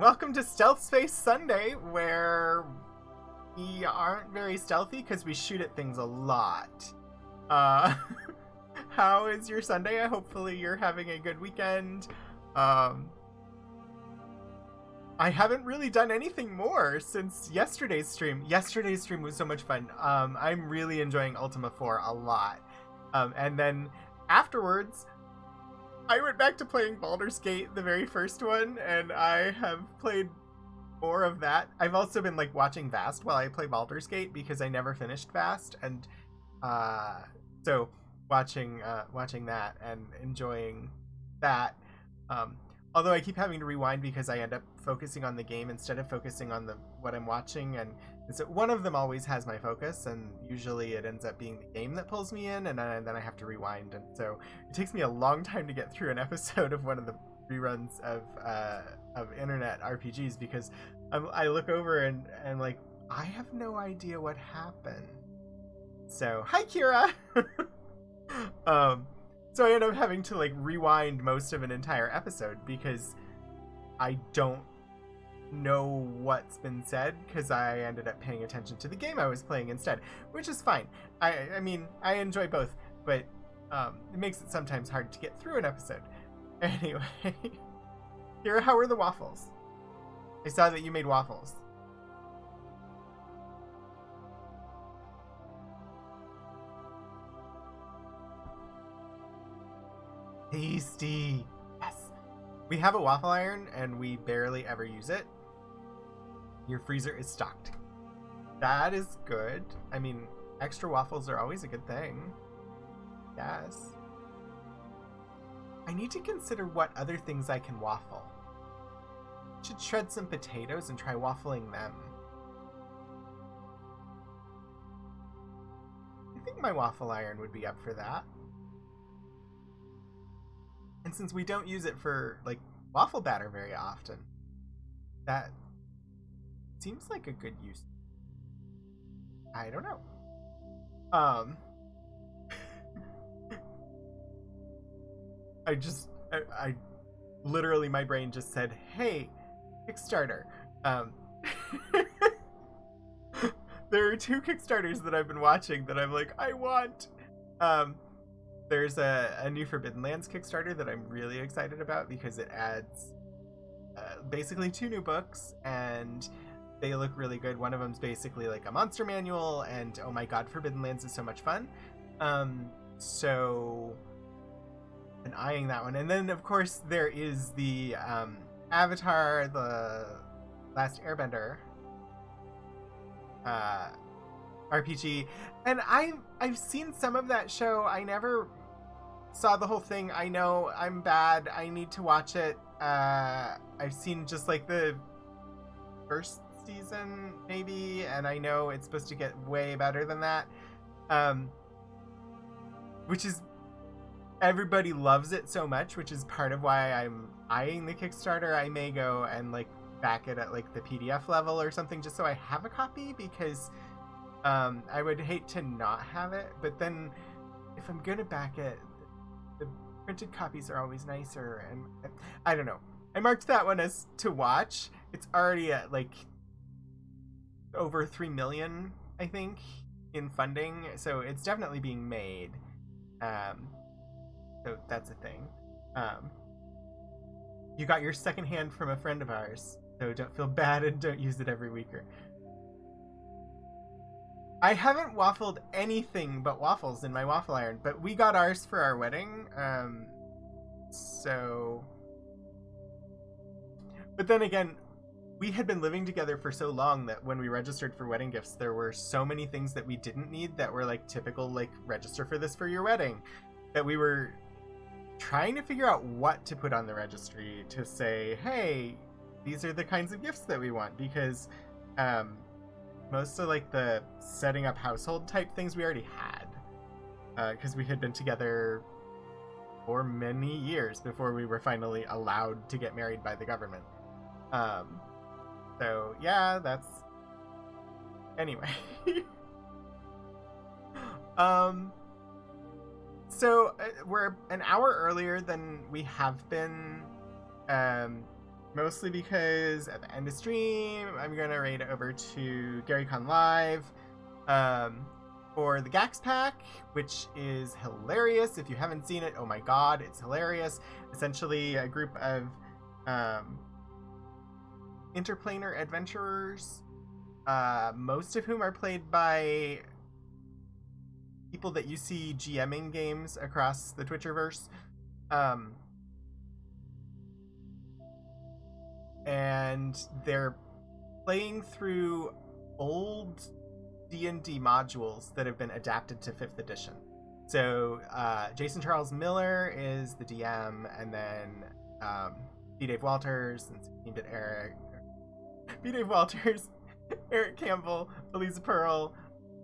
Welcome to Stealth Space Sunday, where we aren't very stealthy because we shoot at things a lot. Uh, how is your Sunday? Hopefully you're having a good weekend. I haven't really done anything more since yesterday's stream. Yesterday's stream was so much fun. I'm really enjoying Ultima 4 a lot. And then afterwards, I went back to playing Baldur's Gate, the very first one, and I have played more of that. I've also been watching Vast while I play Baldur's Gate because I never finished Vast, and so watching that and enjoying that. Although I keep having to rewind because I end up focusing on the game instead of focusing on what I'm watching, and so one of them always has my focus, and usually it ends up being the game that pulls me in, and then I have to rewind, and so it takes me a long time to get through an episode of one of the reruns of internet RPGs because I look over and I have no idea what happened. So hi Kira. So I end up having to rewind most of an entire episode because I don't know what's been said because I ended up paying attention to the game I was playing instead, which is fine. I mean, I enjoy both, but it makes it sometimes hard to get through an episode. Anyway, Kira, how were the waffles? I saw that you made waffles. Tasty. Yes. We have a waffle iron and we barely ever use it. Your freezer is stocked. That is good. I mean, extra waffles are always a good thing. Yes. I need to consider what other things I can waffle. Should shred some potatoes and try waffling them. I think my waffle iron would be up for that. And since we don't use it for waffle batter very often, that seems like a good use. I don't know. I literally, my brain just said, hey, Kickstarter. There are two Kickstarters that I've been watching that I'm like, I want. There's a new Forbidden Lands Kickstarter that I'm really excited about because it adds basically 2 new books and they look really good. One of them's basically like a monster manual, and oh my god, Forbidden Lands is so much fun. So been eyeing that one. And then of course there is the Avatar, the Last Airbender RPG, and I've seen some of that show. I never saw the whole thing. I know I'm bad. I need to watch it. I've seen just the first season maybe, and I know it's supposed to get way better than that. Which is, everybody loves it so much, which is part of why I'm eyeing the Kickstarter. I may go and back it at the PDF level or something just so I have a copy, because I would hate to not have it, but then if I'm gonna back it, the printed copies are always nicer, and I don't know. I marked that one as to watch. It's already at over 3 million, I think, in funding, so it's definitely being made. So that's a thing. You got your second hand from a friend of ours, so don't feel bad and don't use it every week. I haven't waffled anything but waffles in my waffle iron, but we got ours for our wedding. So, but then again, we had been living together for so long that when we registered for wedding gifts, there were so many things that we didn't need that were typical, register for this for your wedding, that we were trying to figure out what to put on the registry to say, hey, these are the kinds of gifts that we want, because most of the setting up household type things we already had, because we had been together for many years before we were finally allowed to get married by the government. So yeah, that's anyway. So we're an hour earlier than we have been Mostly because at the end of stream, I'm going to raid over to GaryCon Live for the Gax Pack, which is hilarious. If you haven't seen it, oh my god, it's hilarious. Essentially, a group of interplanar adventurers, most of whom are played by people that you see GMing games across the Twitcherverse. And they're playing through old D&D modules that have been adapted to 5th edition. So Jason Charles Miller is the DM, and then B. Dave Walters, and Team Did Eric, B. Dave Walters, Eric Campbell, Elisa Pearl,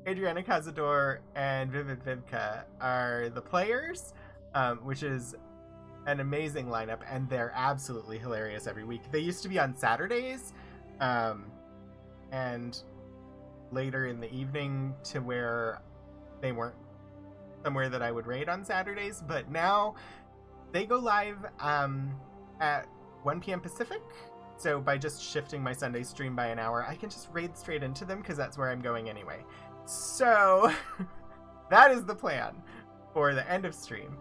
Adriana Cazador, and Vivid Vivka are the players, which is an amazing lineup, and they're absolutely hilarious every week. They used to be on Saturdays, and later in the evening to where they weren't somewhere that I would raid on Saturdays, but now they go live at 1 p.m. Pacific. So by just shifting my Sunday stream by an hour, I can just raid straight into them because that's where I'm going anyway. So that is the plan for the end of stream,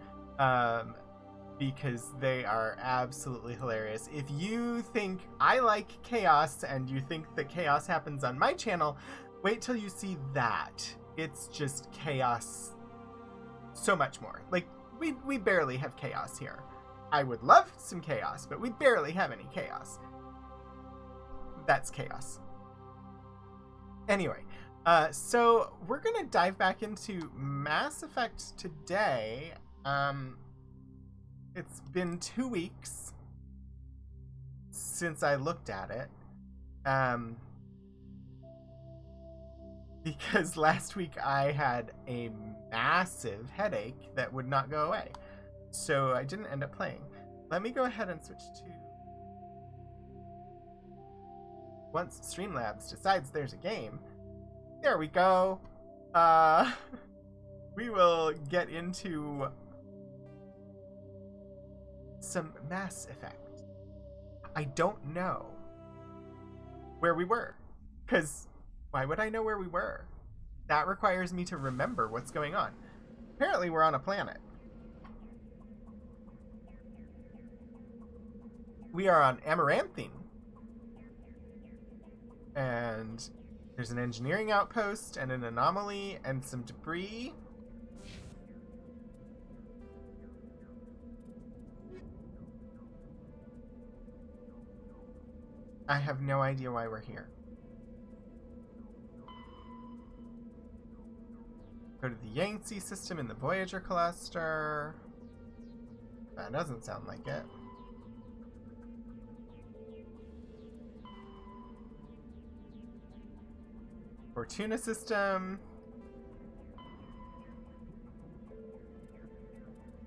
because they are absolutely hilarious. If you think I like chaos and you think that chaos happens on my channel, wait till you see that. It's just chaos so much more. Like, we barely have chaos here. I would love some chaos, but we barely have any chaos. That's chaos. Anyway, so we're gonna dive back into Mass Effect today. It's been 2 weeks since I looked at it. Because last week I had a massive headache that would not go away. So I didn't end up playing. Let me go ahead and switch to... Once Streamlabs decides there's a game, there we go. We will get into some Mass Effect. I don't know where we were, because why would I know where we were? That requires me to remember what's going on. Apparently we're on a planet. We are on Amaranthine. And there's an engineering outpost and an anomaly and some debris. I have no idea why we're here. Go to the Yangtze system in the Voyager cluster. That doesn't sound like it. Fortuna system.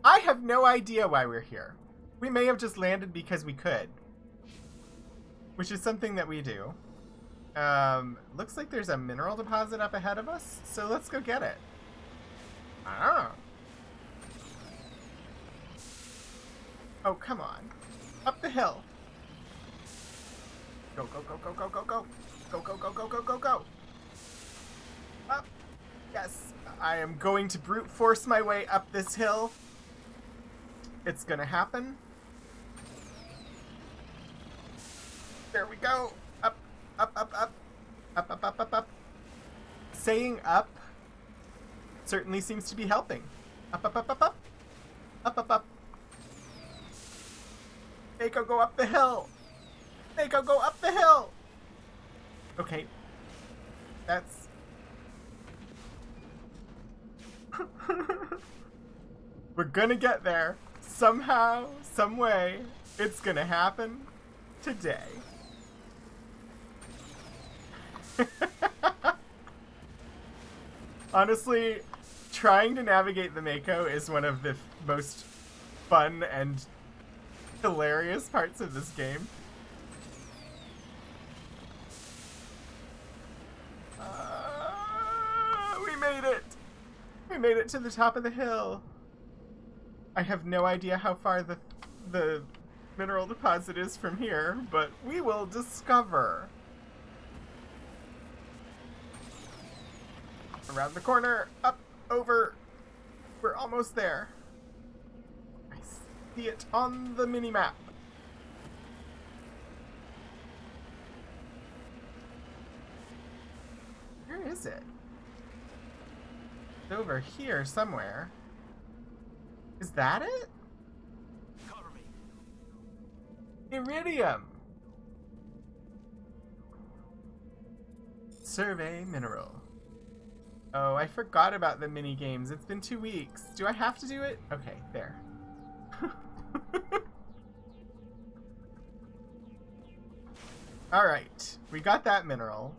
I have no idea why we're here. We may have just landed because we could, which is something that we do. Looks like there's a mineral deposit up ahead of us, so let's go get it. Ah. Oh, come on. Up the hill. Go, go, go, go, go, go, go. Go, go, go, go, go, go, go. Up. Yes. I am going to brute force my way up this hill. It's gonna happen. There we go. Up, up, up, up. Up, up, up, up, up. Saying up certainly seems to be helping. Up, up, up, up, up. Up, up, up. Mako, go up the hill. Mako, go up the hill. Okay. That's... We're gonna get there. Somehow, some way. It's gonna happen today. Honestly, trying to navigate the Mako is one of the most fun and hilarious parts of this game. We made it! We made it to the top of the hill. I have no idea how far the mineral deposit is from here, but we will discover. Around the corner, up, over. We're almost there. I see it on the mini-map. Where is it? It's over here somewhere. Is that it? Cover me. Iridium. Survey mineral. Oh, I forgot about the mini games. It's been 2 weeks. Do I have to do it? Okay, there. All right, we got that mineral.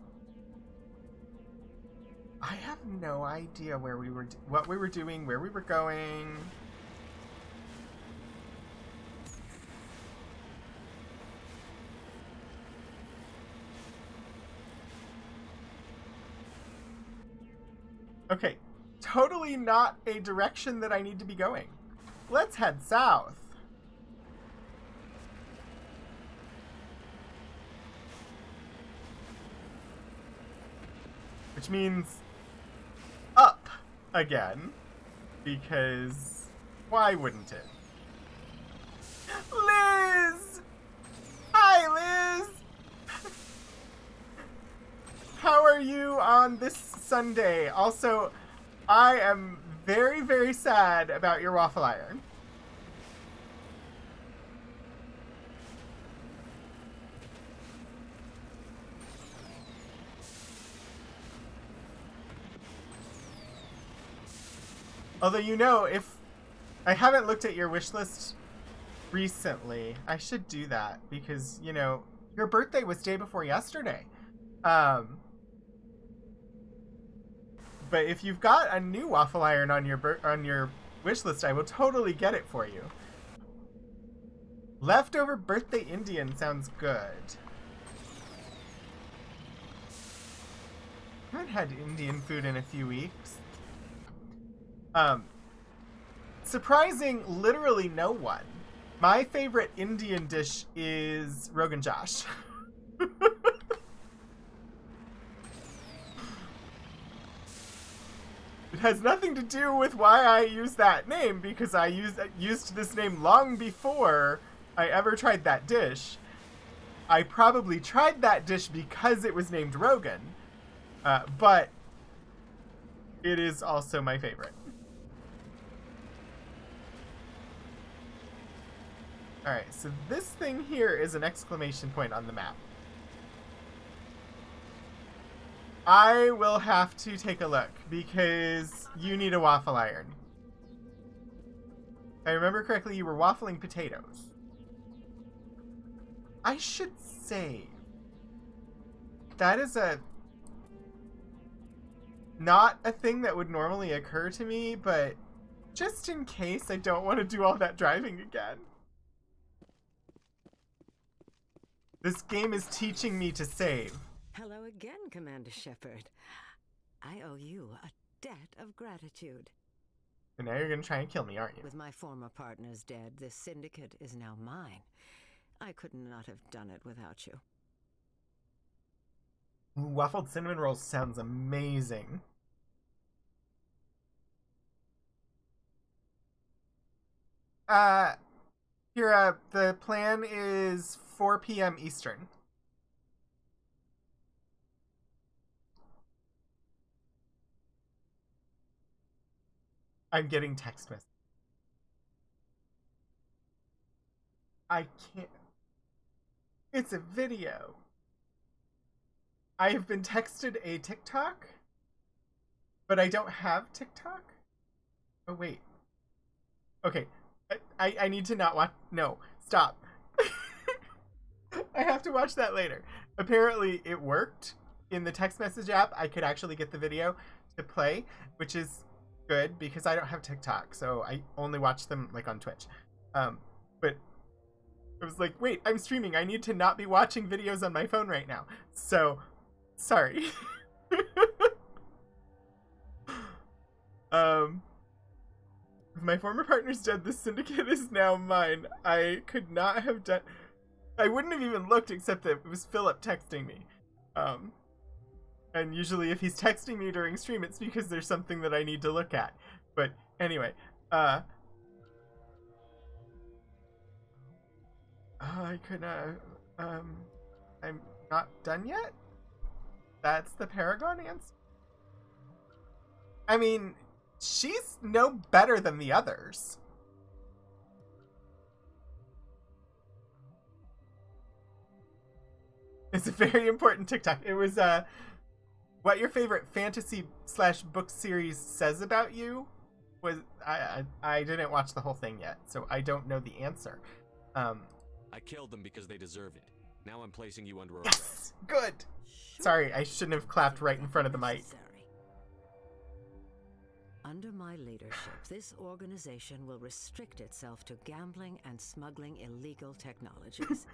I have no idea where we were, what we were doing, where we were going. Okay, totally not a direction that I need to be going. Let's head south. Which means up again, because why wouldn't it? Liz! Hi, Liz! How are you on this Sunday? Also, I am very, very sad about your waffle iron. Although, you know, if I haven't looked at your wish list recently, I should do that because, you know, your birthday was day before yesterday. But if you've got a new waffle iron on your wish list, I will totally get it for you. Leftover birthday Indian sounds good. I haven't had Indian food in a few weeks. Surprising literally no one. My favorite Indian dish is Rogan Josh. It has nothing to do with why I use that name, because I used this name long before I ever tried that dish. I probably tried that dish because it was named Rogan, but it is also my favorite. Alright, so this thing here is an exclamation point on the map. I will have to take a look, because you need a waffle iron. If I remember correctly, you were waffling potatoes. I should save. That is not a thing that would normally occur to me, but just in case, I don't want to do all that driving again. This game is teaching me to save. Hello again, Commander Shepard. I owe you a debt of gratitude. And now you're gonna try and kill me, aren't you? With my former partners dead, this syndicate is now mine. I could not have done it without you. Ooh, waffled cinnamon rolls sounds amazing. Here, the plan is 4 p.m. Eastern. I'm getting text messages. I can't. It's a video. I have been texted a TikTok, but I don't have TikTok. Oh, wait. Okay. I need to not watch. No, stop. I have to watch that later. Apparently, it worked. In the text message app, I could actually get the video to play, which is good because I don't have TikTok, so I only watch them like on Twitch. But I was like, wait, I'm streaming. I need to not be watching videos on my phone right now. So, sorry. With my former partner's dead, the syndicate is now mine. I could not have done... I wouldn't have even looked except that it was Philip texting me. And usually if he's texting me during stream, it's because there's something that I need to look at. But anyway, I could I'm not done yet? That's the Paragon answer? I mean, she's no better than the others. It's a very important TikTok. It was, what your favorite fantasy/book series says about you was... I didn't watch the whole thing yet, so I don't know the answer. I killed them because they deserve it. Now I'm placing you under arrest. Yes! Good! Sorry, I shouldn't have clapped right in front of the mic. Under my leadership, this organization will restrict itself to gambling and smuggling illegal technologies.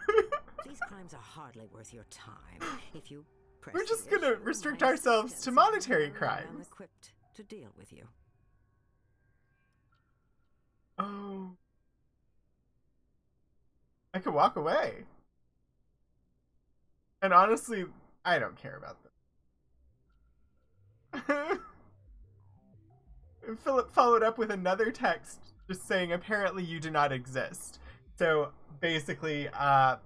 These crimes are hardly worth your time. If you press We're just the gonna issue, restrict my ourselves to assistants monetary are well crimes. equipped to deal with you. Oh. I could walk away. And honestly, I don't care about this. Philip followed up with another text just saying, apparently you do not exist. So basically, I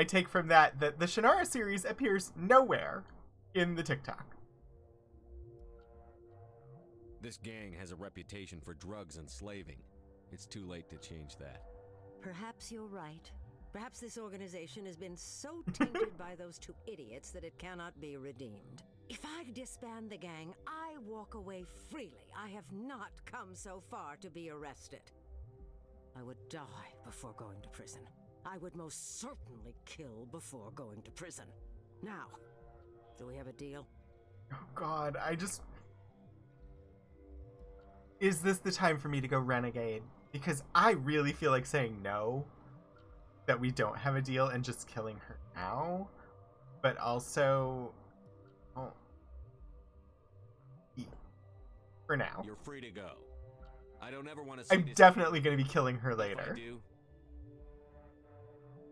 take from that the Shannara series appears nowhere in the TikTok. This gang has a reputation for drugs and slaving. It's too late to change that. Perhaps you're right. Perhaps this organization has been so tainted by those two idiots that it cannot be redeemed. If I disband the gang, I walk away freely. I have not come so far to be arrested. I would die before going to prison. I would most certainly kill before going to prison. Now, do we have a deal? Oh god, Is this the time for me to go renegade? Because I really feel like saying no, that we don't have a deal, and just killing her now. But also... Oh. For now. You're free to go. I don't ever want to see I'm this... definitely going to be killing her If later. I do,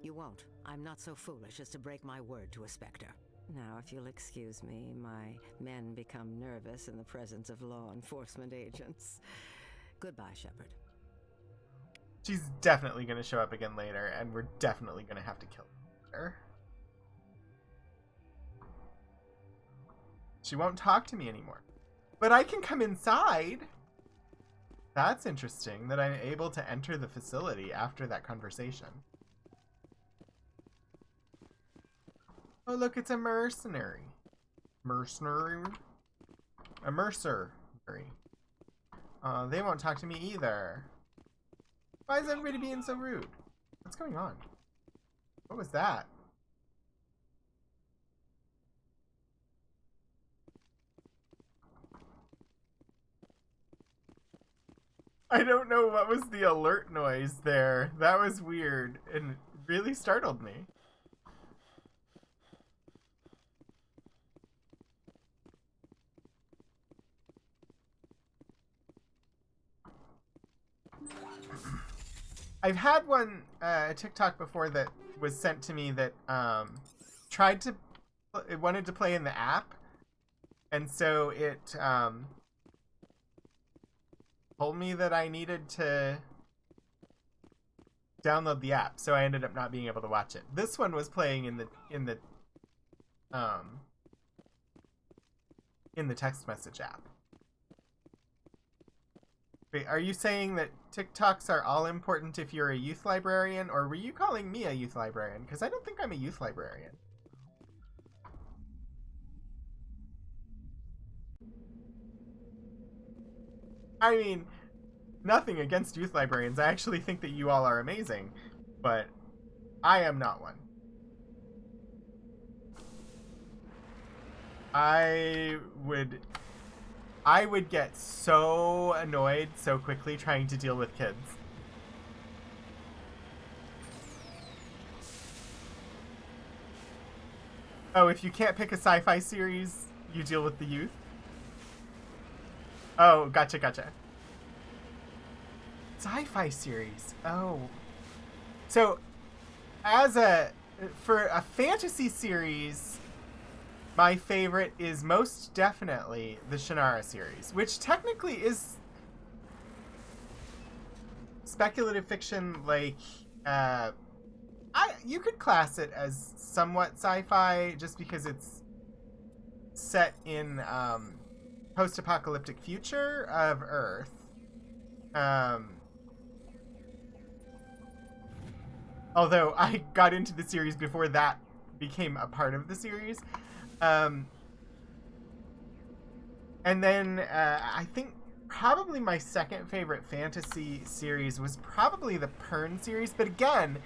You won't. I'm not so foolish as to break my word to a Spectre. Now, if you'll excuse me, my men become nervous in the presence of law enforcement agents. Goodbye, Shepard. She's definitely going to show up again later, and we're definitely going to have to kill her. She won't talk to me anymore. But I can come inside. That's interesting, that I'm able to enter the facility after that conversation. Oh, look, it's a mercenary. Mercenary? A mercenary. They won't talk to me either. Why is everybody being so rude? What's going on? What was that? I don't know what was the alert noise there. That was weird and really startled me. I've had one TikTok before that was sent to me that it wanted to play in the app, and so it told me that I needed to download the app, so I ended up not being able to watch it. This one was playing in the text message app. Wait, are you saying that TikToks are all important if you're a youth librarian, or were you calling me a youth librarian? Because I don't think I'm a youth librarian. I mean, nothing against youth librarians. I actually think that you all are amazing, but I am not one. I would get so annoyed so quickly trying to deal with kids. Oh, if you can't pick a sci-fi series, you deal with the youth? Oh, gotcha. Sci-fi series. Oh. So, for a fantasy series, my favorite is most definitely the Shannara series, which technically is speculative fiction. Like, you could class it as somewhat sci-fi just because it's set in post-apocalyptic future of Earth. Although I got into the series before that became a part of the series. And then I think probably my second favorite fantasy series was probably the Pern series. But again,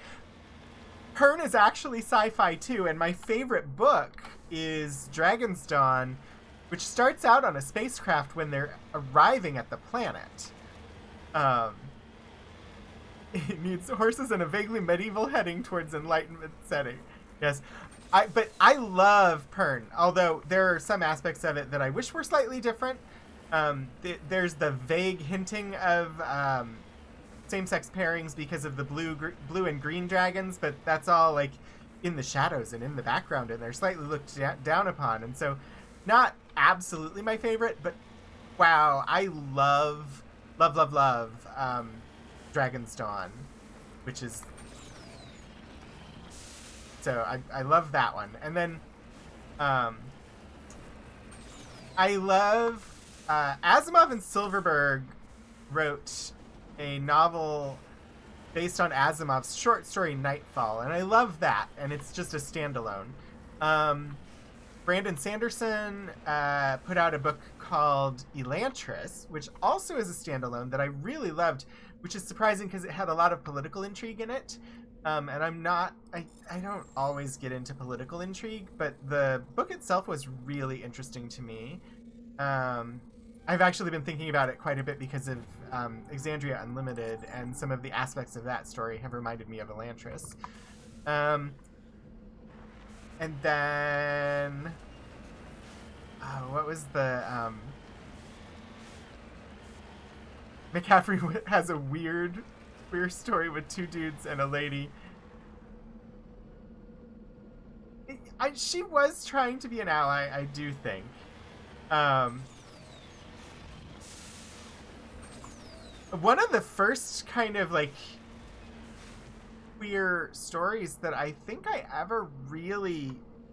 Pern is actually sci-fi too. And my favorite book is Dragon's Dawn, which starts out on a spacecraft when they're arriving at the planet. It needs horses and a vaguely medieval heading towards enlightenment setting. Yes. But I love Pern, although there are some aspects of it that I wish were slightly different. There's the vague hinting of same-sex pairings because of the blue and green dragons, but that's all like in the shadows and in the background, and they're slightly looked down upon. And so not absolutely my favorite, but wow, I love Dragon's Dawn, which is... So I love that one. And then I love... Asimov and Silverberg wrote a novel based on Asimov's short story Nightfall, and I love that, and it's just a standalone. Brandon Sanderson put out a book called Elantris, which also is a standalone that I really loved, which is surprising because it had a lot of political intrigue in it. And I don't always get into political intrigue, but the book itself was really interesting to me. I've actually been thinking about it quite a bit because of Exandria Unlimited, and some of the aspects of that story have reminded me of Elantris. And then... what was the... McCaffrey has a weird queer story with two dudes and a lady. She was trying to be an ally, I do think. One of the first kind of like queer stories that I think I ever really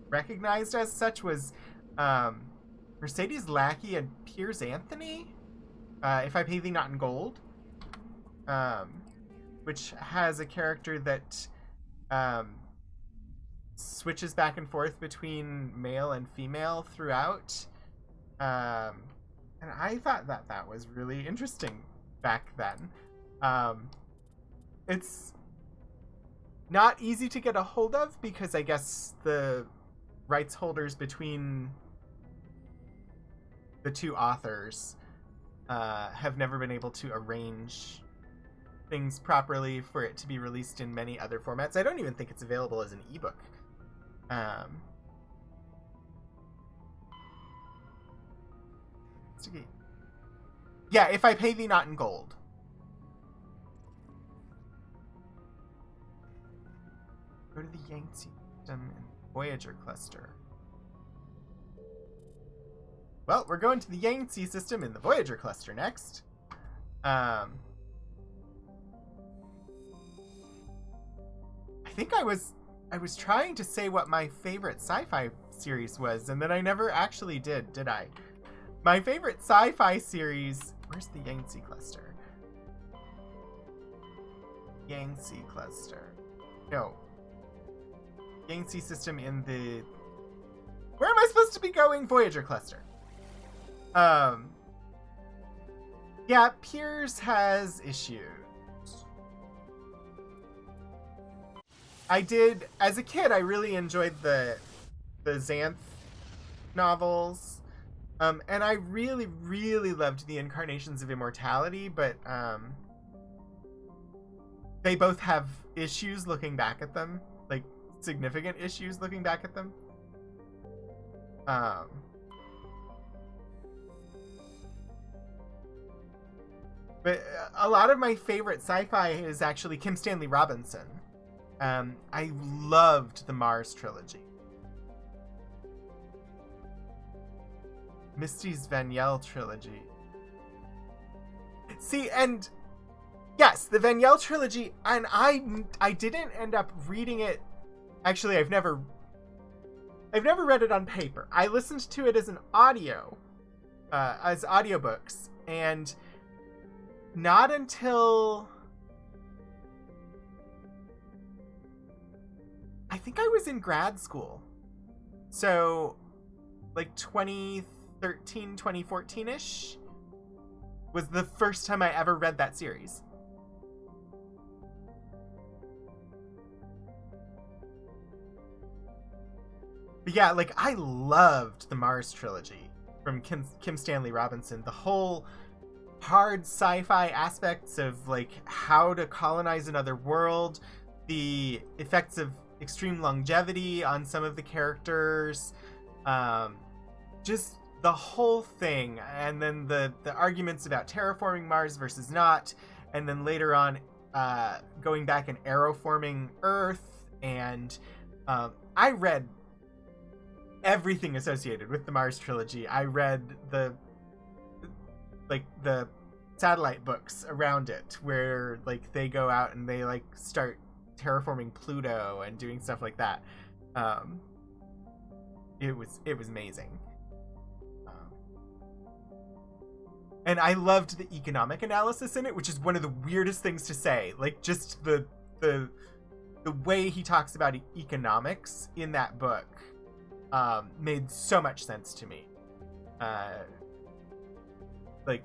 recognized as such was Mercedes Lackey and Piers Anthony, If I Pay Thee Not in Gold, which has a character that switches back and forth between male and female throughout. And I thought that was really interesting back then. It's not easy to get a hold of because I guess the rights holders between the two authors have never been able to arrange things properly for it to be released in many other formats. I don't even think it's available as an ebook. Yeah, If I Pay Thee Not in Gold. Go to the Yangtze system and Voyager cluster. Well, we're going to the Yangtze system in the Voyager cluster next. I think I was trying to say what my favorite sci-fi series was, and then I never actually did I? My favorite sci-fi series... Where's the Yangtze cluster? Yangtze cluster. No. Yangtze system in the... Where am I supposed to be going? Voyager cluster. Yeah, Piers has issues. As a kid, I really enjoyed the Xanth novels. And I really, really loved the Incarnations of Immortality, but they both have issues looking back at them. Like, significant issues looking back at them. But a lot of my favorite sci-fi is actually Kim Stanley Robinson. I loved the Mars trilogy. Misty's Vaniel trilogy. See, and yes, the Vaniel trilogy, and I didn't end up reading it. Actually, I've never read it on paper. I listened to it as an audio, as audiobooks, and not until I think I was in grad school. So like 2013, 2014-ish was the first time I ever read that series. But yeah, like, I loved the Mars trilogy from Kim Stanley Robinson. The whole hard sci-fi aspects of, like, how to colonize another world, the effects of extreme longevity on some of the characters, just the whole thing. And then the arguments about terraforming Mars versus not, and then later on going back and aeroforming Earth. And I read everything associated with the Mars trilogy. I read the satellite books around it, where like they go out and they like start terraforming Pluto and doing stuff like that. It was amazing. And I loved the economic analysis in it, which is one of the weirdest things to say. Like, just the way he talks about economics in that book made so much sense to me. Like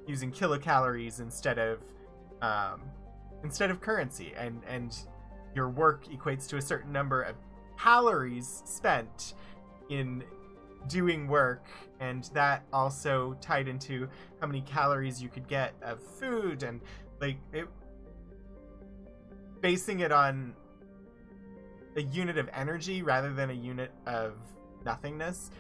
using kilocalories instead of currency, and your work equates to a certain number of calories spent in doing work, and that also tied into how many calories you could get of food, and like it basing it on a unit of energy rather than a unit of nothingness.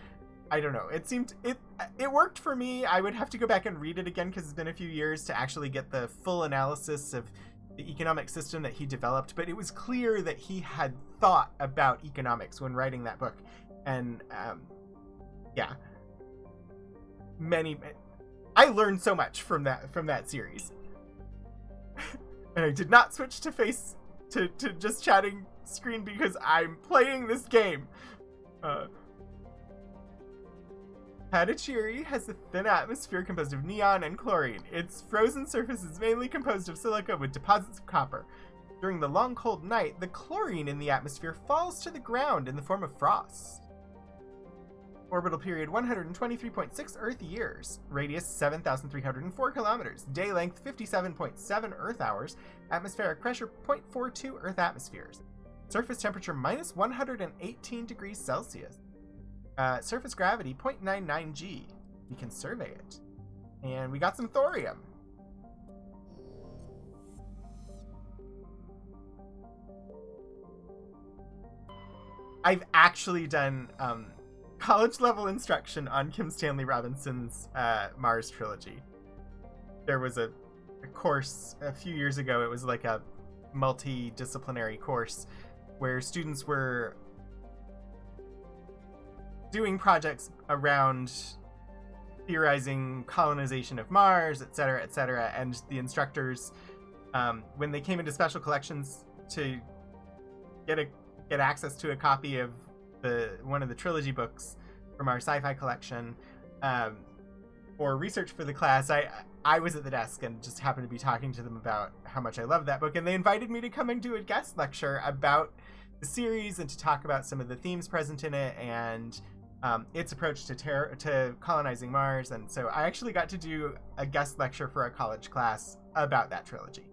I don't know. It worked for me. I would have to go back and read it again because it's been a few years to actually get the full analysis of the economic system that he developed, but it was clear that he had thought about economics when writing that book. And yeah, I learned so much from that series. And I did not switch to just chatting screen because I'm playing this game. Padachiri has a thin atmosphere composed of neon and chlorine. Its frozen surface is mainly composed of silica with deposits of copper. During the long cold night, the chlorine in the atmosphere falls to the ground in the form of frost. Orbital period 123.6 Earth years. Radius 7,304 kilometers. Day length 57.7 Earth hours. Atmospheric pressure 0.42 Earth atmospheres. Surface temperature minus 118 degrees Celsius. Surface gravity 0.99 G. We can survey it. And we got some thorium. I've actually done college level instruction on Kim Stanley Robinson's Mars trilogy. There was a course a few years ago. It was like a multidisciplinary course where students were doing projects around theorizing colonization of Mars, etc., etc., and the instructors, when they came into special collections to get access to a copy of one of the trilogy books from our sci-fi collection, for research for the class, I was at the desk and just happened to be talking to them about how much I loved that book, and they invited me to come and do a guest lecture about the series and to talk about some of the themes present in it and its approach to colonizing Mars. And so I actually got to do a guest lecture for a college class about that trilogy.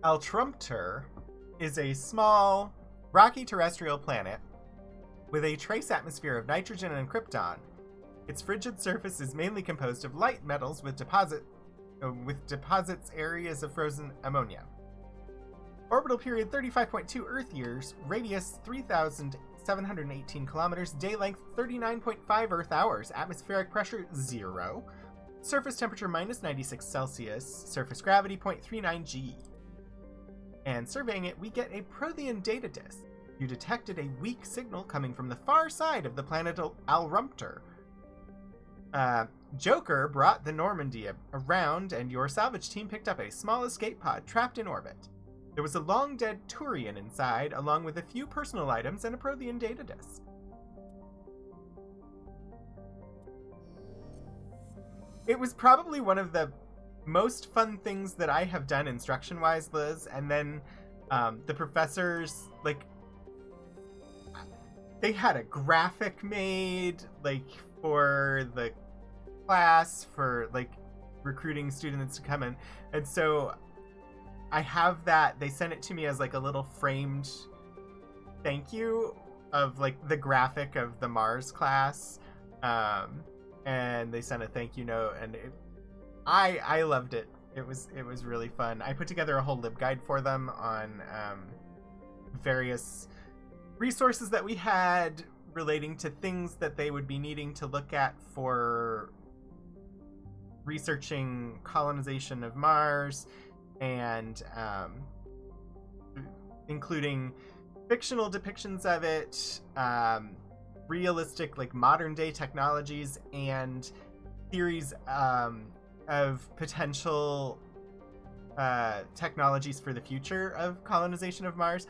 Altrumptor is a small, rocky terrestrial planet with a trace atmosphere of nitrogen and krypton. Its frigid surface is mainly composed of light metals with deposits areas of frozen ammonia. Orbital period 35.2 Earth years, radius 718 kilometers, day length 39.5 Earth hours, atmospheric pressure 0, surface temperature minus 96 Celsius, surface gravity 0.39 G. And surveying it, we get a Prothean data disk. You detected a weak signal coming from the far side of the planet Alrumptor. Joker brought the Normandy around, and your salvage team picked up a small escape pod trapped in orbit. There was a long-dead Turian inside, along with a few personal items and a Prothean data disk. It was probably one of the most fun things that I have done instruction-wise, Liz, and then the professors, like, they had a graphic made, like, for the class, for, like, recruiting students to come in, and so I have that. They sent it to me as, like, a little framed thank you of, like, the graphic of the Mars class, and they sent a thank you note, and I loved it. It was really fun. I put together a whole LibGuide for them on various resources that we had relating to things that they would be needing to look at for researching colonization of Mars, and including fictional depictions of it, realistic, like, modern day technologies, and theories of potential technologies for the future of colonization of Mars.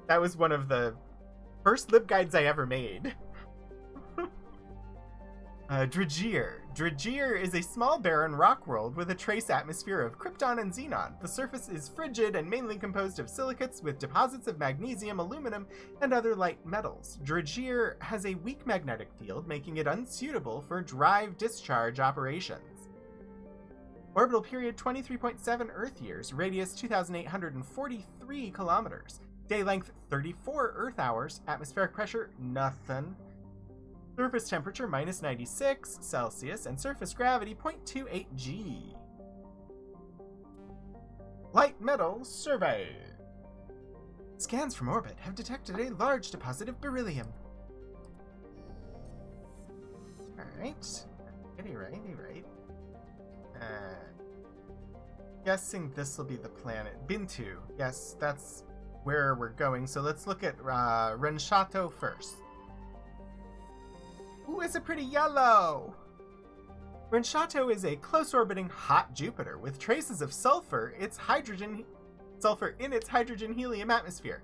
That was one of the first LibGuides I ever made. Dredgeer. Dredgeer is a small barren rock world with a trace atmosphere of krypton and xenon. The surface is frigid and mainly composed of silicates with deposits of magnesium, aluminum, and other light metals. Dredgeer has a weak magnetic field, making it unsuitable for drive-discharge operations. Orbital period 23.7 Earth years, radius 2,843 kilometers, day length 34 Earth hours, atmospheric pressure nothing. Surface temperature minus 96 Celsius, and surface gravity 0.28 G. Light metal survey. Scans from orbit have detected a large deposit of beryllium. Alright. Right. Guessing this will be the planet. Bintu. Yes, that's where we're going. So let's look at Renshato first. Ooh, it's a pretty yellow! Renshato is a close-orbiting hot Jupiter with traces of sulfur in its hydrogen-helium atmosphere.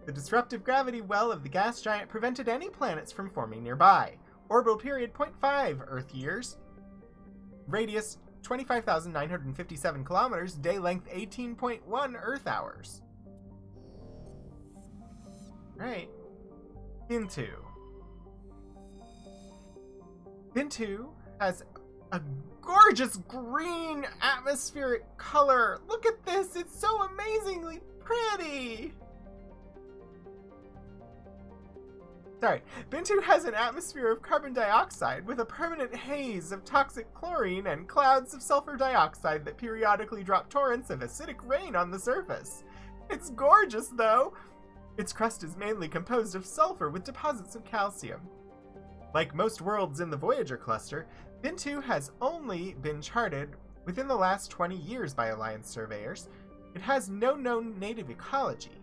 The disruptive gravity well of the gas giant prevented any planets from forming nearby. Orbital period 0.5 Earth years. Radius 25,957 kilometers. Day length 18.1 Earth hours. Right. Bintu has a gorgeous green atmospheric color. Look at this, it's so amazingly pretty. Bintu has an atmosphere of carbon dioxide with a permanent haze of toxic chlorine and clouds of sulfur dioxide that periodically drop torrents of acidic rain on the surface. It's gorgeous, though. Its crust is mainly composed of sulfur with deposits of calcium. Like most worlds in the Voyager cluster, Bintu has only been charted within the last 20 years by Alliance surveyors. It has no known native ecology.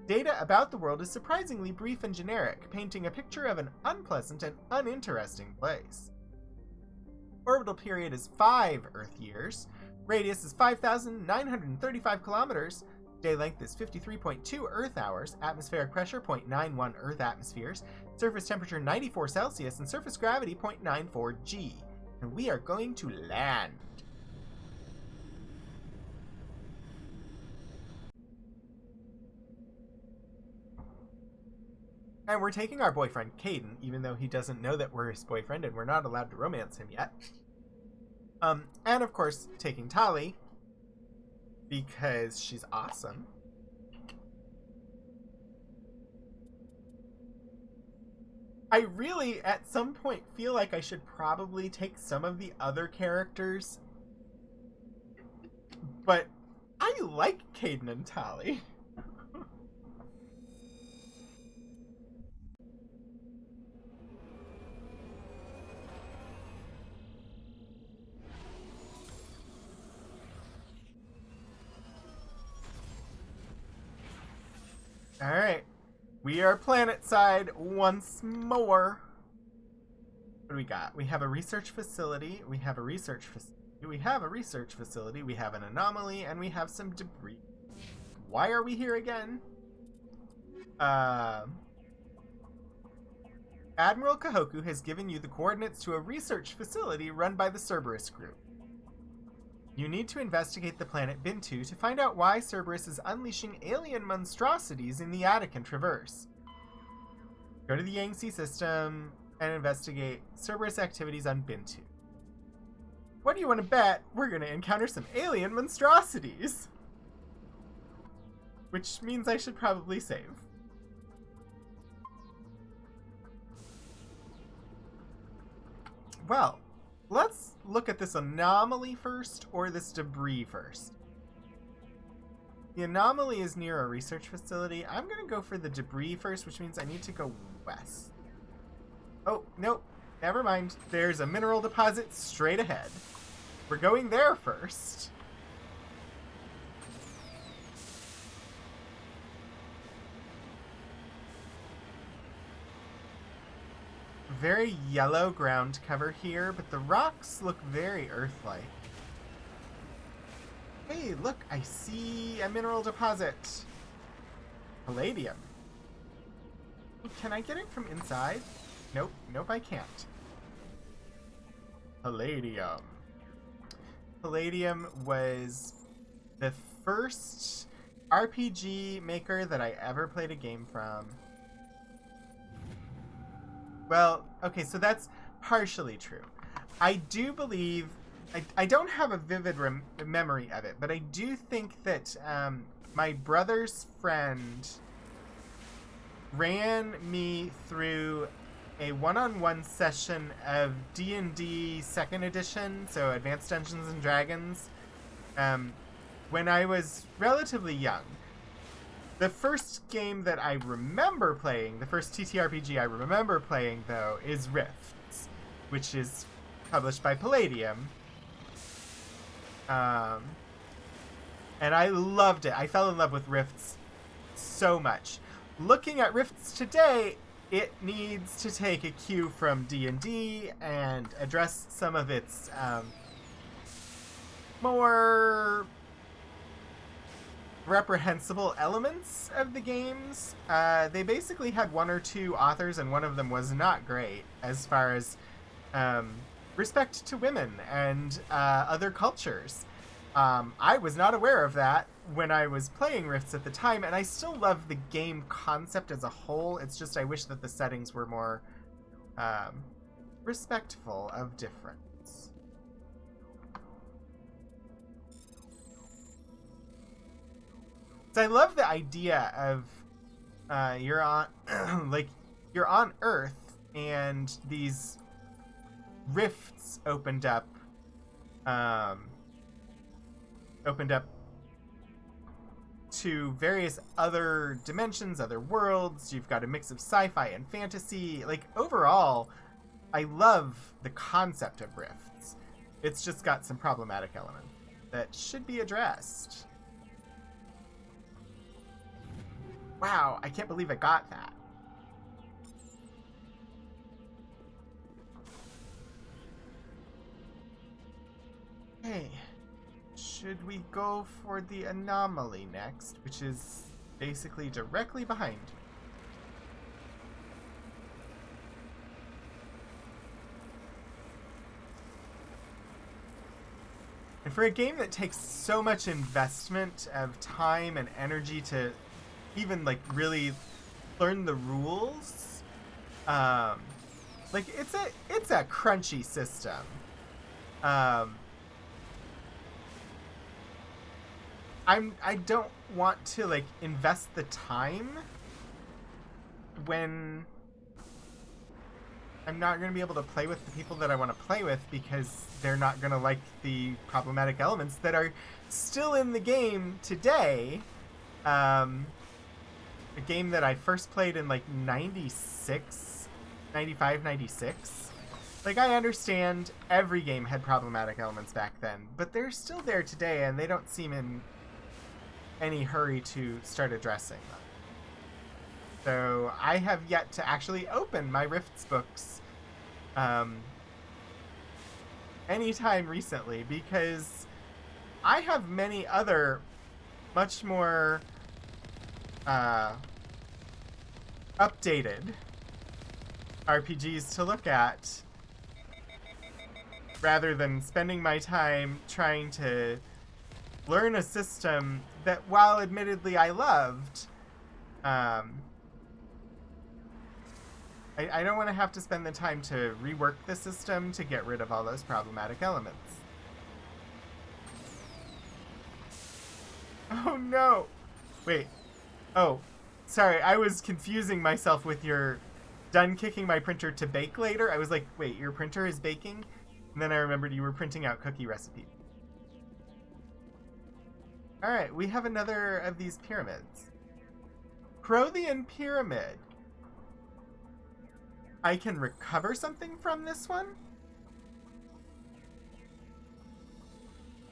Data about the world is surprisingly brief and generic, painting a picture of an unpleasant and uninteresting place. Orbital period is 5 Earth years. Radius is 5,935 kilometers. Day length is 53.2 Earth hours. Atmospheric pressure 0.91 Earth atmospheres. Surface temperature 94 Celsius, and surface gravity 0.94 G. And we are going to land. And we're taking our boyfriend, Caden, even though he doesn't know that we're his boyfriend and we're not allowed to romance him yet. And of course, taking Tali, because she's awesome. I really, at some point, feel like I should probably take some of the other characters, but I like Caden and Tali. Alright. We are planet side once more. What do we got? We have a research facility. We have a research facility. We have a research facility. We have an anomaly. And we have some debris. Why are we here again? Admiral Kahoku has given you the coordinates to a research facility run by the Cerberus group. You need to investigate the planet Bintu to find out why Cerberus is unleashing alien monstrosities in the Attican Traverse. Go to the Yangtze system and investigate Cerberus activities on Bintu. What do you want to bet? We're going to encounter some alien monstrosities. Which means I should probably save. Well, let's look at this anomaly first, or this debris first. The anomaly is near a research facility. I'm going to go for the debris first, which means I need to go west. Oh, nope. Never mind. There's a mineral deposit straight ahead. We're going there first. Very yellow ground cover here, but the rocks look very Earth-like. Hey, look, I see a mineral deposit. Palladium. Can I get it from inside? Nope, nope, I can't. Palladium. Palladium was the first RPG maker that I ever played a game from. Well, okay, so that's partially true. I do believe... I don't have a vivid memory of it, but I do think that my brother's friend ran me through a one-on-one session of D&D 2nd edition, so Advanced Dungeons and Dragons, when I was relatively young. The first game that I remember playing, the first TTRPG I remember playing, though, is Rifts, which is published by Palladium. And I loved it. I fell in love with Rifts so much. Looking at Rifts today, it needs to take a cue from D&D and address some of its more reprehensible elements of the games. They basically had one or two authors, and one of them was not great as far as respect to women and other cultures. I was not aware of that when I was playing Rifts at the time, and I still love the game concept as a whole. It's just I wish that the settings were more respectful of difference. So I love the idea of you're on you're on Earth and these rifts opened up to various other dimensions, other worlds. You've got a mix of sci-fi and fantasy. Like, overall, I love the concept of rifts. It's just got some problematic elements that should be addressed. Wow, I can't believe I got that. Hey, should we go for the anomaly next, which is basically directly behind me? And for a game that takes so much investment of time and energy to even like really learn the rules, like it's a crunchy system. I don't want to like invest the time when I'm not going to be able to play with the people that I want to play with because they're not going to like the problematic elements that are still in the game today. A game that I first played in like 96, 95, 96. Like, I understand every game had problematic elements back then, but they're still there today and they don't seem in any hurry to start addressing them. So I have yet to actually open my Rifts books anytime recently, because I have many other much more updated RPGs to look at, rather than spending my time trying to learn a system that, while admittedly I loved, I don't want to have to spend the time to rework the system to get rid of all those problematic elements. Oh no! Wait. Oh, sorry, I was confusing myself with your done kicking my printer to bake later. I was like, wait, your printer is baking? And then I remembered you were printing out cookie recipes. Alright, we have another of these pyramids. Prothean Pyramid. I can recover something from this one?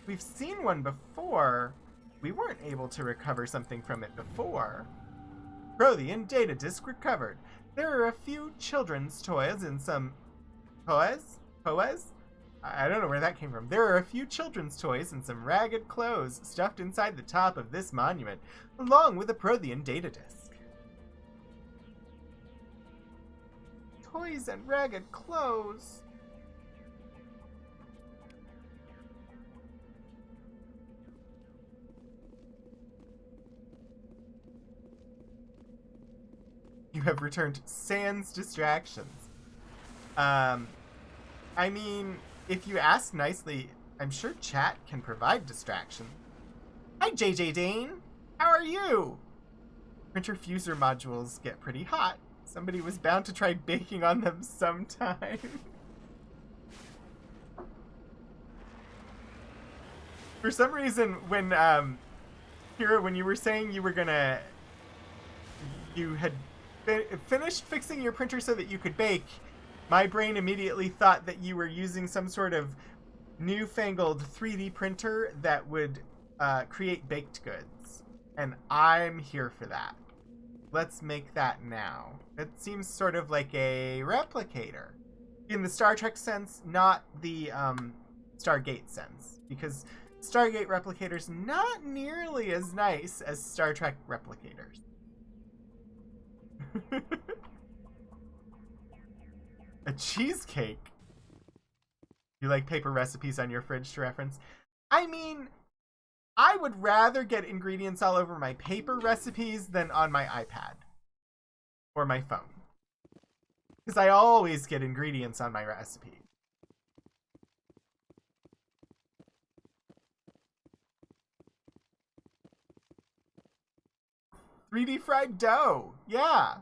We've seen one before. We weren't able to recover something from it before. Prothean data disk recovered. There are a few children's toys and some... Poes? I don't know where that came from. There are a few children's toys and some ragged clothes stuffed inside the top of this monument, along with a Prothean data disk. Toys and ragged clothes. You have returned sans distractions. I mean, if you ask nicely, I'm sure chat can provide distraction. Hi, JJ Dane. How are you? Printer fuser modules get pretty hot. Somebody was bound to try baking on them sometime. For some reason, when Kira, when you were saying you had finished fixing your printer so that you could bake, my brain immediately thought that you were using some sort of newfangled 3D printer that would create baked goods. And I'm here for that. Let's make that now. It seems sort of like a replicator. In the Star Trek sense, not the Stargate sense. Because Stargate replicators not nearly as nice as Star Trek replicators. A cheesecake? You like paper recipes on your fridge to reference? I mean, I would rather get ingredients all over my paper recipes than on my iPad. Or my phone. Because I always get ingredients on my recipe. $3D fried dough. Yeah.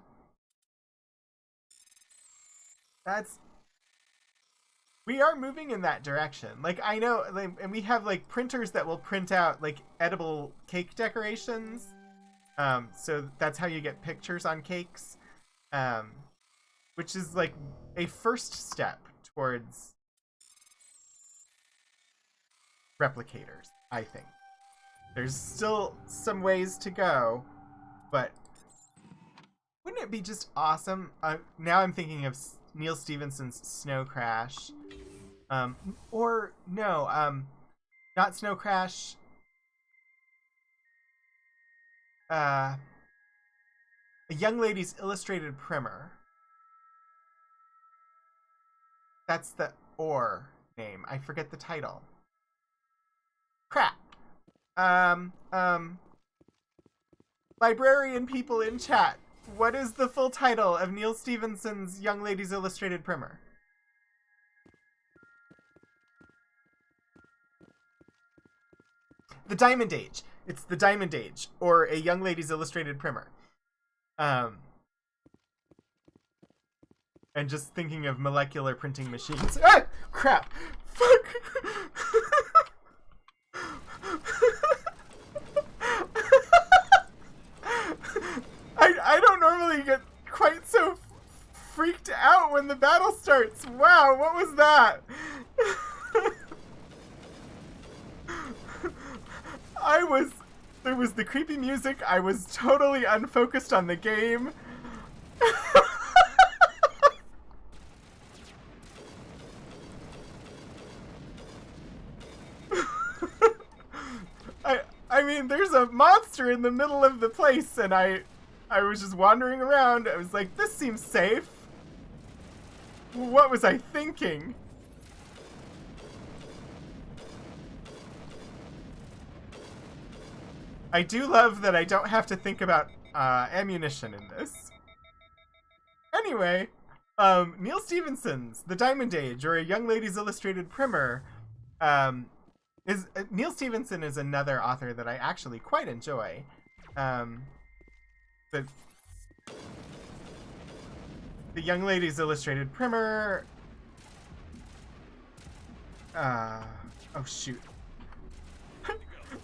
We are moving in that direction. Like, I know, like, and we have, like, printers that will print out, like, edible cake decorations. So that's how you get pictures on cakes. Which is, like, a first step towards replicators, I think. There's still some ways to go, but wouldn't it be just awesome? Now I'm thinking of Neil Stephenson's Snow Crash. Or, no, not Snow Crash. A Young Lady's Illustrated Primer. That's the OR name. I forget the title. Crap. Librarian people in chat, what is the full title of Neil Stephenson's Young Lady's Illustrated Primer? The Diamond Age. It's The Diamond Age, or A Young Lady's Illustrated Primer. And just thinking of molecular printing machines. Ah! Crap! Fuck! I don't normally get quite so freaked out when the battle starts. Wow, what was that? There was the creepy music. I was totally unfocused on the game. I mean, there's a monster in the middle of the place, and I was just wandering around. I was like, this seems safe. What was I thinking? I do love that I don't have to think about ammunition in this. Anyway, Neil Stephenson's The Diamond Age, or A Young Lady's Illustrated Primer, Neil Stephenson is another author that I actually quite enjoy. But The Young Lady's Illustrated Primer. Oh shoot.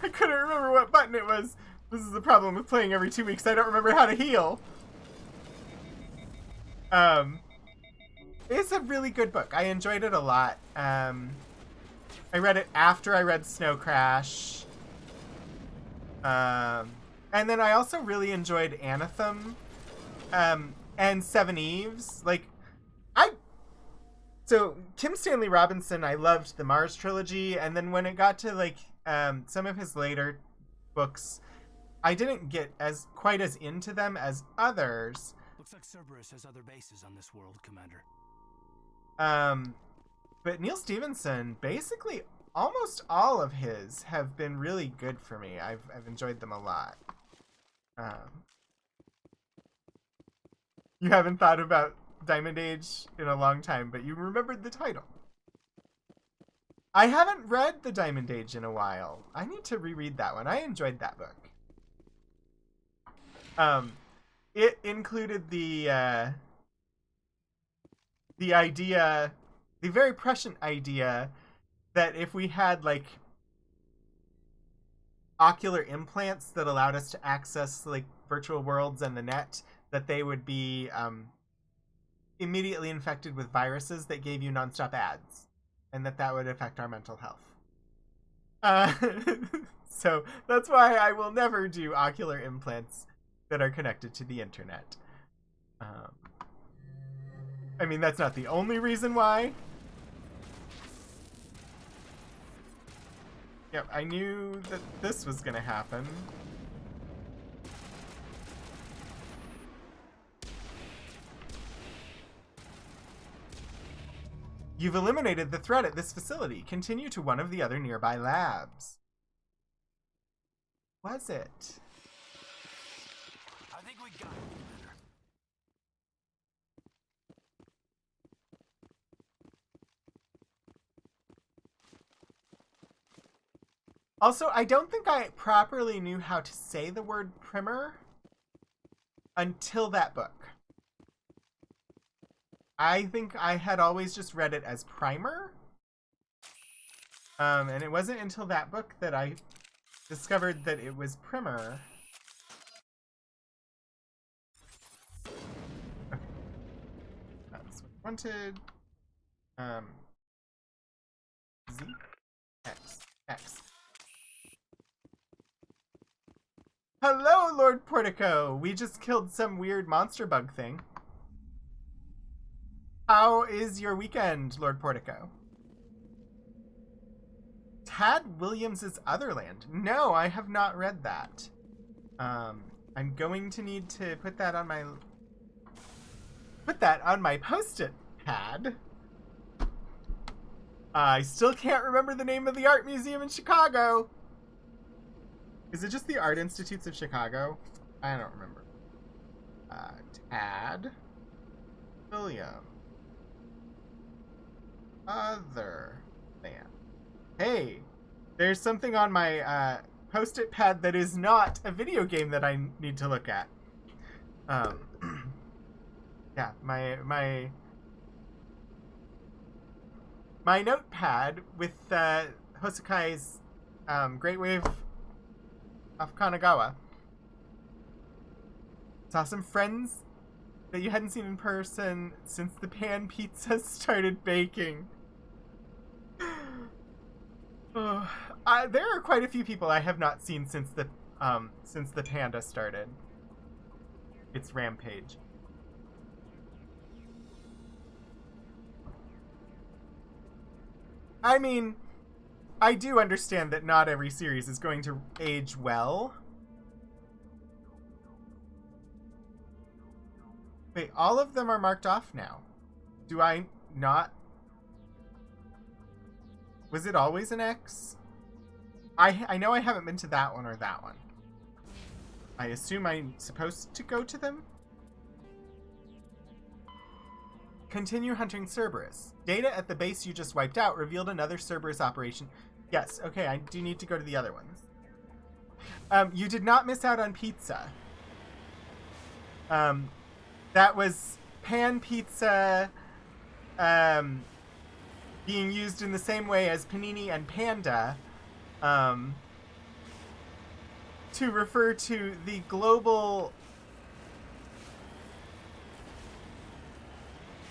I couldn't remember what button it was. This is the problem with playing every 2 weeks. I don't remember how to heal. It's a really good book. I enjoyed it a lot. I read it after I read Snow Crash. And then I also really enjoyed Anathem. And Seven Eves. So Kim Stanley Robinson, I loved the Mars trilogy, and then when it got to some of his later books, I didn't get quite as into them as others. Looks like Cerberus has other bases on this world, Commander. But Neil Stephenson, basically almost all of his have been really good for me. I've enjoyed them a lot. You haven't thought about Diamond Age in a long time, but you remembered the title. I haven't read The Diamond Age in a while. I need to reread that one. I enjoyed that book. It included the idea, the very prescient idea, that if we had ocular implants that allowed us to access virtual worlds and the net, that they would be immediately infected with viruses that gave you nonstop ads, and that would affect our mental health. So that's why I will never do ocular implants that are connected to the internet. I mean, that's not the only reason why. Yep, I knew that this was gonna happen. You've eliminated the threat at this facility. Continue to one of the other nearby labs. Was it? I think we got it, Commander. Also, I don't think I properly knew how to say the word primer until that book. I think I had always just read it as primer. And it wasn't until that book that I discovered that it was primer. Okay. That's what I wanted. Z, X, X. Hello, Lord Portico! We just killed some weird monster bug thing. How is your weekend, Lord Portico? Tad Williams' Otherland. No, I have not read that. I'm going to need to put that on my post-it pad. I still can't remember the name of the art museum in Chicago. Is it just the Art Institutes of Chicago? I don't remember. Tad Williams. Otherland. Hey, there's something on my post-it pad that is not a video game that I need to look at. Yeah, my notepad with Hosokai's Great Wave off Kanagawa. Saw some friends that you hadn't seen in person since the pan pizza started baking. There are quite a few people I have not seen since the panda started its rampage. I mean, I do understand that not every series is going to age well. Wait, all of them are marked off now. Do I not? Was it always an X? I know I haven't been to that one or that one. I assume I'm supposed to go to them? Continue hunting Cerberus. Data at the base you just wiped out revealed another Cerberus operation. Yes, okay, I do need to go to the other ones. You did not miss out on pizza. That was pan pizza being used in the same way as panini and panda to refer to the global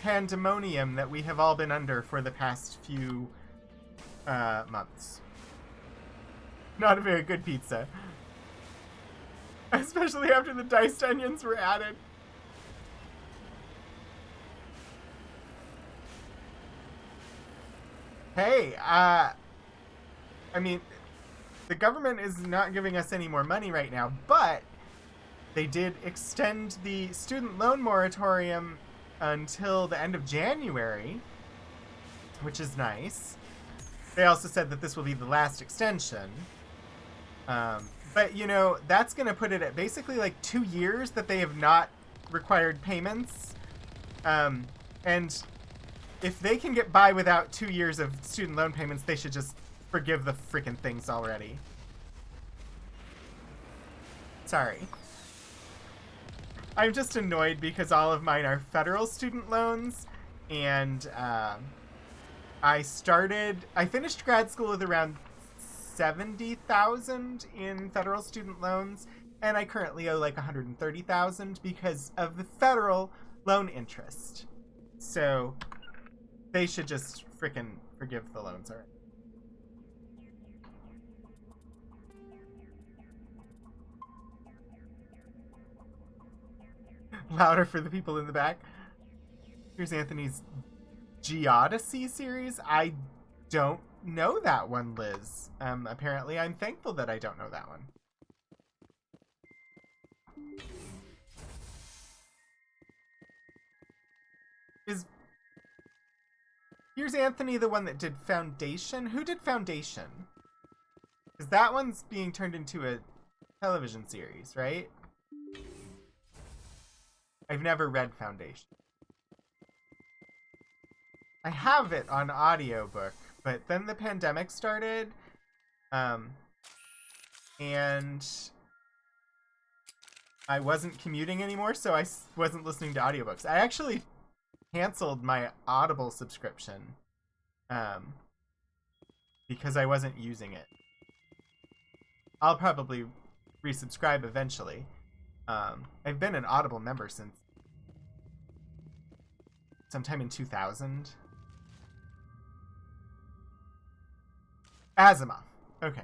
pandemonium that we have all been under for the past few months. Not a very good pizza. Especially after the diced onions were added. Hey, I mean, the government is not giving us any more money right now, but they did extend the student loan moratorium until the end of January, which is nice. They also said that this will be the last extension. But, you know, that's going to put it at basically like 2 years that they have not required payments. And if they can get by without 2 years of student loan payments, they should just forgive the freaking things already. Sorry. I'm just annoyed because all of mine are federal student loans, and I finished grad school with around 70,000 in federal student loans, and I currently owe like 130,000 because of the federal loan interest. So they should just frickin' forgive the loans already. Louder for the people in the back. Here's Anthony's Geodesy series. I don't know that one, Liz. Apparently I'm thankful that I don't know that one. Here's Anthony, the one that did Foundation. Who did Foundation? Because that one's being turned into a television series, right? I've never read Foundation. I have it on audiobook, but then the pandemic started, and I wasn't commuting anymore, so I wasn't listening to audiobooks. I actually canceled my Audible subscription because I wasn't using it. I'll probably resubscribe eventually. I've been an Audible member since sometime in 2000. Asimov. Okay.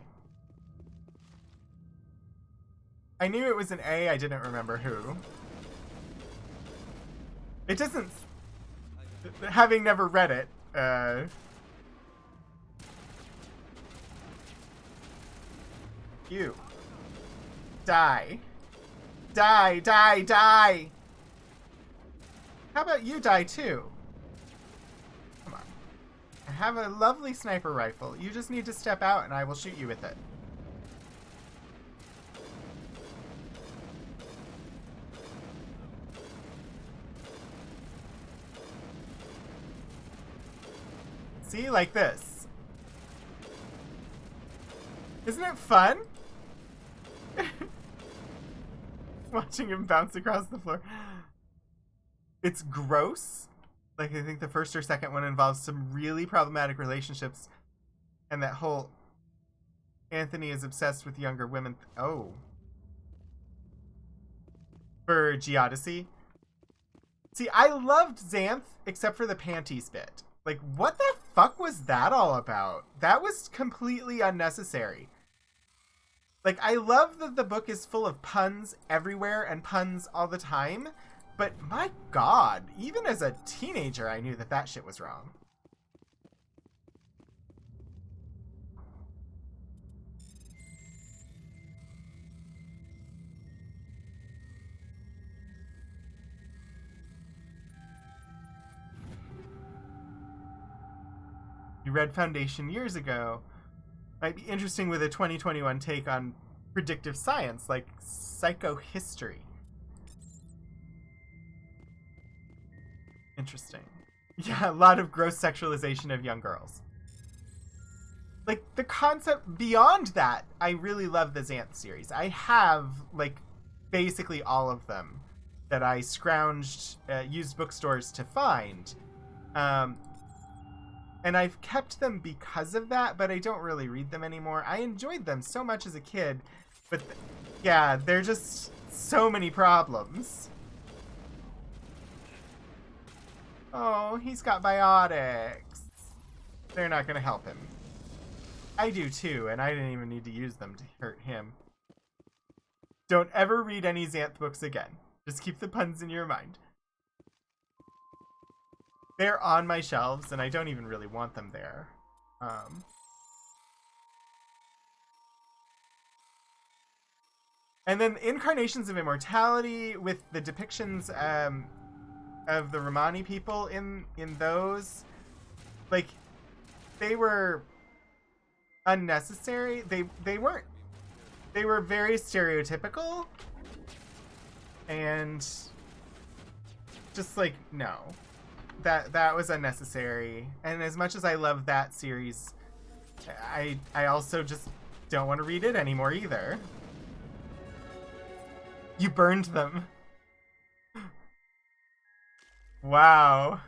I knew it was an A, I didn't remember who. It doesn't... Having never read it, You. Die. Die, die, die! How about you die too? Come on. I have a lovely sniper rifle. You just need to step out and I will shoot you with it. See, like this. Isn't it fun? Watching him bounce across the floor. It's gross. Like, I think the first or second one involves some really problematic relationships. And that whole Anthony is obsessed with younger women. Oh. For Geodesy. See, I loved Xanth, except for the panties bit. Like, what the fuck was that all about? That was completely unnecessary. Like, I love that the book is full of puns everywhere and puns all the time, but my god, even as a teenager, I knew that that shit was wrong. you read Foundation years ago might be interesting with a 2021 take on predictive science like psychohistory. Interesting. Yeah, a lot of gross sexualization of young girls. Like, the concept beyond that, I really love the Xanth series. I have, like, basically all of them that I scrounged used bookstores to find. And I've kept them because of that, but I don't really read them anymore. I enjoyed them so much as a kid, but yeah, they're just so many problems. Oh, he's got biotics. They're not going to help him. I do too, and I didn't even need to use them to hurt him. Don't ever read any Xanth books again. Just keep the puns in your mind. They're on my shelves, and I don't even really want them there. And then Incarnations of Immortality with the depictions of the Romani people in those. Like, they were unnecessary. They weren't. They were very stereotypical. And just like, no. That was unnecessary. And as much as I love that series, I also just don't want to read it anymore either. You burned them. Wow.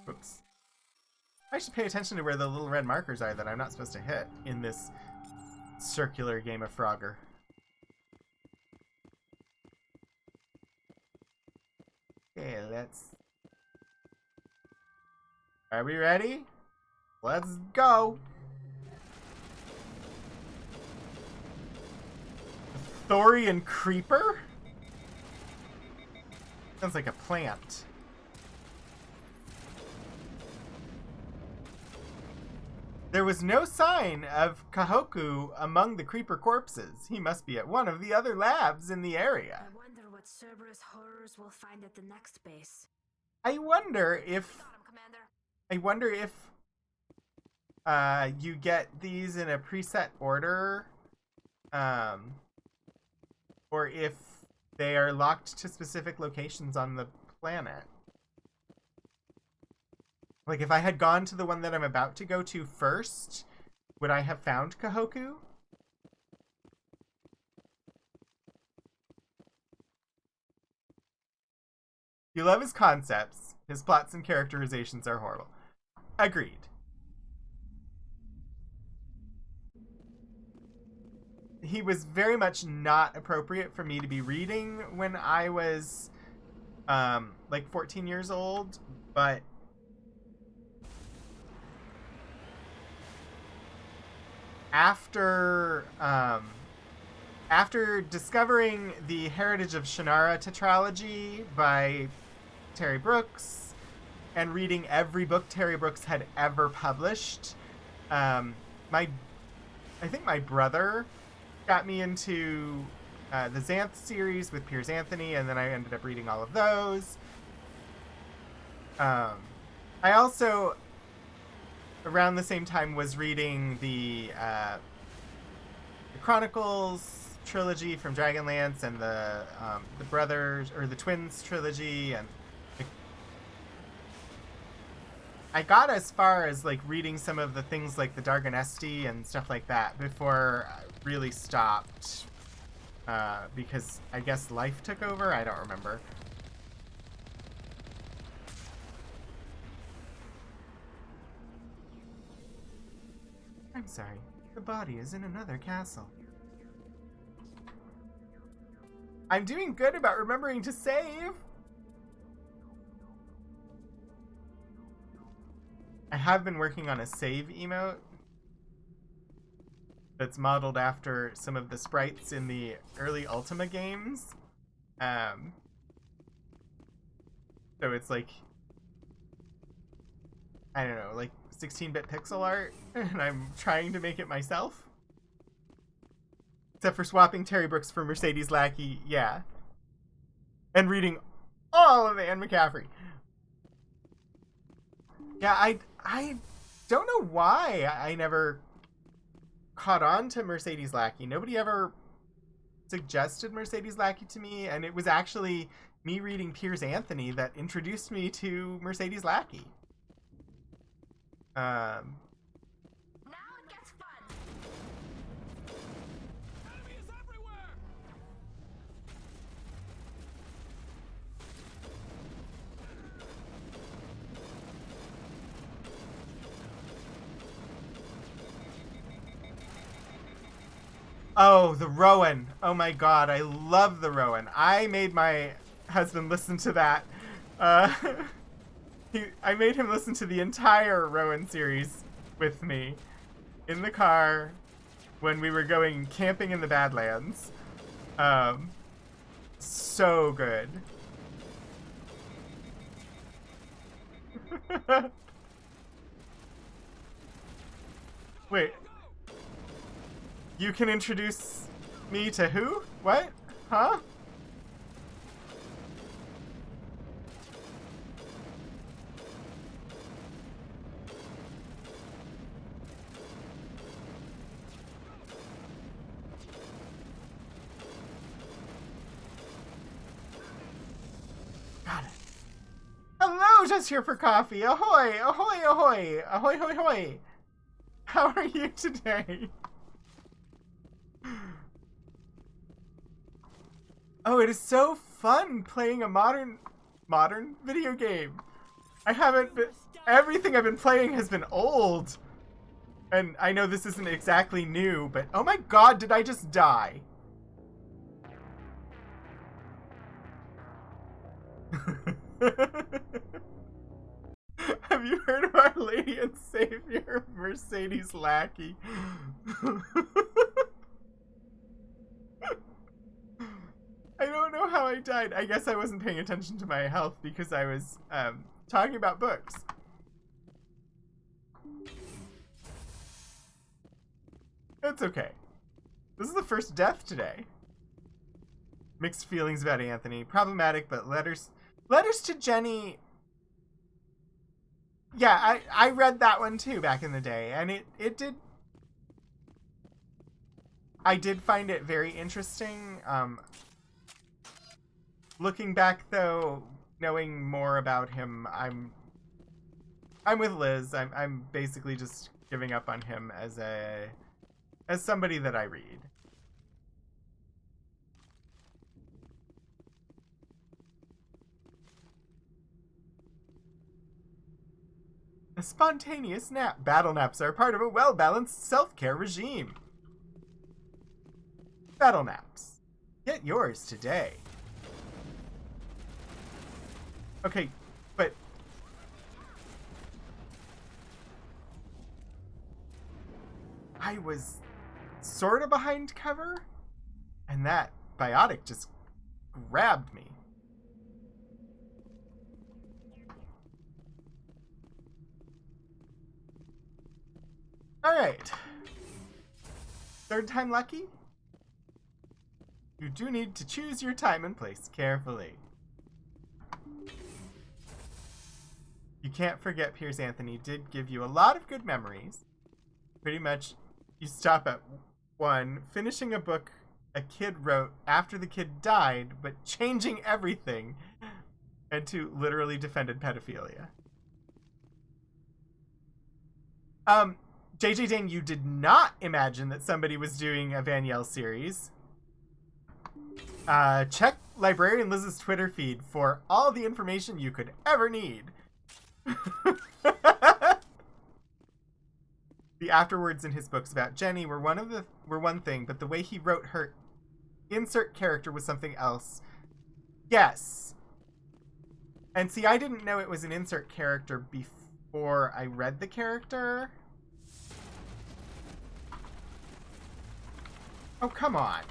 Oops. I should pay attention to where the little red markers are that I'm not supposed to hit in this circular game of Frogger. Okay, let's... Are we ready? Let's go! Thorian Creeper? Sounds like a plant. There was no sign of Kahoku among the creeper corpses. He must be at one of the other labs in the area. I wonder what Cerberus horrors will find at the next base. I wonder if you get these in a preset order, or if they are locked to specific locations on the planet. Like, if I had gone to the one that I'm about to go to first, would I have found Kahoku? You love his concepts. His plots and characterizations are horrible. Agreed. He was very much not appropriate for me to be reading when I was, like 14 years old, but after discovering the Heritage of Shannara tetralogy by Terry Brooks and reading every book Terry Brooks had ever published, I think my brother got me into the Xanth series with Piers Anthony, and then I ended up reading all of those. I also, around the same time, was reading the Chronicles trilogy from Dragonlance and the Brothers, or the Twins trilogy, and I got as far as like reading some of the things like the Dargonesti and stuff like that before I really stopped, because I guess life took over. I don't remember. I'm sorry. The body is in another castle. I'm doing good about remembering to save. I have been working on a save emote that's modeled after some of the sprites in the early Ultima games. So it's like, I don't know, like 16-bit pixel art, and I'm trying to make it myself. Except for swapping Terry Brooks for Mercedes Lackey, yeah. And reading all of Anne McCaffrey. Yeah, I don't know why I never caught on to Mercedes Lackey. Nobody ever suggested Mercedes Lackey to me, and it was actually me reading Piers Anthony that introduced me to Mercedes Lackey. Now it gets fun. Enemy is everywhere! Oh, the Rowan. Oh my god, I love the Rowan. I made my husband listen to that. I made him listen to the entire Rowan series with me in the car when we were going camping in the Badlands. So good. Wait. You can introduce me to who? What? Huh? Got it. Hello, just here for coffee. Ahoy, ahoy, ahoy, ahoy, hoy, hoy. How are you today? Oh, it is so fun playing a modern video game. Everything I've been playing has been old. And I know this isn't exactly new, but oh my god, did I just die? Have you heard of Our Lady and Savior, Mercedes Lackey? I don't know how I died. I guess I wasn't paying attention to my health because I was talking about books. It's okay. This is the first death today. Mixed feelings about Anthony. Problematic, but letters to Jenny. Yeah, I read that one too back in the day, and it did. I did find it very interesting. Looking back though, knowing more about him, I'm with Liz. I'm basically just giving up on him as somebody that I read. A spontaneous nap. Battle naps are part of a well-balanced self-care regime. Battle naps. Get yours today. Okay, but... I was sort of behind cover, and that biotic just grabbed me. Alright. Third time lucky? You do need to choose your time and place carefully. You can't forget Piers Anthony did give you a lot of good memories. Pretty much, you stop at 1, finishing a book a kid wrote after the kid died, but changing everything, and 2, literally defended pedophilia. JJ Dane, you did not imagine that somebody was doing a Vanielle series. Check Librarian Liz's Twitter feed for all the information you could ever need. The afterwords in his books about Jenny were one thing, but the way he wrote her insert character was something else. Yes. And see, I didn't know it was an insert character before I read the character. Oh, come on.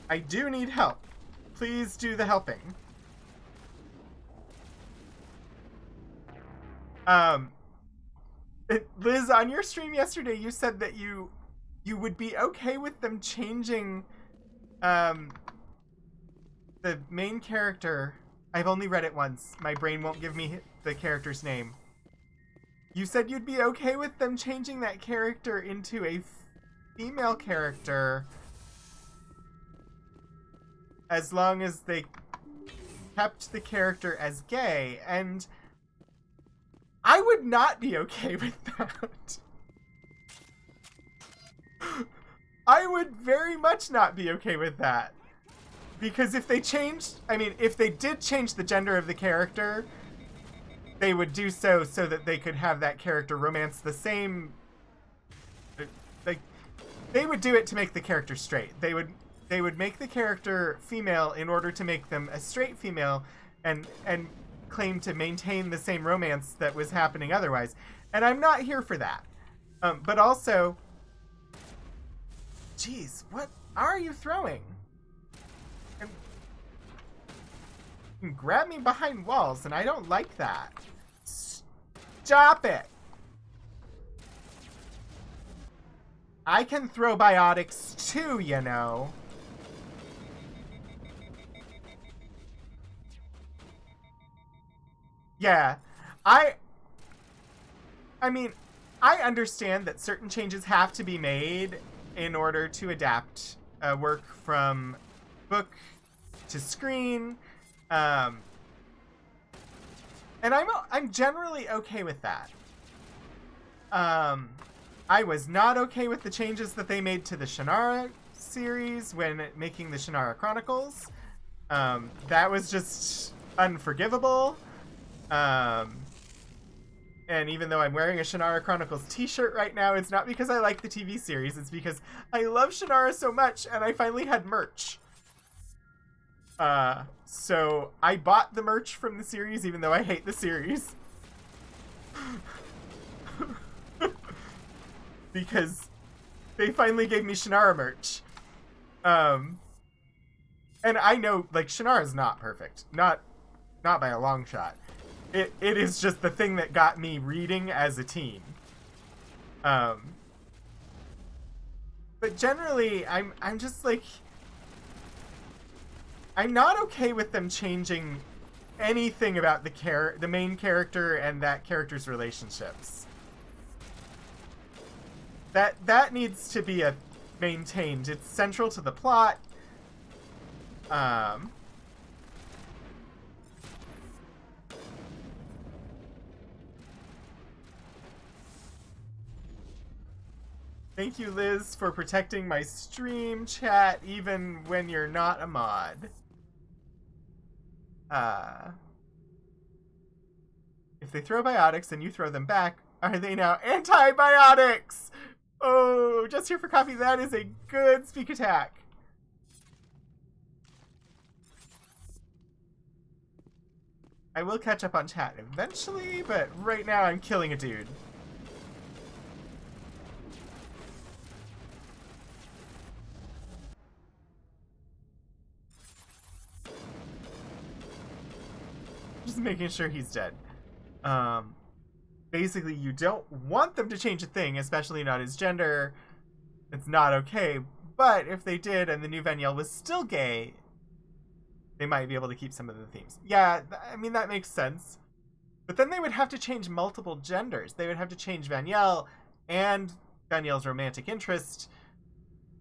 I do need help. Please do the helping. Liz, on your stream yesterday, you said that you would be okay with them changing the main character. I've only read it once. My brain won't give me the character's name. You said you'd be okay with them changing that character into a female character as long as they kept the character as gay, and I would not be okay with that. I would very much not be okay with that. Because if they did change the gender of the character, they would do so that they could have that character romance the same. Like, they would do it to make the character straight. They would make the character female in order to make them a straight female, and claim to maintain the same romance that was happening otherwise. And I'm not here for that. But also, jeez, what are you throwing? You can grab me behind walls, and I don't like that. Stop it! I can throw biotics too, you know. Yeah, I mean, I understand that certain changes have to be made in order to adapt work from book to screen, and I'm generally okay with that. I was not okay with the changes that they made to the Shannara series when making the Shannara Chronicles. That was just unforgivable. And even though I'm wearing a Shannara Chronicles t-shirt right now, it's not because I like the TV series, it's because I love Shannara so much, and I finally had merch. So I bought the merch from the series, even though I hate the series. Because they finally gave me Shannara merch. And I know, like, Shannara's not perfect. Not by a long shot. It is just the thing that got me reading as a teen. But generally, I'm just like, I'm not okay with them changing anything about the main character and that character's relationships. That needs to be maintained. It's central to the plot. Thank you, Liz, for protecting my stream chat even when you're not a mod. If they throw biotics and you throw them back, are they now antibiotics? Oh, just here for coffee, that is a good speak attack. I will catch up on chat eventually, but right now I'm killing a dude. Just making sure he's dead. Basically, you don't want them to change a thing, especially not his gender. It's not okay. But if they did and the new Vaniel was still gay, they might be able to keep some of the themes. Yeah, I mean, that makes sense. But then they would have to change multiple genders. They would have to change Vaniel and Vaniel's romantic interest.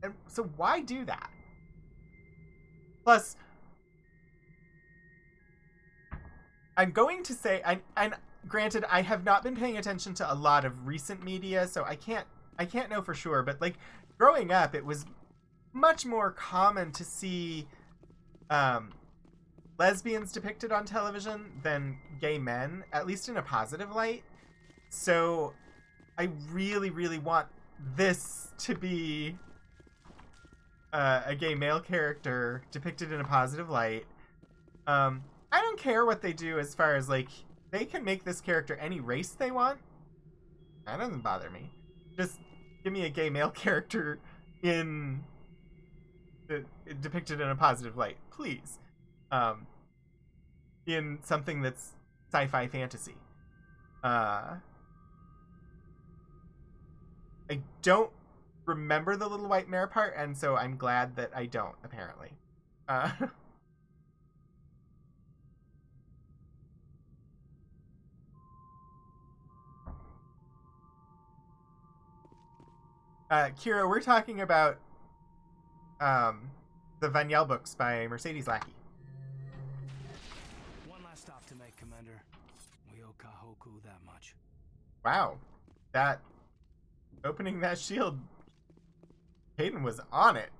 And so why do that? Plus, I'm going to say, and granted, I have not been paying attention to a lot of recent media, so I can't know for sure, but like growing up, it was much more common to see lesbians depicted on television than gay men, at least in a positive light. So I really, really want this to be a gay male character depicted in a positive light. I don't care what they do as far as, like, they can make this character any race they want. That doesn't bother me. Just give me a gay male character depicted in a positive light, please. In something that's sci-fi fantasy. I don't remember the little white mare part, and so I'm glad that I don't, apparently. Kira, we're talking about the Vanyel books by Mercedes Lackey. One last stop to make, Commander. We owe Kahoku that much. Wow. That... Opening that shield... Hayden was on it.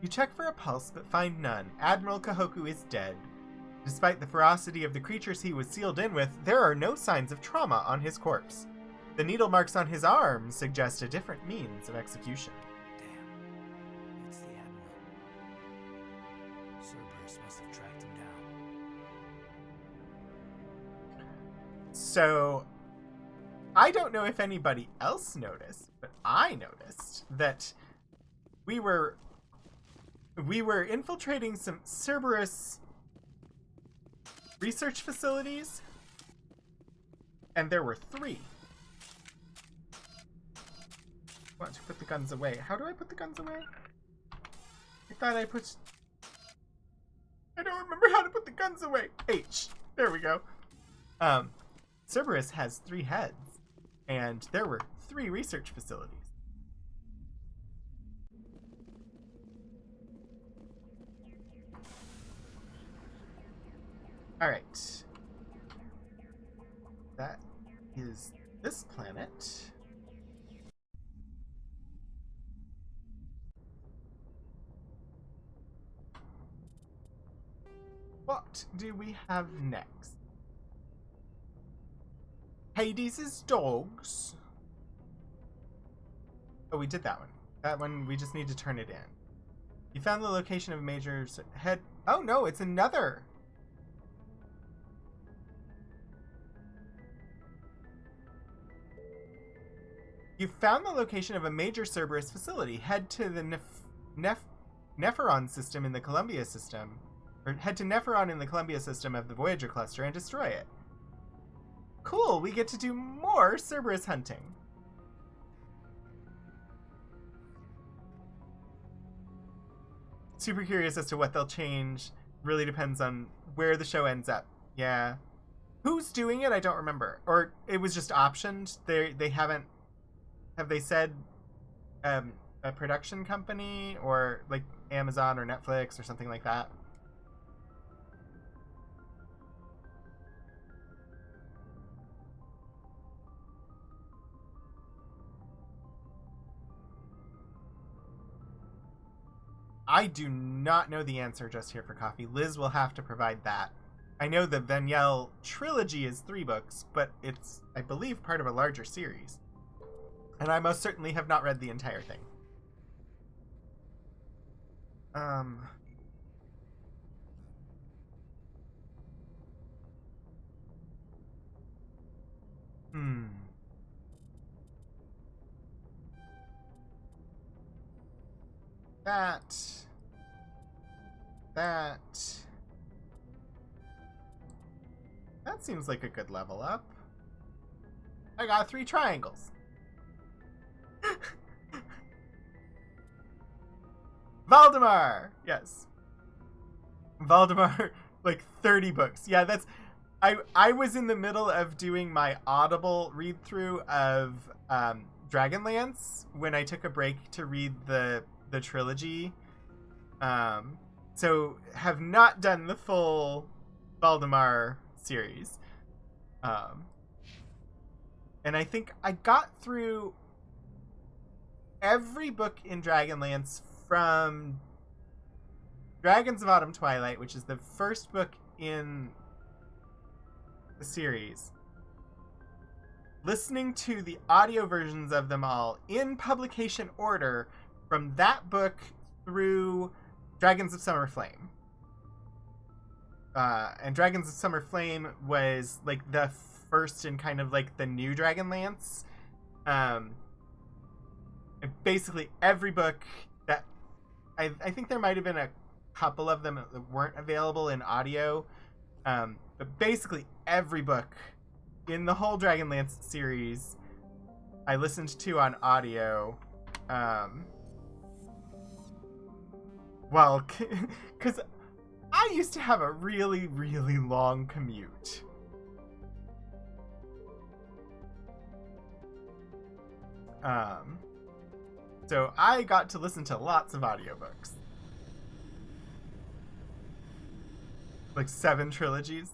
You check for a pulse, but find none. Admiral Kahoku is dead. Despite the ferocity of the creatures he was sealed in with, there are no signs of trauma on his corpse. The needle marks on his arm suggest a different means of execution. Damn. It's the Admiral. Cerberus must have tracked him down. So, I don't know if anybody else noticed, but I noticed that we were infiltrating some Cerberus research facilities, and there were 3. I want to put the guns away. How do I put the guns away? I thought I put... I don't remember how to put the guns away. H. There we go. Cerberus has 3 heads, and there were 3 research facilities. Alright. That is this planet. What do we have next? Hades' dogs. Oh, we did that one. That one, we just need to turn it in. You found the location of Major's head. Oh no, it's another. You found the location of a major Cerberus facility. Head to the Nepheron system in the Columbia system. Or head to Nepheron in the Columbia system of the Voyager cluster and destroy it. Cool, we get to do more Cerberus hunting. Super curious as to what they'll change. Really depends on where the show ends up. Yeah. Who's doing it? I don't remember. Or it was just optioned. They haven't... Have they said a production company or like Amazon or Netflix or something like that? I do not know the answer just here for coffee. Liz will have to provide that. I know the Vanyel trilogy is 3 books, but it's, I believe, part of a larger series. And I most certainly have not read the entire thing. That seems like a good level up. I got 3 triangles. Valdemar! Yes. Valdemar, like 30 books. Yeah, that's... I was in the middle of doing my Audible read-through of Dragonlance when I took a break to read the trilogy. So have not done the full Valdemar series. And I think I got through every book in Dragonlance from Dragons of Autumn Twilight, which is the first book in the series, listening to the audio versions of them all in publication order from that book through Dragons of Summer Flame. And Dragons of Summer Flame was like the first in kind of like the new Dragonlance. Basically every book that I think there might have been a couple of them that weren't available in audio, but basically every book in the whole Dragonlance series I listened to on audio. Well, because I used to have a really, really long commute. So I got to listen to lots of audiobooks. Like 7 trilogies.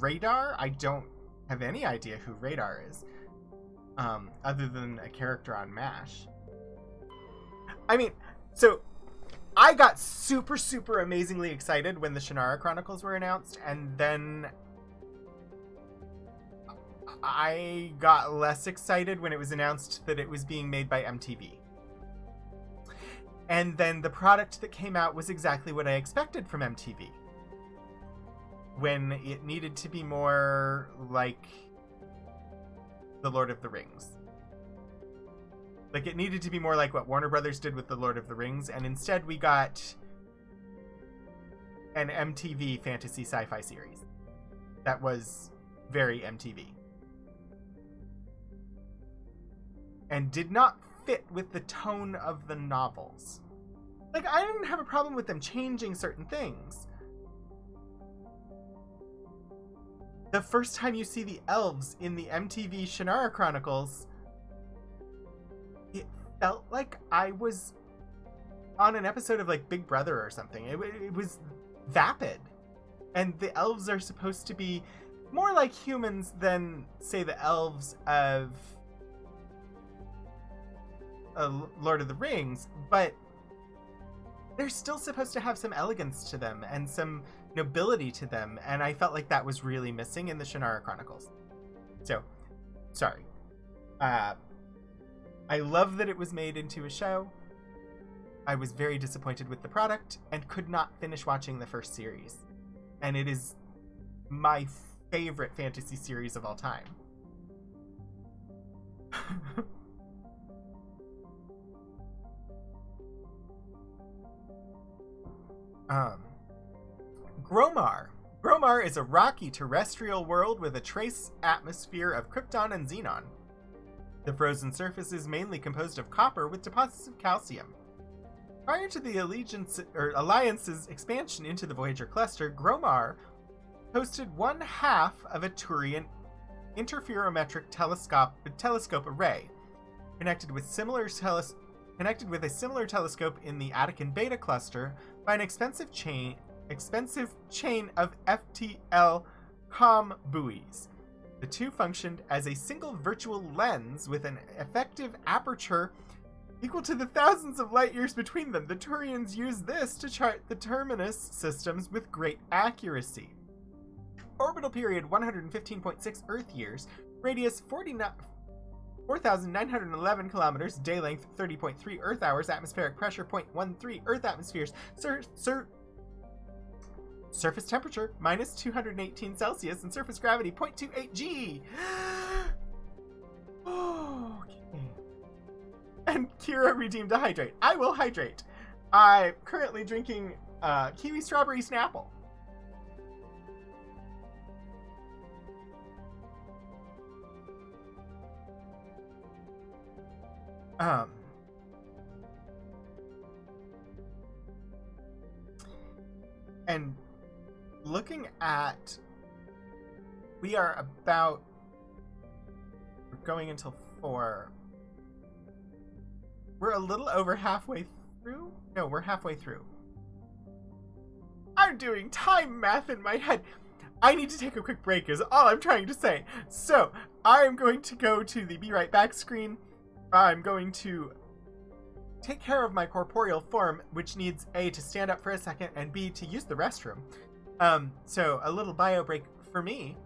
Radar? I don't have any idea who Radar is. Other than a character on MASH. I mean, so I got super, super amazingly excited when the Shannara Chronicles were announced, and then I got less excited when it was announced that it was being made by MTV. And then the product that came out was exactly what I expected from MTV. When it needed to be more like The Lord of the Rings. Like, it needed to be more like what Warner Brothers did with The Lord of the Rings, and instead we got an MTV fantasy sci-fi series that was very MTV. And did not fit with the tone of the novels. Like, I didn't have a problem with them changing certain things. The first time you see the elves in the MTV Shannara Chronicles, it felt like I was on an episode of, like, Big Brother or something. It was vapid. And the elves are supposed to be more like humans than, say, the elves of Lord of the Rings, but they're still supposed to have some elegance to them and some nobility to them, and I felt like that was really missing in the Shannara Chronicles. So, sorry. I love that it was made into a show. I was very disappointed with the product and could not finish watching the first series. And it is my favorite fantasy series of all time. Gromar. Gromar is a rocky terrestrial world with a trace atmosphere of krypton and xenon. The frozen surface is mainly composed of copper with deposits of calcium. Prior to the Alliance's expansion into the Voyager cluster, Gromar hosted one half of a Turian interferometric telescope array, connected with a similar telescope in the Attican Beta cluster by an expensive chain of FTL comm buoys. The two functioned as a single virtual lens with an effective aperture equal to the thousands of light years between them. The Turians used this to chart the terminus systems with great accuracy. Orbital period 115.6 Earth years, radius 4,911 kilometers, day length 30.3 Earth hours, atmospheric pressure 0.13 Earth atmospheres, surface temperature minus 218 Celsius, and surface gravity 0.28 G. Okay. And Kira redeemed a hydrate. I will hydrate. I'm currently drinking kiwi strawberry Snapple. And looking at, we're going until 4. We're a little over halfway through? No, we're halfway through. I'm doing time math in my head. I need to take a quick break is all I'm trying to say. So, I'm going to go to the Be Right Back screen. I'm going to take care of my corporeal form, which needs A, to stand up for a second, and B, to use the restroom. So a little bio break for me.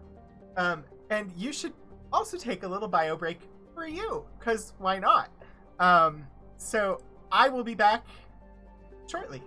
And you should also take a little bio break for you, because why not? So I will be back shortly.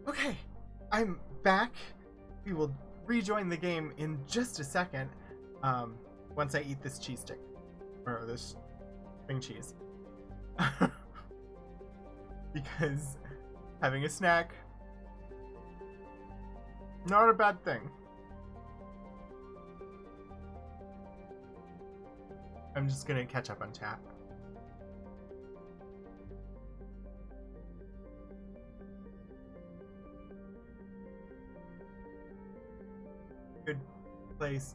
Okay, I'm back. We will rejoin the game in just a second. Once I eat this cheese stick. Or this string cheese. Because having a snack, not a bad thing. I'm just gonna catch up on chat. Good place.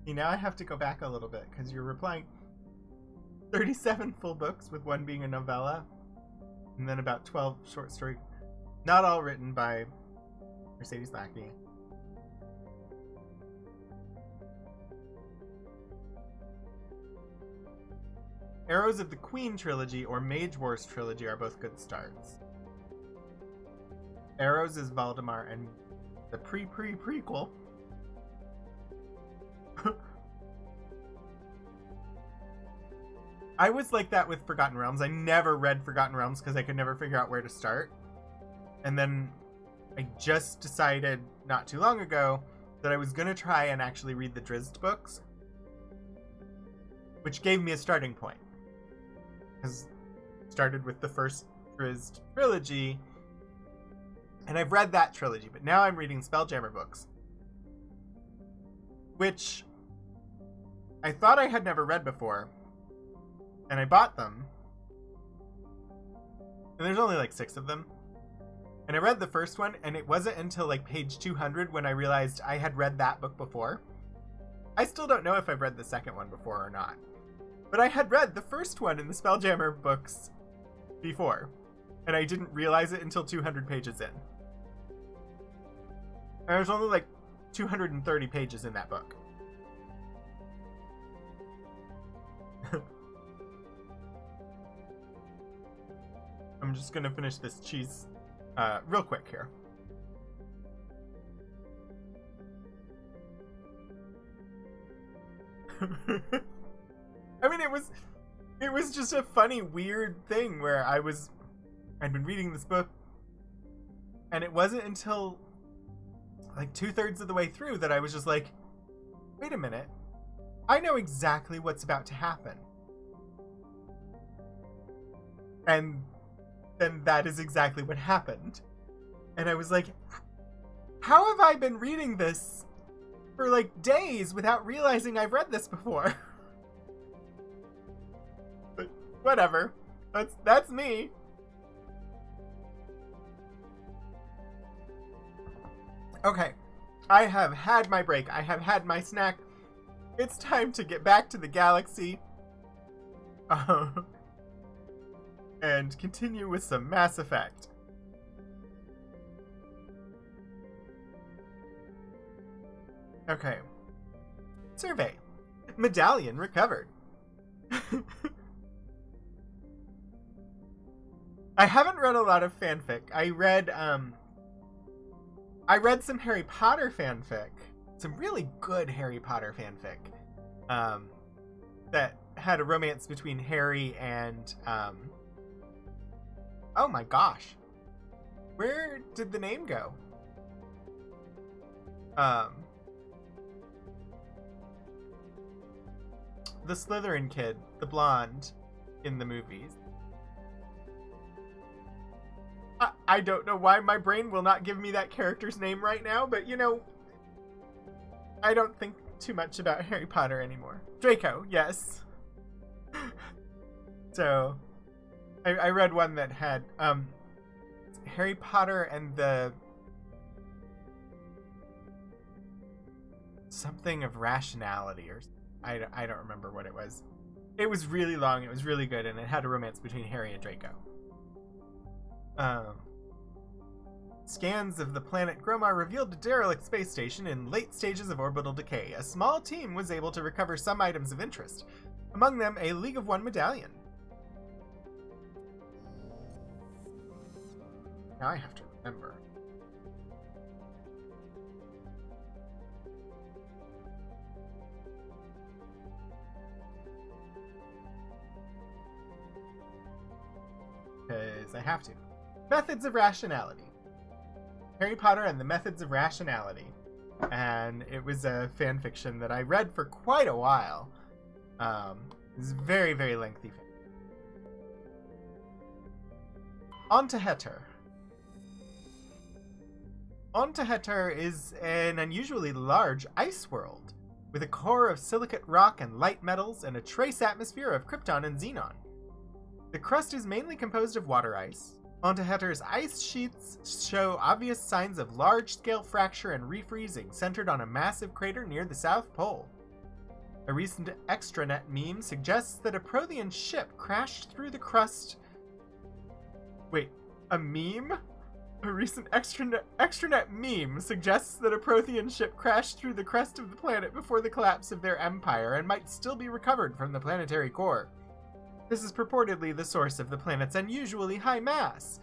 See, now I have to go back a little bit because you're replying 37 full books, with one being a novella, and then about 12 short stories, not all written by Mercedes Lackney. Arrows of the Queen trilogy or Mage Wars trilogy are both good starts. Arrows is Valdemar and the prequel. I was like that with Forgotten Realms. I never read Forgotten Realms because I could never figure out where to start. And then I just decided not too long ago that I was going to try and actually read the Drizzt books, which gave me a starting point. Because I started with the first Drizzt trilogy, and I've read that trilogy, but now I'm reading Spelljammer books, which I thought I had never read before, and I bought them. And there's only like 6 of them. And I read the first one, and it wasn't until like page 200 when I realized I had read that book before. I still don't know if I've read the second one before or not. But I had read the first one in the Spelljammer books before, and I didn't realize it until 200 pages in. And there's only like 230 pages in that book. I'm just gonna finish this cheese real quick here. I mean, it was just a funny, weird thing where I'd been reading this book, and it wasn't until like 2/3 of the way through that I was just like, wait a minute, I know exactly what's about to happen. And then that is exactly what happened. And I was like, how have I been reading this for like days without realizing I've read this before? But whatever. That's me. Okay. I have had my break. I have had my snack. It's time to get back to the galaxy. And continue with some Mass Effect. Okay. Survey. Medallion recovered. I haven't read a lot of fanfic. I read some Harry Potter fanfic. Some really good Harry Potter fanfic. That had a romance between Harry and oh my gosh. Where did the name go? the Slytherin kid, the blonde, in the movies. I don't know why my brain will not give me that character's name right now, but you know, I don't think too much about Harry Potter anymore. Draco, yes. So, I read one that had Harry Potter and the something of rationality, or I don't remember what it was. It was really long, it was really good, and it had a romance between Harry and Draco. Scans of the planet Gromar revealed a derelict space station in late stages of orbital decay. A small team was able to recover some items of interest, among them a League of One medallion. Now I have to remember. Because I have to. Methods of Rationality. Harry Potter and the Methods of Rationality. And it was a fan fiction that I read for quite a while. It was very, very lengthy. On to Heter. On to Heter is an unusually large ice world, with a core of silicate rock and light metals and a trace atmosphere of krypton and xenon. The crust is mainly composed of water ice. On to Heter's ice sheets show obvious signs of large-scale fracture and refreezing centered on a massive crater near the South Pole. A recent extranet meme suggests that a Prothean ship crashed through the crust... Wait, a meme? A recent extranet meme suggests that a Prothean ship crashed through the crust of the planet before the collapse of their empire and might still be recovered from the planetary core. This is purportedly the source of the planet's unusually high mass.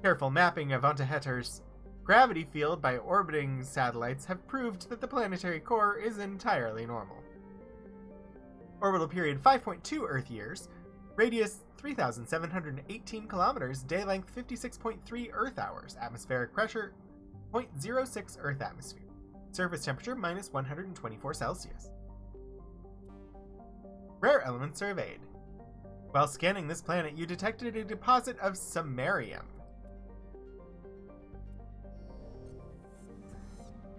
Careful mapping of On to Heter's gravity field by orbiting satellites have proved that the planetary core is entirely normal. Orbital period 5.2 Earth years, radius 3,718 kilometers, day length 56.3 Earth hours, atmospheric pressure 0.06 Earth atmosphere, surface temperature minus 124 Celsius. Rare elements surveyed. While scanning this planet, you detected a deposit of samarium.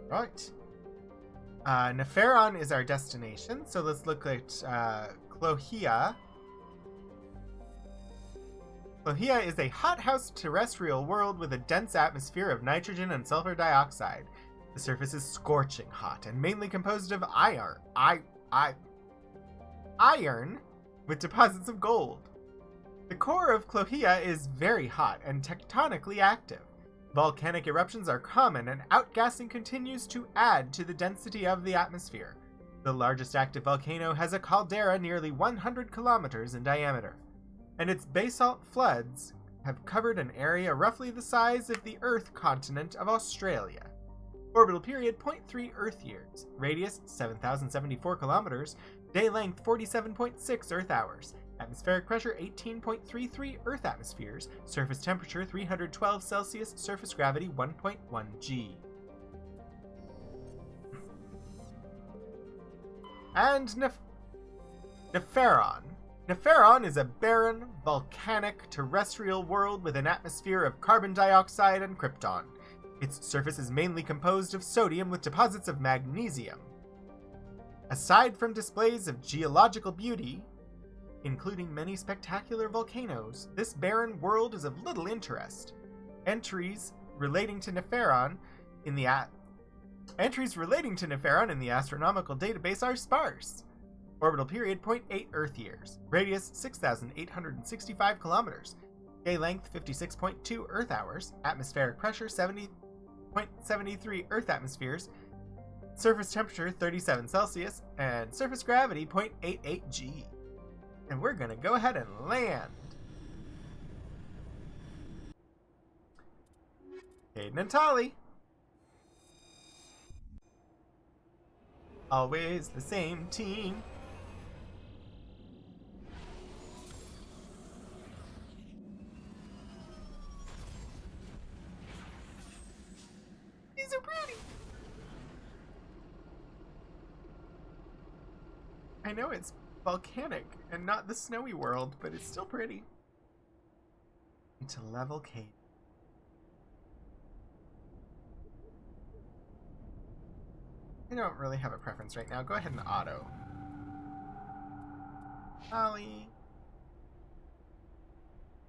Right. Neferon is our destination, so let's look at Clohia. Clohia is a hothouse terrestrial world with a dense atmosphere of nitrogen and sulfur dioxide. The surface is scorching hot and mainly composed of iron with deposits of gold. The core of Clohia is very hot and tectonically active. Volcanic eruptions are common and outgassing continues to add to the density of the atmosphere. The largest active volcano has a caldera nearly 100 kilometers in diameter, and its basalt floods have covered an area roughly the size of the Earth continent of Australia. Orbital period 0.3 Earth years, radius 7,074 kilometers, day length 47.6 Earth hours, atmospheric pressure 18.33 Earth atmospheres, surface temperature 312 Celsius, surface gravity 1.1 G. And Neferon. Neferon is a barren, volcanic, terrestrial world with an atmosphere of carbon dioxide and krypton. Its surface is mainly composed of sodium with deposits of magnesium. Aside from displays of geological beauty, including many spectacular volcanoes, this barren world is of little interest. Entries relating to Neferon in the astronomical database are sparse. Orbital period 0.8 Earth years, radius 6,865 kilometers, day length 56.2 Earth hours, atmospheric pressure 70.73 Earth atmospheres, surface temperature 37 Celsius, and surface gravity 0.88 G. And we're gonna go ahead and land. Aiden and Tali. Always the same team. He's so pretty. I know it's volcanic and not the snowy world, but it's still pretty. Need to level Kate. I don't really have a preference right now. Go ahead and auto. Ollie.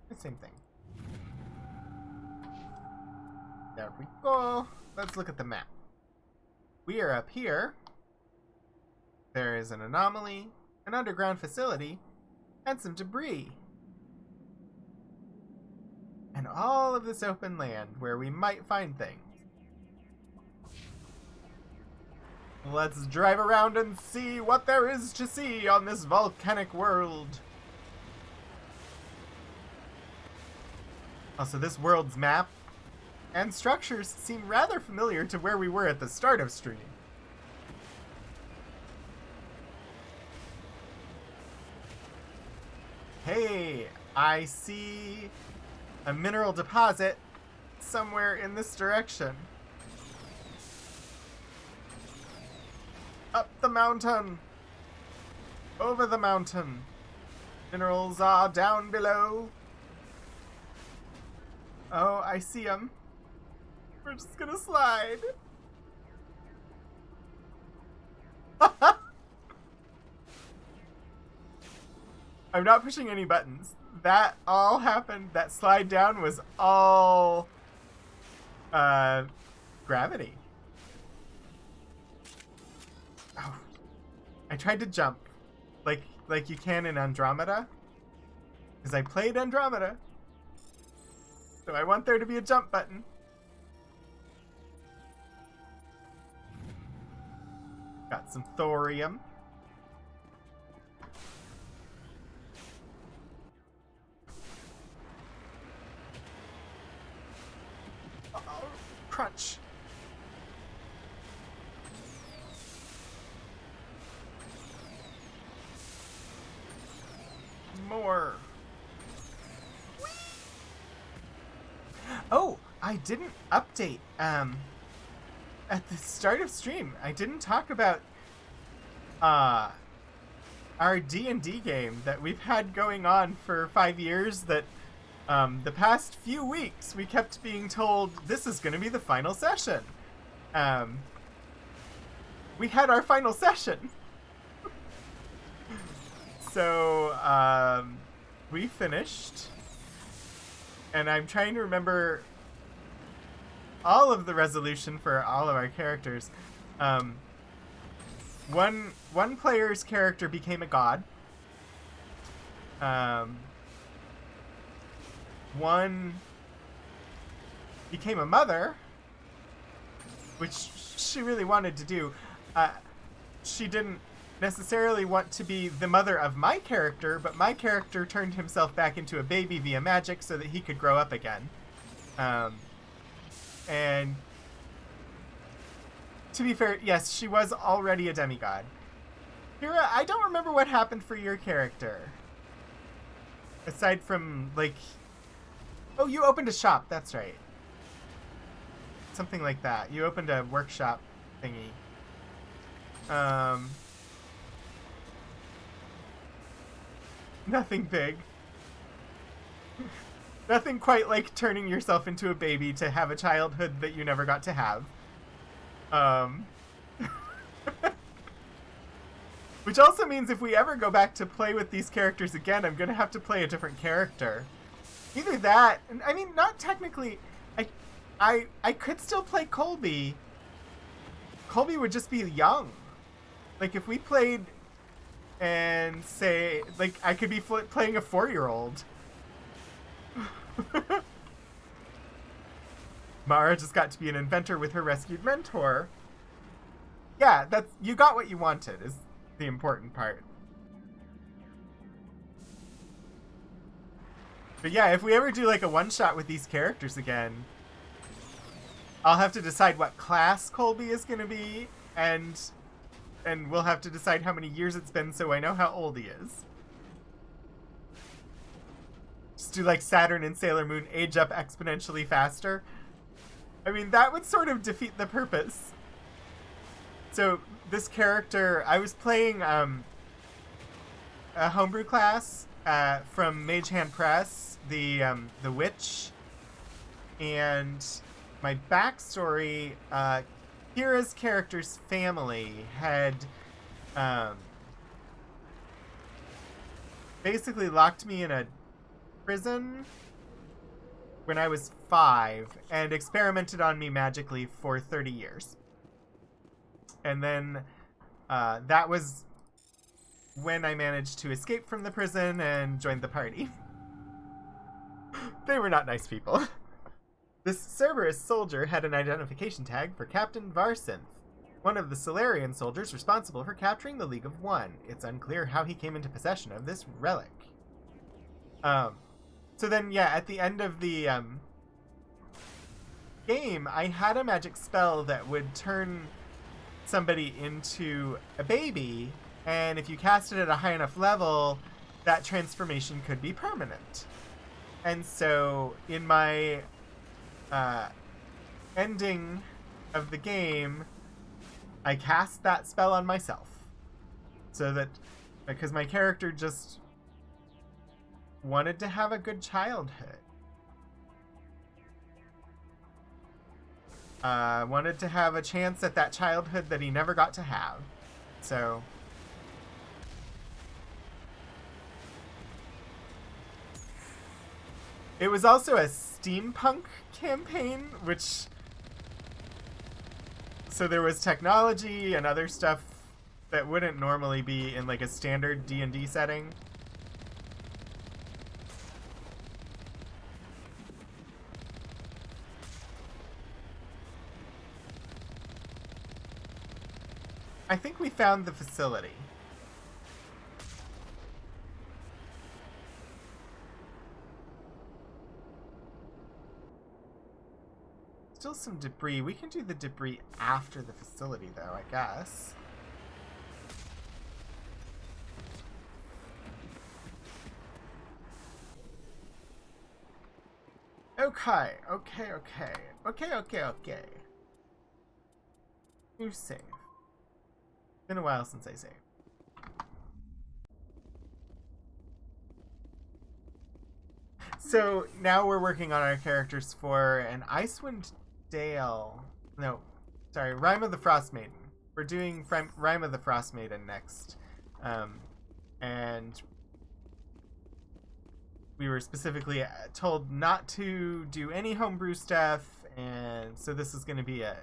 The same thing. There we go. Let's look at the map. We are up here. There is an anomaly, an underground facility, and some debris. And all of this open land where we might find things. Let's drive around and see what there is to see on this volcanic world. Also, this world's map and structures seem rather familiar to where we were at the start of stream. Hey, I see a mineral deposit somewhere in this direction. Up the mountain! Over the mountain! Minerals are down below! Oh, I see them. We're just gonna slide. I'm not pushing any buttons. That all happened. That slide down was all gravity. Oh, I tried to jump like you can in Andromeda, because I played Andromeda. So I want there to be a jump button. Got some thorium. Uh-oh. Crunch. More. Oh, I didn't update at the start of stream. I didn't talk about our D&D game that we've had going on for 5 years, that the past few weeks we kept being told this is going to be the final session. We had our final session. So we finished, and I'm trying to remember all of the resolution for all of our characters. One player's character became a god. One became a mother, which she really wanted to do. She didn't necessarily want to be the mother of my character, but my character turned himself back into a baby via magic so that he could grow up again. And to be fair, yes, she was already a demigod. Kira, I don't remember what happened for your character. Aside from, like... Oh, you opened a shop, that's right. Something like that. You opened a workshop thingy. Nothing big. Nothing quite like turning yourself into a baby to have a childhood that you never got to have. Which also means if we ever go back to play with these characters again, I'm going to have to play a different character. Either that, I mean, not technically, I could still play Colby. Colby would just be young. Like, if we played and say, like, I could be playing a 4-year-old. Mara just got to be an inventor with her rescued mentor. Yeah, that's, you got what you wanted, is the important part. But yeah, if we ever do like a one-shot with these characters again, I'll have to decide what class Colby is going to be, and we'll have to decide how many years it's been so I know how old he is. Just do like Saturn and Sailor Moon age up exponentially faster. I mean, that would sort of defeat the purpose. So this character, I was playing a homebrew class from Mage Hand Press, the witch, and my backstory. Kira's character's family had basically locked me in a prison when I was 5 and experimented on me magically for 30 years. And then that was when I managed to escape from the prison and joined the party. They were not nice people. This Cerberus soldier had an identification tag for Captain Varsinth, one of the Solarian soldiers responsible for capturing the League of One. It's unclear how he came into possession of this relic. So then, yeah, at the end of the game, I had a magic spell that would turn somebody into a baby, and if you cast it at a high enough level, that transformation could be permanent. And so, in my ending of the game, I cast that spell on myself. So that, because my character just wanted to have a good childhood. Wanted to have a chance at that childhood that he never got to have. So it was also a steampunk campaign, which, so there was technology and other stuff that wouldn't normally be in like a standard D&D setting. I think we found the facility. Still some debris. We can do the debris after the facility, though, I guess. Okay. Move save. Been a while since I saved. So now we're working on our characters for an Icewind Dale. No, sorry, Rime of the Frost Maiden. We're doing Rime of the Frost Maiden next. And we were specifically told not to do any homebrew stuff, and so this is going to be a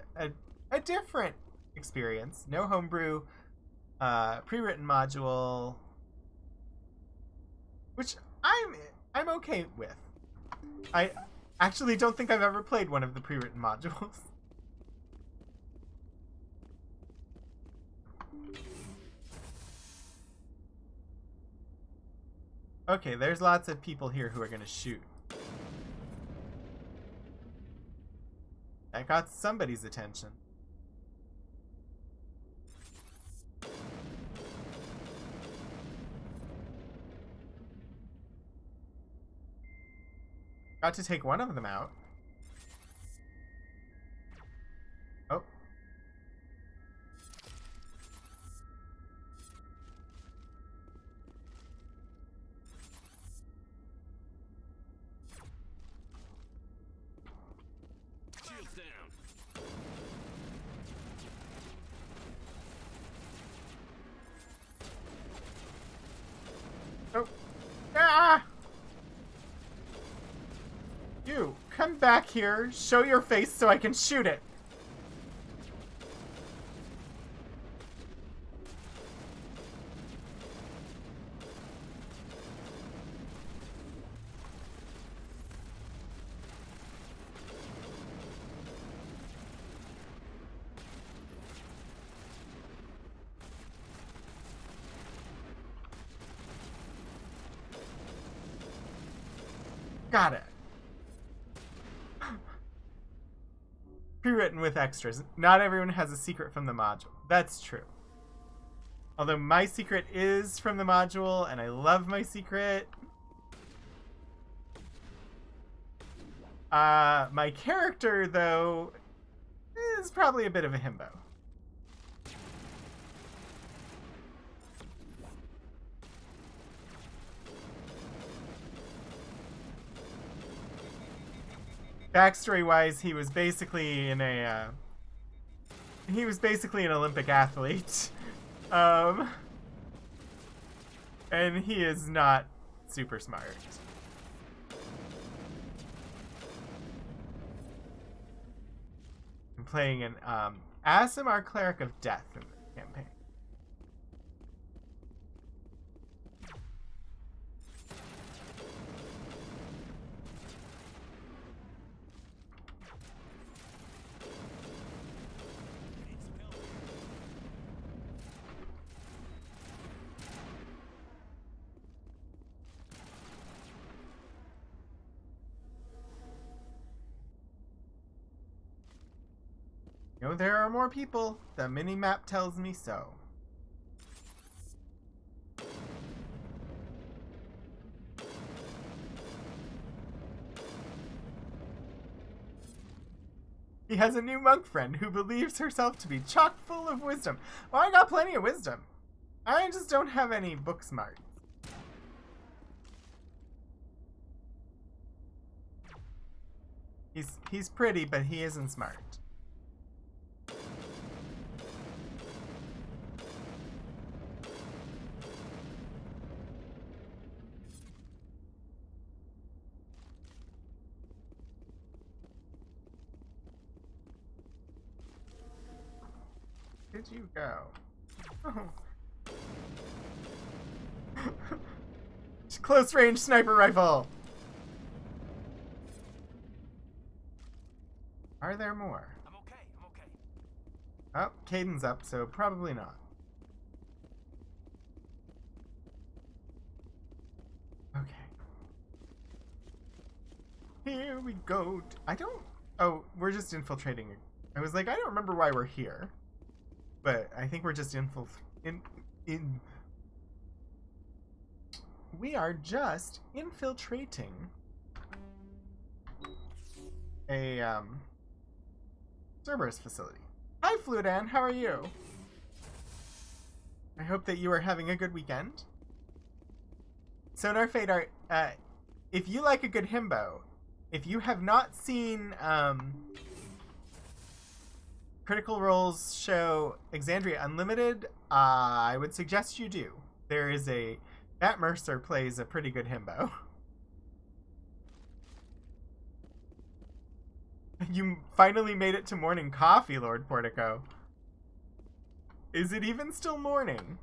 different experience. No homebrew, pre-written module, which I'm okay with. I actually don't think I've ever played one of the pre-written modules. Okay, there's lots of people here who are gonna shoot. That got somebody's attention. Got to take one of them out. Oh. Shields down. Oh. Ah! You, come back here, show your face so I can shoot it. Got it. Pre-written with extras. Not everyone has a secret from the module. That's true. Although my secret is from the module, and I love my secret. My character, though, is probably a bit of a himbo. Backstory-wise, he was basically an Olympic athlete. And he is not super smart. I'm playing an Aasimar Cleric of Death in the campaign. You know, there are more people. The mini-map tells me so. He has a new monk friend who believes herself to be chock full of wisdom. Well, I got plenty of wisdom. I just don't have any book smarts. He's pretty, but he isn't smart. Where'd you go? Close range sniper rifle! Are there more? I'm okay. Oh, Caden's up, so probably not. Okay. Here we go. I don't... Oh, we're just infiltrating. I was like, I don't remember why we're here. But I think we're just we are just infiltrating a Cerberus facility. Hi Fluidan, how are you? I hope that you are having a good weekend. Sonar Fade Art, if you like a good himbo, if you have not seen Critical Role's show Exandria Unlimited, I would suggest you do. There is Matt Mercer plays a pretty good himbo. You finally made it to morning coffee, Lord Portico. Is it even still morning?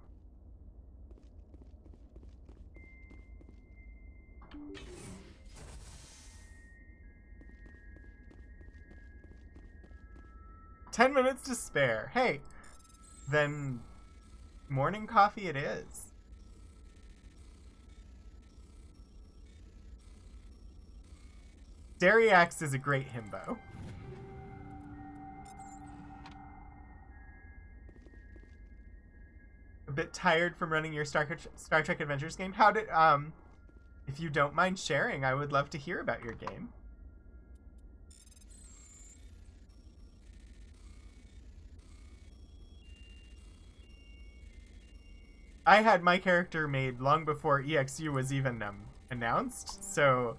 "10 minutes to spare." Hey, then morning coffee it is. Dariax is a great himbo. A bit tired from running your Star Trek Adventures game? How did, if you don't mind sharing, I would love to hear about your game. I had my character made long before EXU was even announced, so...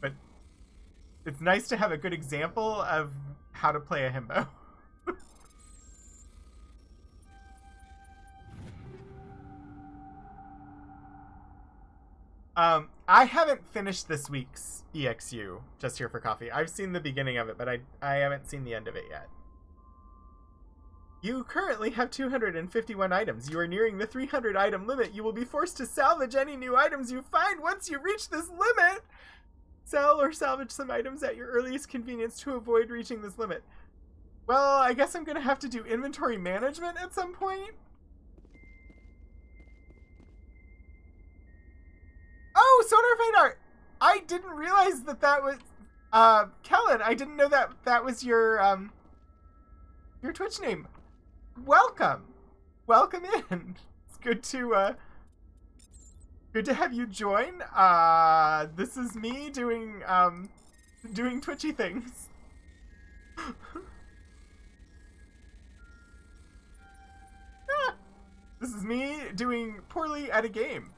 But it's nice to have a good example of how to play a himbo. I haven't finished this week's EXU, Just Here for Coffee. I've seen the beginning of it, but I haven't seen the end of it yet. You currently have 251 items. You are nearing the 300 item limit. You will be forced to salvage any new items you find once you reach this limit. Sell or salvage some items at your earliest convenience to avoid reaching this limit. Well, I guess I'm going to have to do inventory management at some point. Oh, Sonar Fade Art! I didn't realize that was... Kellen, I didn't know that was your Twitch name. Welcome! Welcome in! It's good to have you join. This is me doing twitchy things. This is me doing poorly at a game.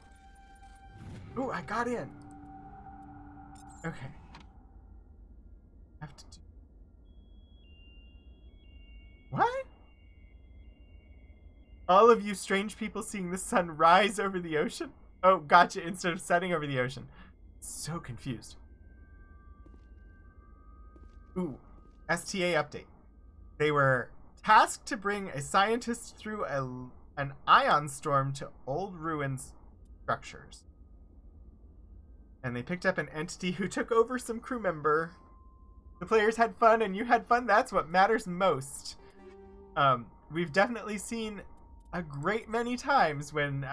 Ooh, I got in. Okay. Have to do... What? All of you strange people seeing the sun rise over the ocean? Oh, gotcha, instead of setting over the ocean. So confused. Ooh, STA update. They were tasked to bring a scientist through an ion storm to old ruins structures. And they picked up an entity who took over some crew member. The players had fun and you had fun. That's what matters most. We've definitely seen a great many times when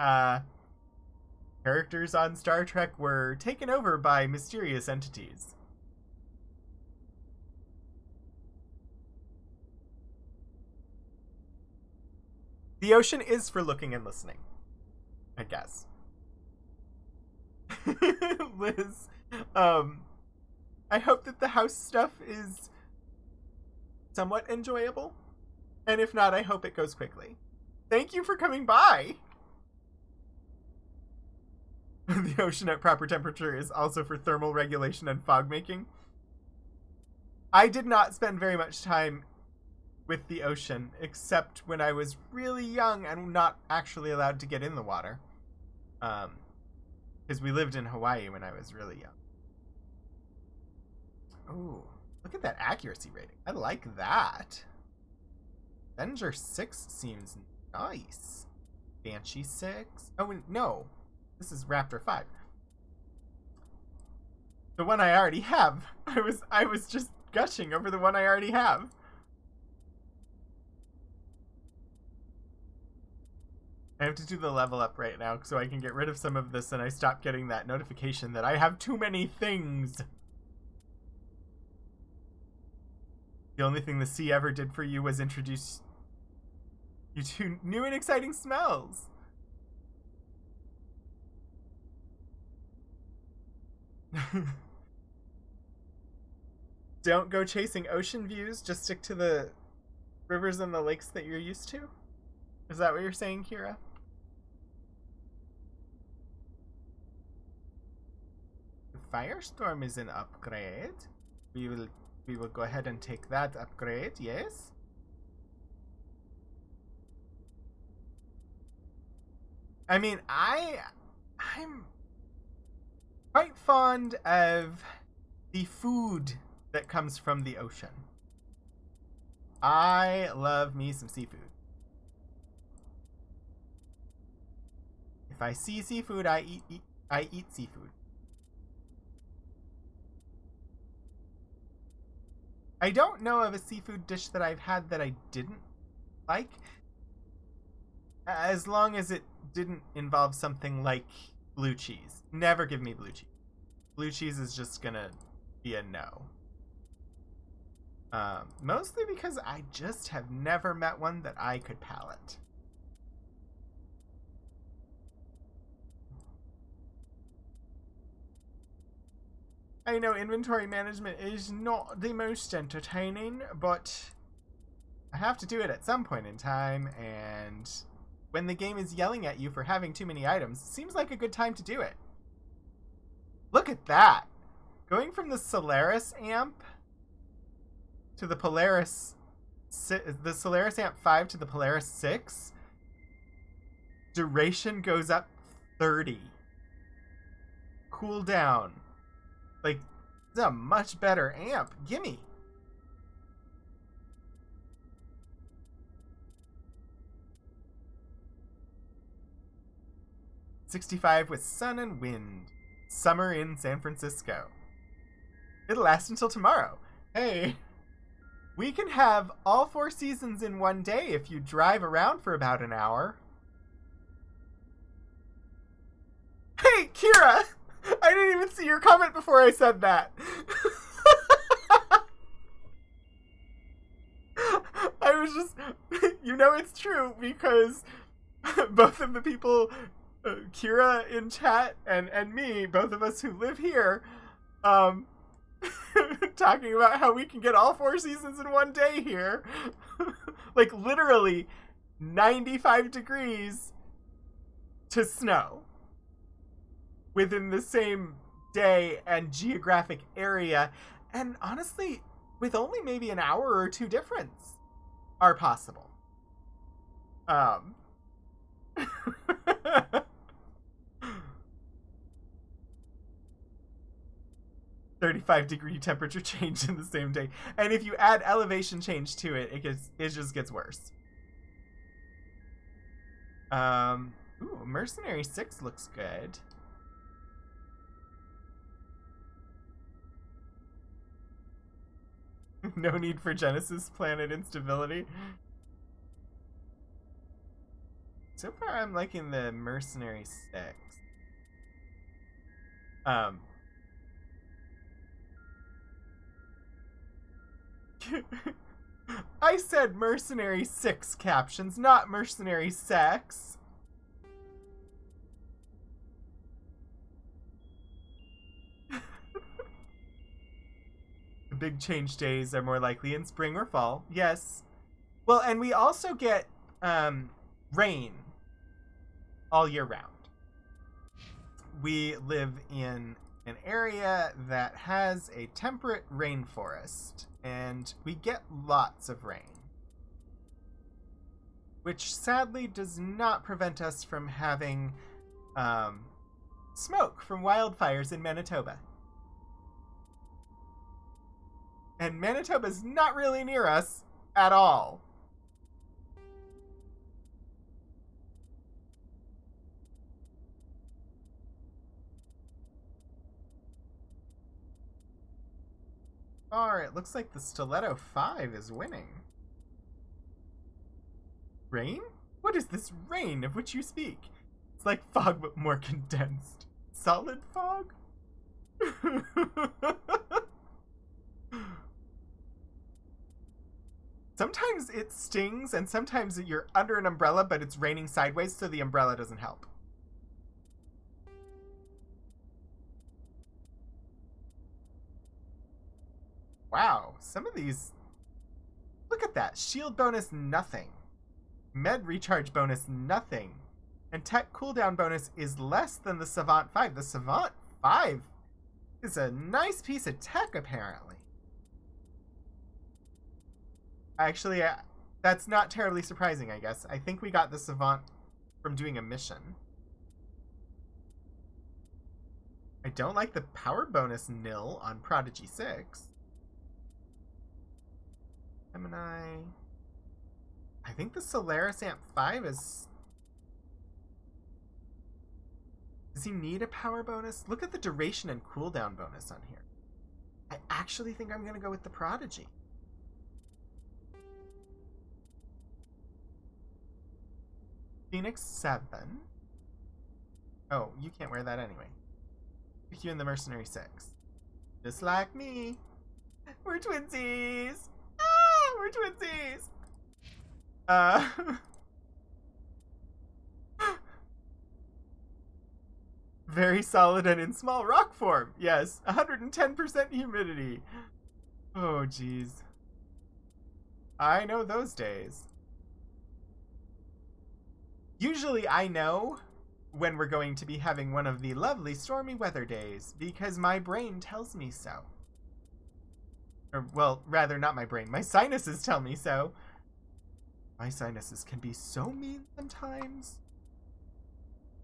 characters on Star Trek were taken over by mysterious entities. The ocean is for looking and listening, I guess. Liz, I hope that the house stuff is somewhat enjoyable. And if not, I hope it goes quickly. Thank you for coming by! The ocean at proper temperature is also for thermal regulation and fog making. I did not spend very much time with the ocean, except when I was really young and not actually allowed to get in the water. Because we lived in Hawaii when I was really young. Ooh, look at that accuracy rating. I like that. Avenger 6 seems nice. Banshee 6. Oh, no. This is Raptor 5. The one I already have. I was just gushing over the one I already have. I have to do the level up right now so I can get rid of some of this and I stop getting that notification that I have too many things. The only thing the sea ever did for you was introduce you to new and exciting smells. Don't go chasing ocean views, just stick to the rivers and the lakes that you're used to? Is that what you're saying, Kira? The Firestorm is an upgrade. We will go ahead and take that upgrade, yes? I mean, I'm quite fond of the food that comes from the ocean. I love me some seafood. If I see seafood, I eat seafood. I don't know of a seafood dish that I've had that I didn't like, as long as it didn't involve something like blue cheese. Never give me blue cheese. Blue cheese is just gonna be a no. Mostly because I just have never met one that I could palate. I know inventory management is not the most entertaining, but I have to do it at some point in time, and when the game is yelling at you for having too many items, it seems like a good time to do it. Look at that! Going from the Solaris amp to the Polaris... the Solaris amp 5 to the Polaris 6, duration goes up 30. Cooldown. Like, it's a much better amp. Gimme. $65 with sun and wind. Summer in San Francisco. It'll last until tomorrow. Hey, we can have all 4 seasons in one day if you drive around for about an hour. Hey, Kira! I didn't even see your comment before I said that. I was just... You know it's true because both of the people, Kira in chat and me, both of us who live here, talking about how we can get all 4 seasons in one day here. Like, literally 95 degrees to snow within the same day and geographic area. And honestly, with only maybe an hour or two difference are possible. 35-degree temperature change in the same day. And if you add elevation change to it, it just gets worse. Ooh, Mercenary 6 looks good. No need for Genesis planet instability. So far, I'm liking the Mercenary 6. I said Mercenary 6 captions, not Mercenary Sex. The big change days are more likely in spring or fall. Yes. Well, and we also get rain all year round. We live in an area that has a temperate rainforest, and we get lots of rain, which sadly does not prevent us from having smoke from wildfires in Manitoba. And Manitoba's not really near us at all. It looks like the Stiletto 5 is winning. Rain? What is this rain of which you speak? It's like fog but more condensed. Solid fog? Sometimes it stings, and sometimes you're under an umbrella, but it's raining sideways, so the umbrella doesn't help. Wow, some of these... Look at that. Shield bonus, nothing. Med recharge bonus, nothing. And tech cooldown bonus is less than the Savant 5. The Savant 5 is a nice piece of tech, apparently. Actually, that's not terribly surprising, I guess. I think we got the Savant from doing a mission. I don't like the power bonus nil on Prodigy 6. Gemini. I think the Solaris Amp 5 is... Does he need a power bonus? Look at the duration and cooldown bonus on here. I actually think I'm going to go with the Prodigy. Phoenix 7. Oh, you can't wear that anyway. Pick you in the Mercenary 6. Just like me. We're twinsies! Ah, we're twinsies! Very solid and in small rock form. Yes, 110% humidity. Oh, jeez. I know those days. Usually I know when we're going to be having one of the lovely stormy weather days because my brain tells me so. Or, well, rather not my brain. My sinuses tell me so. My sinuses can be so mean sometimes.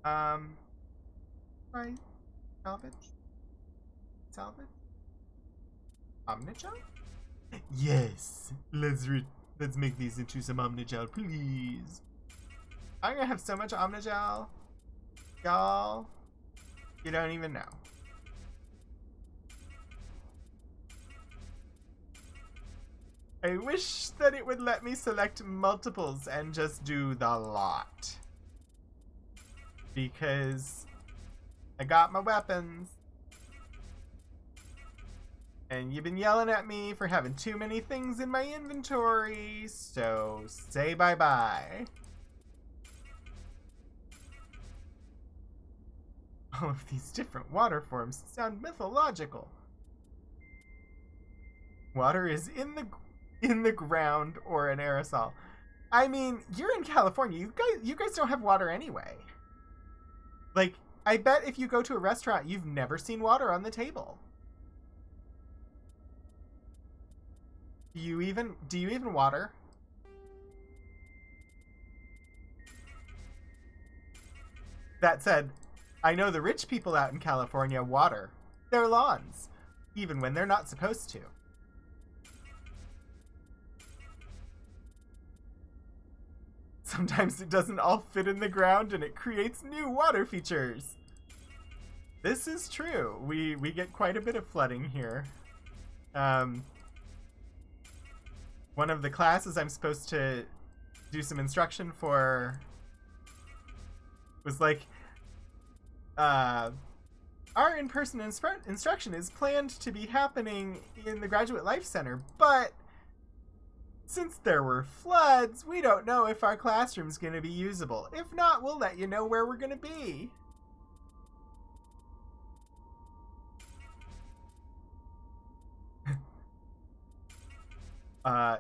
Right. Salvage? Omnigel? Yes. Let's make these into some Omnigel, please. I'm gonna have so much Omnigel. Y'all. You don't even know. I wish that it would let me select multiples and just do the lot. Because I got my weapons. And you've been yelling at me for having too many things in my inventory, so say bye-bye. All of these different water forms sound mythological. Water is in the ground or an aerosol. I mean, you're in California. You guys don't have water anyway. Like, I bet if you go to a restaurant, you've never seen water on the table. Do you even water? That said, I know the rich people out in California water their lawns, even when they're not supposed to. Sometimes it doesn't all fit in the ground and it creates new water features. This is true. We get quite a bit of flooding here. One of the classes I'm supposed to do some instruction for was like, our in-person instruction is planned to be happening in the Graduate Life Center, but since there were floods, we don't know if our classroom's going to be usable. If not, we'll let you know where we're going to be.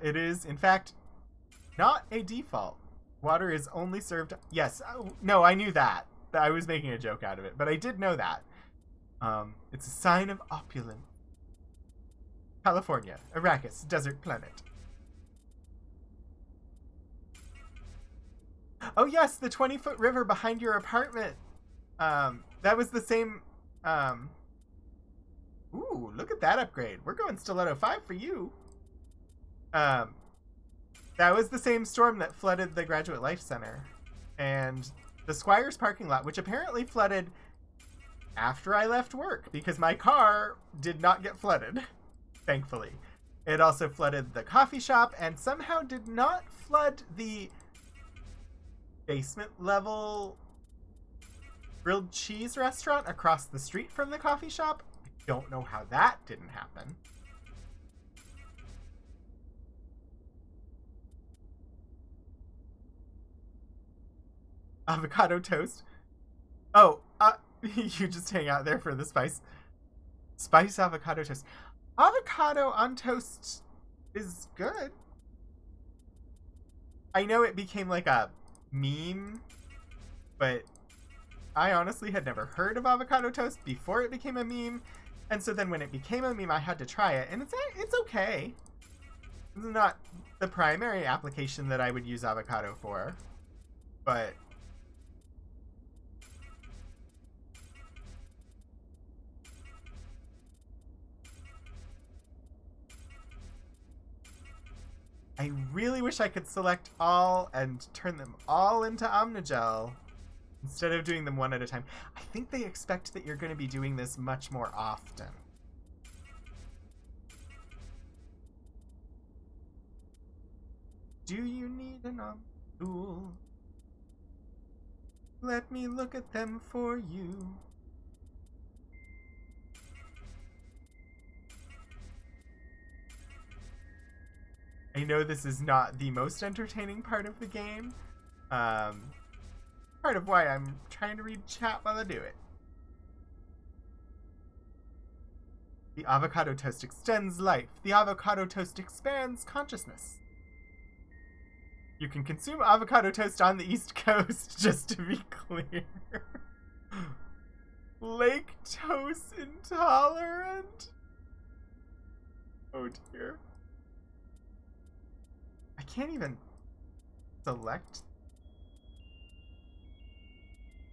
It is, in fact, not a default. Water is only served... Yes, no, I knew that. I was making a joke out of it, but I did know that. It's a sign of opulence. California, Arrakis, desert planet. Oh yes, the 20-foot river behind your apartment. That was the same... Ooh, look at that upgrade. We're going Stiletto 5 for you. That was the same storm that flooded the Graduate Life Center. And the Squires parking lot, which apparently flooded after I left work, because my car did not get flooded, thankfully. It also flooded the coffee shop, and somehow did not flood the basement level grilled cheese restaurant across the street from the coffee shop. I don't know how that didn't happen. Avocado toast. Oh, you just hang out there for the spice. Spice avocado toast. Avocado on toast is good. I know it became like a meme, but I honestly had never heard of avocado toast before it became a meme. And so then when it became a meme, I had to try it, and it's okay. It's not the primary application that I would use avocado for, but I really wish I could select all and turn them all into Omnigel instead of doing them one at a time. I think they expect that you're going to be doing this much more often. Do you need an Omnitool? Let me look at them for you. I know this is not the most entertaining part of the game. Part of why I'm trying to read chat while I do it. The avocado toast extends life. The avocado toast expands consciousness. You can consume avocado toast on the East Coast, just to be clear. Lactose intolerant? Oh dear. I can't even select.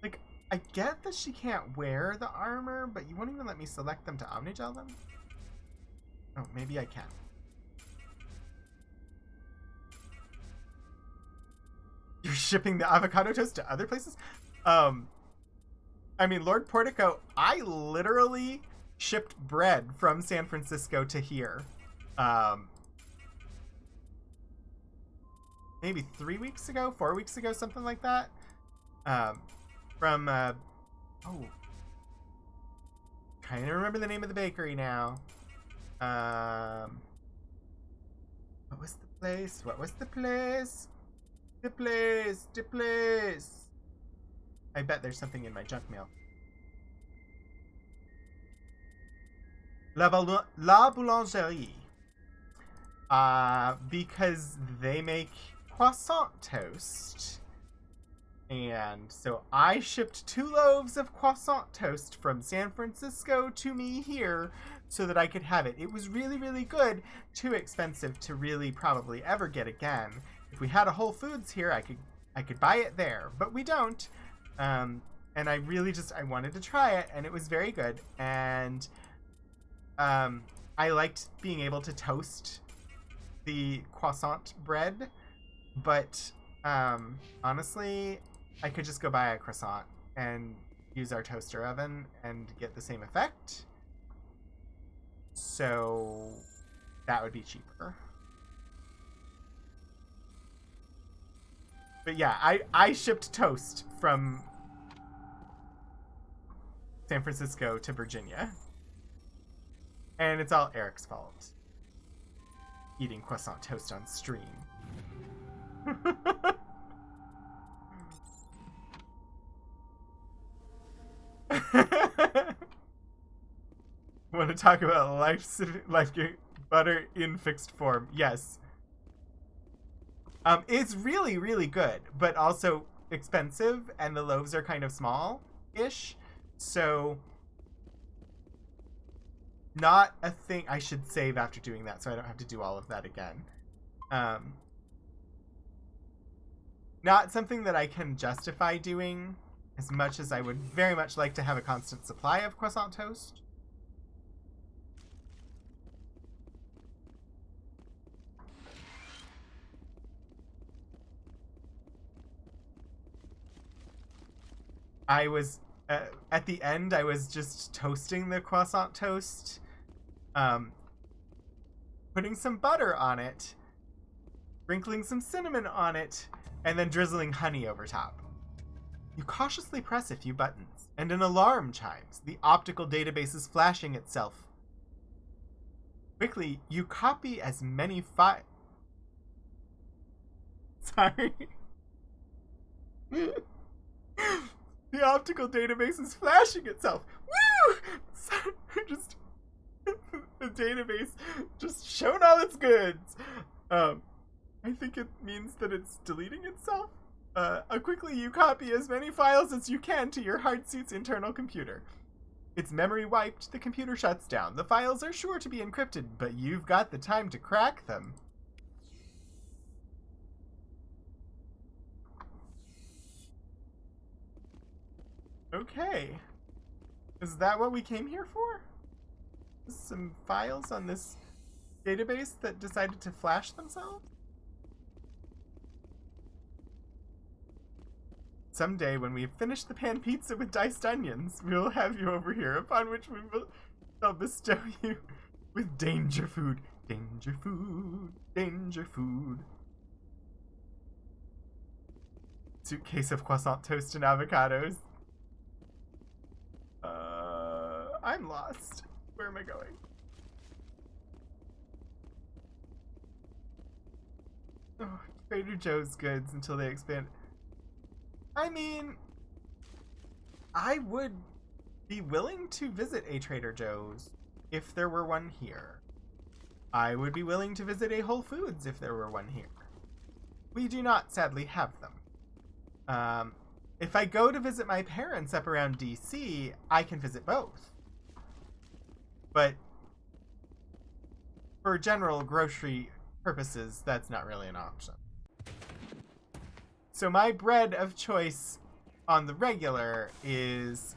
Like, I get that she can't wear the armor, but you won't even let me select them to Omnigel them? Oh, maybe I can. You're shipping the avocado toast to other places? I mean, Lord Portico, I literally shipped bread from San Francisco to here. Maybe 3 weeks ago, 4 weeks ago, something like that. Trying to remember the name of the bakery now. What was the place? What was the place? The place. I bet there's something in my junk mail. La Boulangerie. Because they make croissant toast. And so I shipped 2 loaves of croissant toast from San Francisco to me here so that I could have it. It was really, really good. Too expensive to really probably ever get again. If we had a Whole Foods here, I could buy it there, but we don't. And I really I wanted to try it, and it was very good. And I liked being able to toast the croissant bread, but honestly, I could just go buy a croissant and use our toaster oven and get the same effect. So that would be cheaper. But yeah, I shipped toast from San Francisco to Virginia. And it's all Eric's fault. Eating croissant toast on stream. Want to talk about life butter in fixed form? Yes. It's really, really good, but also expensive, and the loaves are kind of small-ish, so not a thing. I should save after doing that so I don't have to do all of that again. Not something that I can justify doing as much as I would very much like to have a constant supply of croissant toast. I was, at the end, I was just toasting the croissant toast, putting some butter on it, sprinkling some cinnamon on it, and then drizzling honey over top. You cautiously press a few buttons, and an alarm chimes. The optical database is flashing itself. Quickly, you copy as many Sorry. The optical database is flashing itself. Woo! Just the database just showed all its goods. I think it means that it's deleting itself. Quickly you copy as many files as you can to your Hardsuit's internal computer. Its memory wiped, the computer shuts down. The files are sure to be encrypted, but you've got the time to crack them. Okay. Is that what we came here for? Some files on this database that decided to flash themselves? Someday, when we've finished the pan pizza with diced onions, we'll have you over here, upon which we shall bestow you with danger food. Danger food. Danger food. Suitcase of croissant toast and avocados. I'm lost. Where am I going? Oh, Trader Joe's goods until they expand. I mean, I would be willing to visit a Trader Joe's if there were one here. I would be willing to visit a Whole Foods if there were one here. We do not, sadly, have them. If I go to visit my parents up around DC, I can visit both. But for general grocery purposes, that's not really an option. So my bread of choice on the regular is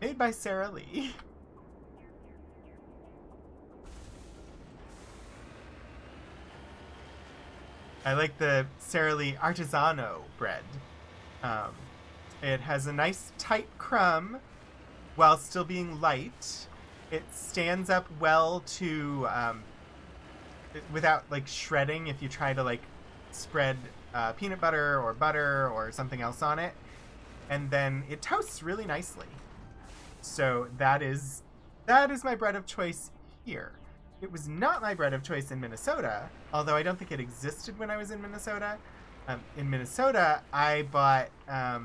made by Sara Lee. I like the Sara Lee Artisano bread. It has a nice tight crumb while still being light. It stands up well to without like shredding if you try to like spread peanut butter or something else on it, and then it toasts really nicely. So that is my bread of choice here. It was not my bread of choice in Minnesota, although I don't think it existed when I was in Minnesota. In Minnesota, I bought I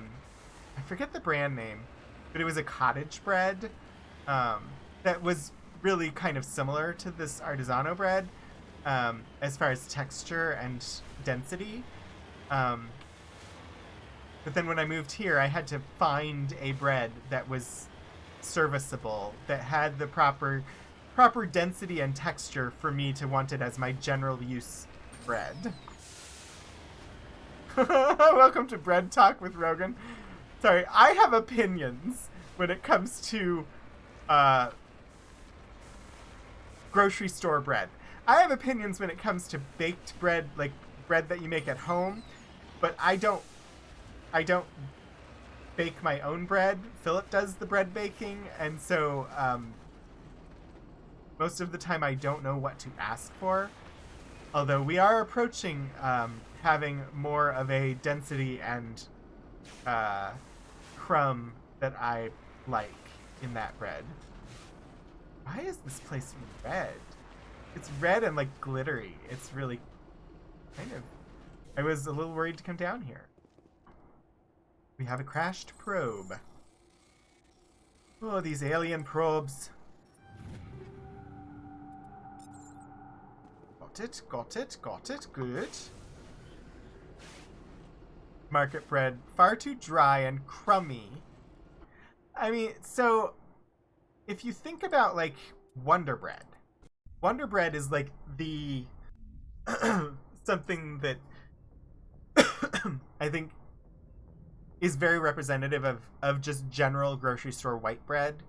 forget the brand name, but it was a cottage bread that was really kind of similar to this Artisano bread as far as texture and density. But then when I moved here, I had to find a bread that was serviceable, that had the proper density and texture for me to want it as my general use bread. Welcome to Bread Talk with Rogan. Sorry, I have opinions when it comes to grocery store bread. I have opinions when it comes to baked bread, like bread that you make at home, but I don't bake my own bread. Philip does the bread baking, and so most of the time I don't know what to ask for. Although we are approaching having more of a density and crumb that I like in that bread. Why is this place red? It's red and like glittery. It's really kind of... I was a little worried to come down here. We have a crashed probe. Oh, these alien probes. Got it, good. Market bread, far too dry and crummy. I mean, so, if you think about, like, Wonder Bread is, like, the... something that I think is very representative of just general grocery store white bread.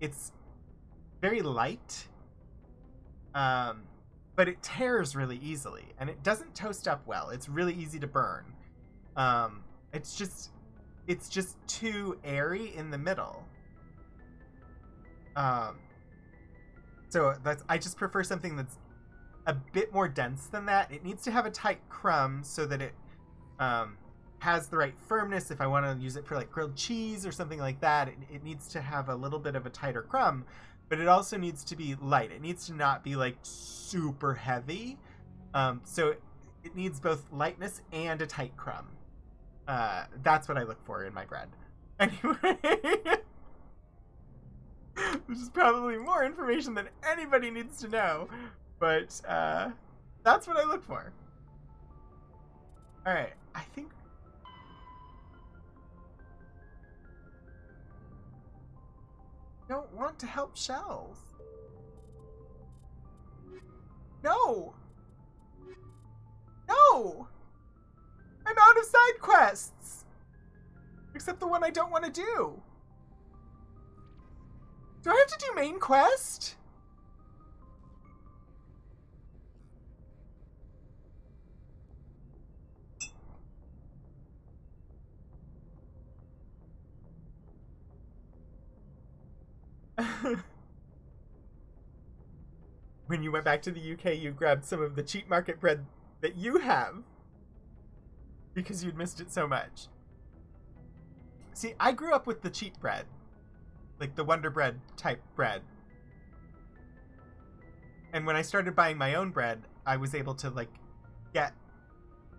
It's very light, but it tears really easily, and it doesn't toast up well. It's really easy to burn. It's just too airy in the middle. So I just prefer something that's a bit more dense than that. It needs to have a tight crumb so that it has the right firmness. If I want to use it for like grilled cheese or something like that, it needs to have a little bit of a tighter crumb, but it also needs to be light. It needs to not be like super heavy. So it needs both lightness and a tight crumb. That's what I look for in my bread. Anyway, which is probably more information than anybody needs to know, but that's what I look for. All right, I think I don't want to help Shells. No! No! I'm out of side quests! Except the one I don't want to do. Do I have to do main quest? When you went back to the UK, you grabbed some of the cheap market bread that you have because you'd missed it so much. See, I grew up with the cheap bread, like the Wonder Bread type bread. And when I started buying my own bread, I was able to like get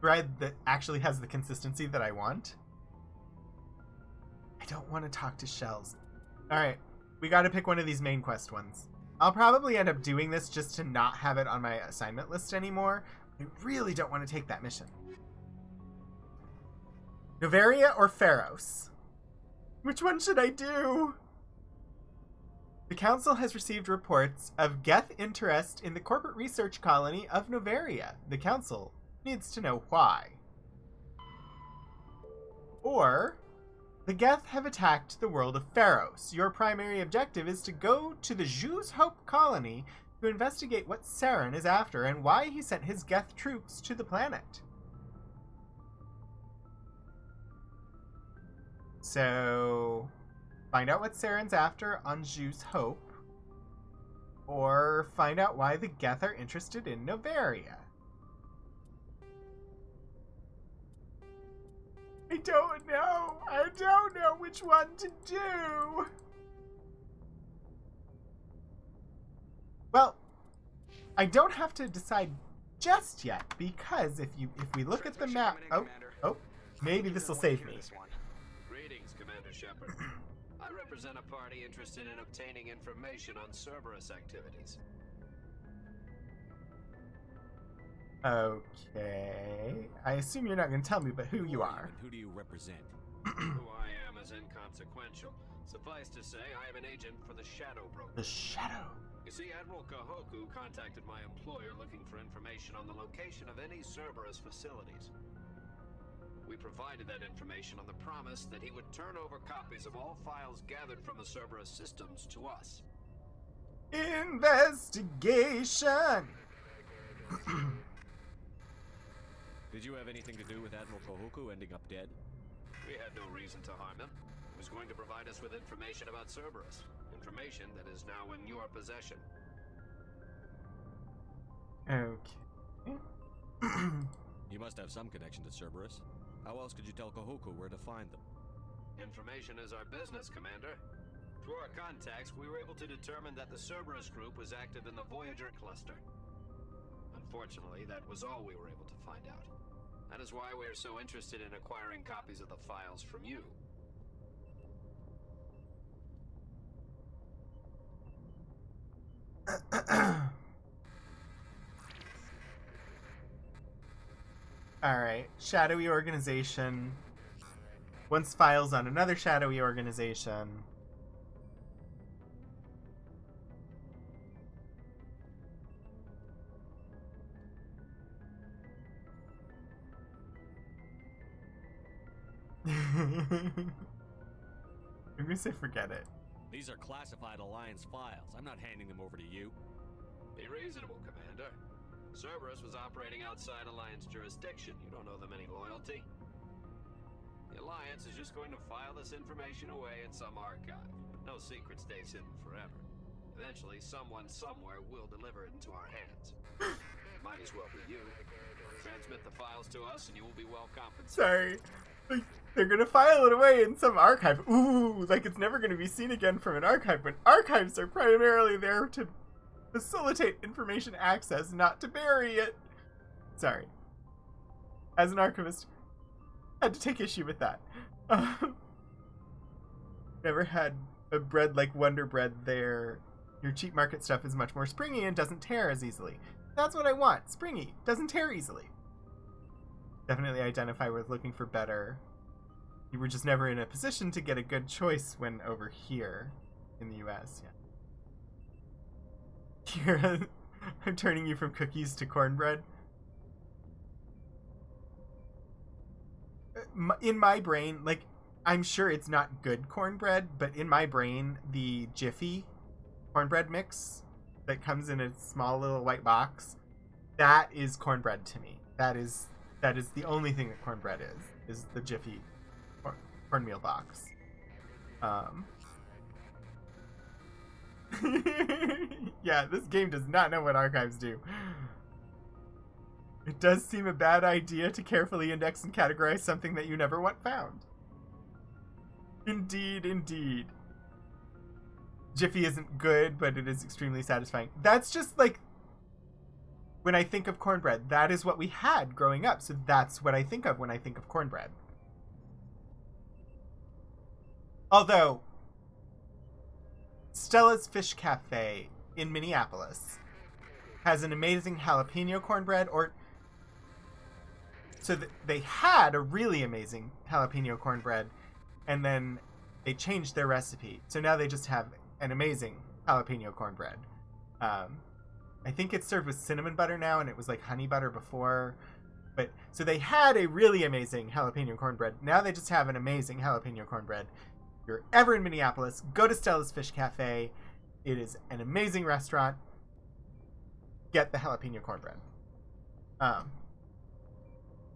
bread that actually has the consistency that I want. I don't want to talk to Shells. All right. We gotta pick one of these main quest ones. I'll probably end up doing this just to not have it on my assignment list anymore. I really don't want to take that mission. Noveria or Pharos? Which one should I do? The Council has received reports of Geth interest in the corporate research colony of Noveria. The Council needs to know why. Or... the Geth have attacked the world of Pharos. Your primary objective is to go to the Jew's Hope colony to investigate what Saren is after and why he sent his Geth troops to the planet. So, find out what Saren's after on Jew's Hope, or find out why the Geth are interested in Noveria. I don't know. I don't know which one to do. Well, I don't have to decide just yet because if we look at the map, oh, maybe this will save me. Greetings, Commander Shepard. I represent a party interested in obtaining information on Cerberus activities. Okay. I assume you're not going to tell me, but who you are. And who do you represent? Who I am is inconsequential. Suffice to say, I am an agent for the Shadow Broker. The Shadow. You see, Admiral Kahoku contacted my employer looking for information on the location of any Cerberus facilities. We provided that information on the promise that he would turn over copies of all files gathered from the Cerberus systems to us. Investigation! Did you have anything to do with Admiral Kahoku ending up dead? We had no reason to harm him. He was going to provide us with information about Cerberus. Information that is now in your possession. Okay. You must have some connection to Cerberus. How else could you tell Kahoku where to find them? Information is our business, Commander. Through our contacts, we were able to determine that the Cerberus group was active in the Voyager cluster. Unfortunately, that was all we were able to find out. That is why we are so interested in acquiring copies of the files from you. Alright, shadowy organization. Wants files on another shadowy organization. I'm gonna say forget it. These are classified Alliance files. I'm not handing them over to you. Be reasonable, Commander. Cerberus was operating outside Alliance jurisdiction. You don't owe them any loyalty. The Alliance is just going to file this information away in some archive. No secret stays hidden forever. Eventually, someone somewhere will deliver it into our hands. Might as well be you. Transmit the files to us and you will be well compensated. Sorry. Like, they're gonna file it away in some archive. Ooh, like it's never gonna be seen again from an archive, but archives are primarily there to facilitate information access, not to bury it. Sorry. As an archivist, I had to take issue with that. Never had a bread like Wonder Bread there. Your cheap market stuff is much more springy and doesn't tear as easily. That's what I want. Springy. Doesn't tear easily. Definitely identify with looking for better. You were just never in a position to get a good choice when over here in the US. Yeah. Kira, I'm turning you from cookies to cornbread. In my brain, like, I'm sure it's not good cornbread, but in my brain, the Jiffy cornbread mix that comes in a small little white box, that is cornbread to me. That is the only thing that cornbread is the Jiffy cornmeal box. Yeah, this game does not know what archives do. It does seem a bad idea to carefully index and categorize something that you never want found. Indeed, indeed. Jiffy isn't good, but it is extremely satisfying. That's just like, when I think of cornbread, that is what we had growing up, so that's what I think of when I think of cornbread. Although, Stella's Fish Cafe in Minneapolis has an amazing jalapeno cornbread, so they had a really amazing jalapeno cornbread, and then they changed their recipe. So now they just have an amazing jalapeno cornbread. I think it's served with cinnamon butter now, and it was like honey butter before. But so they had a really amazing jalapeno cornbread. Now they just have an amazing jalapeno cornbread. If you're ever in Minneapolis, go to Stella's Fish Cafe. It is an amazing restaurant. Get the jalapeno cornbread.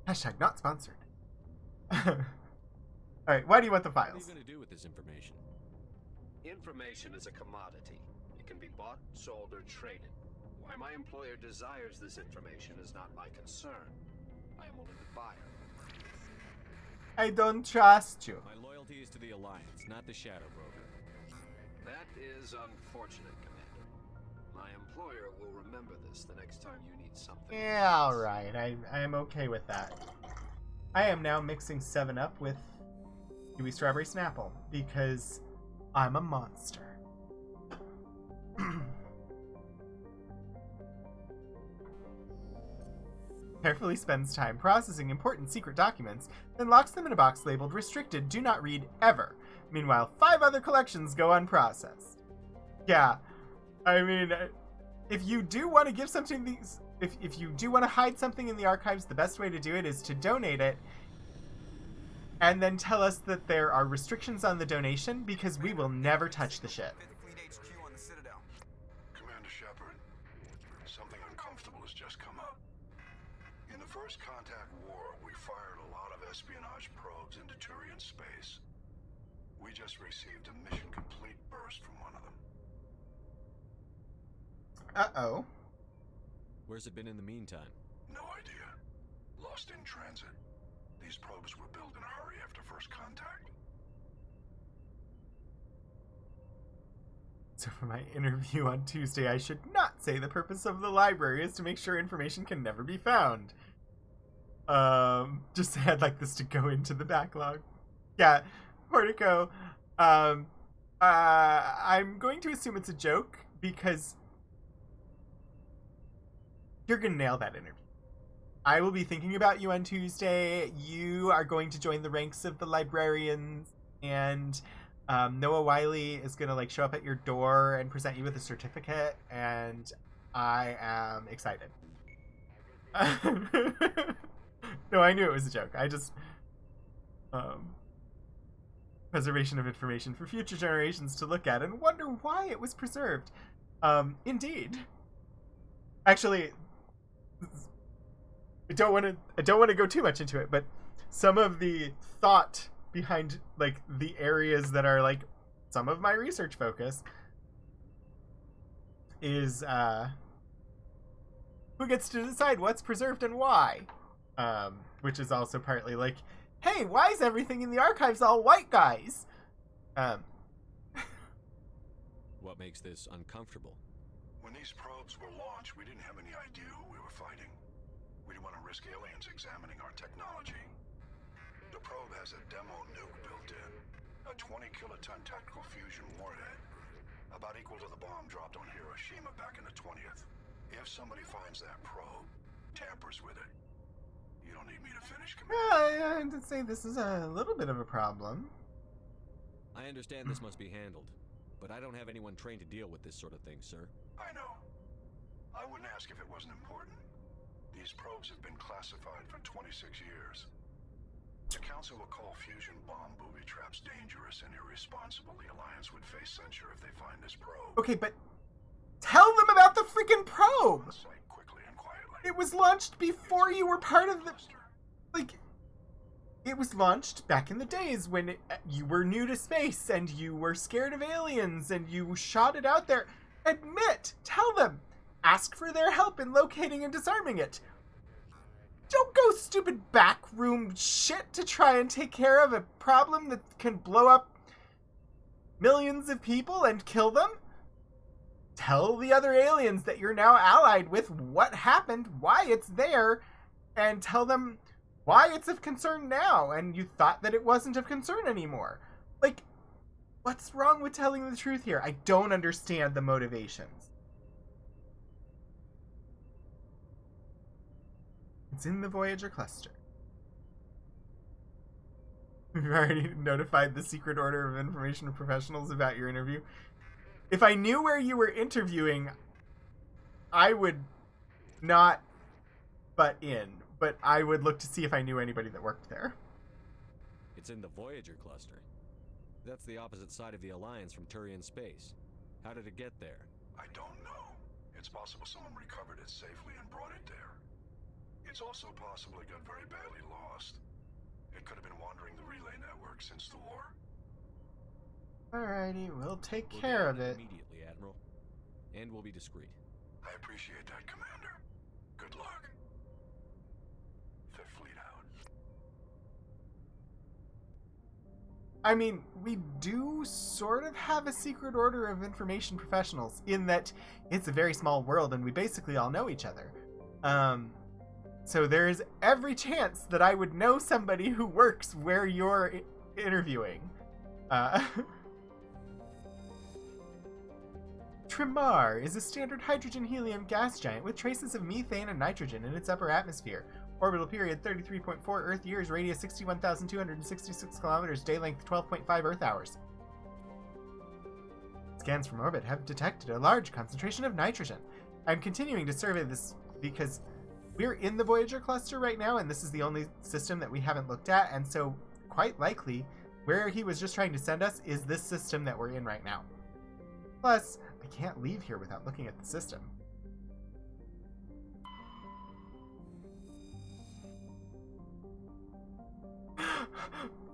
Hashtag not sponsored. Alright, why do you want the What are files? you going to do with this information? Information is a commodity. It can be bought, sold, or traded. Why my employer desires this information is not my concern. I am only the buyer. I don't trust you. My loyalty is to the Alliance, not the Shadow Broker. That is unfortunate, Commander. My employer will remember this the next time you need something. Yeah, alright. I am okay with that. I am now mixing 7-Up with Kiwi Strawberry Snapple because I'm a monster. carefully spends time processing important secret documents, then locks them in a box labeled Restricted, Do Not Read Ever. Meanwhile, 5 other collections go unprocessed. Yeah, I mean, if you do want to give something these... If you do want to hide something in the archives, the best way to do it is to donate it, and then tell us that there are restrictions on the donation, because we will never touch the shit. Commander Shepard, something uncomfortable has just come up. In the First Contact War, we fired a lot of espionage probes into Turian space. We just received a mission complete burst from one of them. Uh-oh. Where's it been in the meantime? No idea. Lost in transit. These probes were built in a hurry after First Contact. So for my interview on Tuesday, I should not say the purpose of the library is to make sure information can never be found. Just say I'd like this to go into the backlog. Yeah, Portico, I'm going to assume it's a joke, because you're gonna nail that interview. I will be thinking about you on Tuesday. You are going to join the ranks of the librarians, and Noah Wiley is gonna like show up at your door and present you with a certificate, and I am excited. No, I knew it was a joke. I just preservation of information for future generations to look at and wonder why it was preserved. Indeed. Actually, I don't want to go too much into it, but some of the thought behind like the areas that are like some of my research focus is who gets to decide what's preserved and why, which is also partly like, hey, why is everything in the archives all white guys? What makes this uncomfortable? When these probes were launched, we didn't have any idea who we were fighting. We didn't want to risk aliens examining our technology. The probe has a demo nuke built in, a 20-kiloton tactical fusion warhead, about equal to the bomb dropped on Hiroshima back in the 20th. If somebody finds that probe, tampers with it, you don't need me to finish, Commander. I would say this is a little bit of a problem. I understand this must be handled, but I don't have anyone trained to deal with this sort of thing, sir. I know. I wouldn't ask if it wasn't important. These probes have been classified for 26 years. The Council will call fusion bomb booby traps dangerous and irresponsible. The Alliance would face censure if they find this probe. Okay, but tell them about the freaking probe! Site quickly and quietly. It was launched before you were part of the... Like, it was launched back in the days when you were new to space and you were scared of aliens and you shot it out there. Admit! Tell them! Ask for their help in locating and disarming it. Don't go stupid backroom shit to try and take care of a problem that can blow up millions of people and kill them. Tell the other aliens that you're now allied with what happened, why it's there, and tell them why it's of concern now, and you thought that it wasn't of concern anymore. Like, what's wrong with telling the truth here? I don't understand the motivations. It's in the Voyager cluster. We've already notified the Secret Order of Information Professionals about your interview. If I knew where you were interviewing, I would not butt in, but I would look to see if I knew anybody that worked there. It's in the Voyager cluster. That's the opposite side of the Alliance from Turian space. How did it get there? I don't know. It's possible someone recovered it safely and brought it there. It's also possible it got very badly lost. It could have been wandering the relay network since the war. Alrighty, we'll take We'll care get of on it. immediately, Admiral. And we'll be discreet. I appreciate that, Commander. Good luck. Fifth Fleet out. I mean, we do sort of have a Secret Order of Information Professionals in that it's a very small world and we basically all know each other. So there's every chance that I would know somebody who works where you're Trimar is a standard hydrogen-helium gas giant with traces of methane and nitrogen in its upper atmosphere. Orbital period 33.4 Earth years, radius 61,266 kilometers, day length 12.5 Earth hours. Scans from orbit have detected a large concentration of nitrogen. I'm continuing to survey this because we're in the Voyager cluster right now, and this is the only system that we haven't looked at, and so quite likely where he was just trying to send us is this system that we're in right now. Plus, I can't leave here without looking at the system.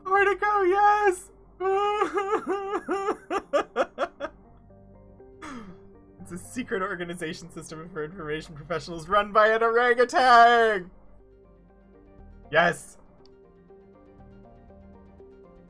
Where to go? Yes! It's a secret organization system for information professionals run by an orangutan! Yes!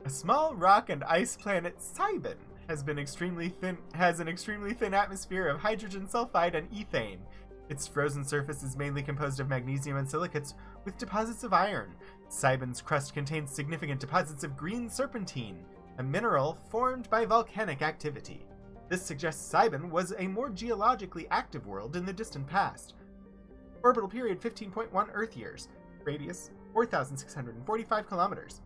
A small rock and ice planet, Cybin, has an extremely thin atmosphere of hydrogen sulfide and ethane. Its frozen surface is mainly composed of magnesium and silicates with deposits of iron. Cybin's crust contains significant deposits of green serpentine, a mineral formed by volcanic activity. This suggests Cybin was a more geologically active world in the distant past. Orbital period 15.1 Earth years. Radius 4,645 kilometers.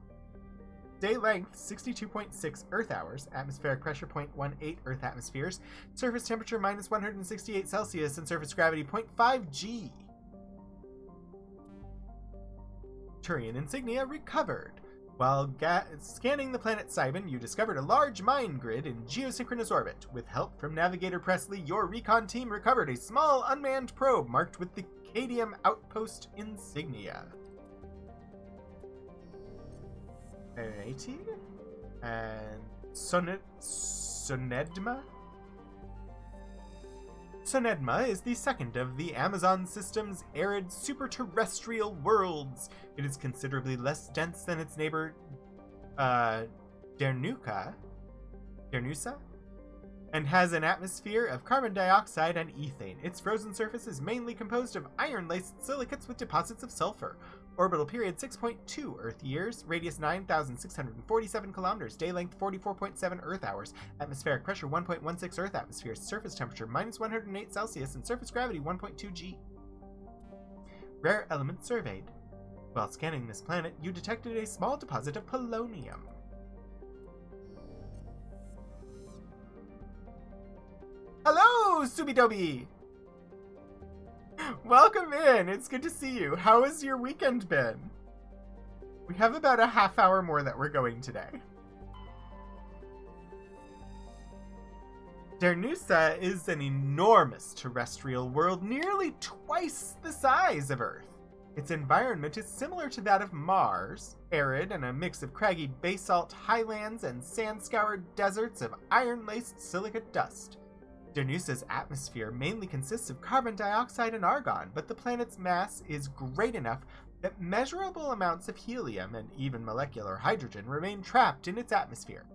Day length 62.6 Earth hours. Atmospheric pressure 0.18 Earth atmospheres. Surface temperature minus 168 Celsius and surface gravity 0.5 G. Turian insignia recovered. While scanning the planet Cybin, you discovered a large mine grid in geosynchronous orbit. With help from Navigator Presley, your recon team recovered a small unmanned probe marked with the Cadium Outpost insignia. Alrighty. And Sonedma? Sonedma is the second of the Amazon system's arid superterrestrial worlds. It is considerably less dense than its neighbor, Dernusa, and has an atmosphere of carbon dioxide and ethane. Its frozen surface is mainly composed of iron-laced silicates with deposits of sulfur. Orbital period 6.2 Earth years, radius 9,647 kilometers, day length 44.7 Earth hours, atmospheric pressure 1.16 Earth atmospheres, surface temperature minus 108 Celsius, and surface gravity 1.2 G. Rare element surveyed. While scanning this planet, you detected a small deposit of polonium. Hello, Subidobi! Welcome in! It's good to see you. How has your weekend been? We have about a half hour more that we're going today. Dernusa is an enormous terrestrial world, nearly twice the size of Earth. Its environment is similar to that of Mars, arid and a mix of craggy basalt highlands and sand-scoured deserts of iron-laced silicate dust. Dernusa's atmosphere mainly consists of carbon dioxide and argon, but the planet's mass is great enough that measurable amounts of helium and even molecular hydrogen remain trapped in its atmosphere.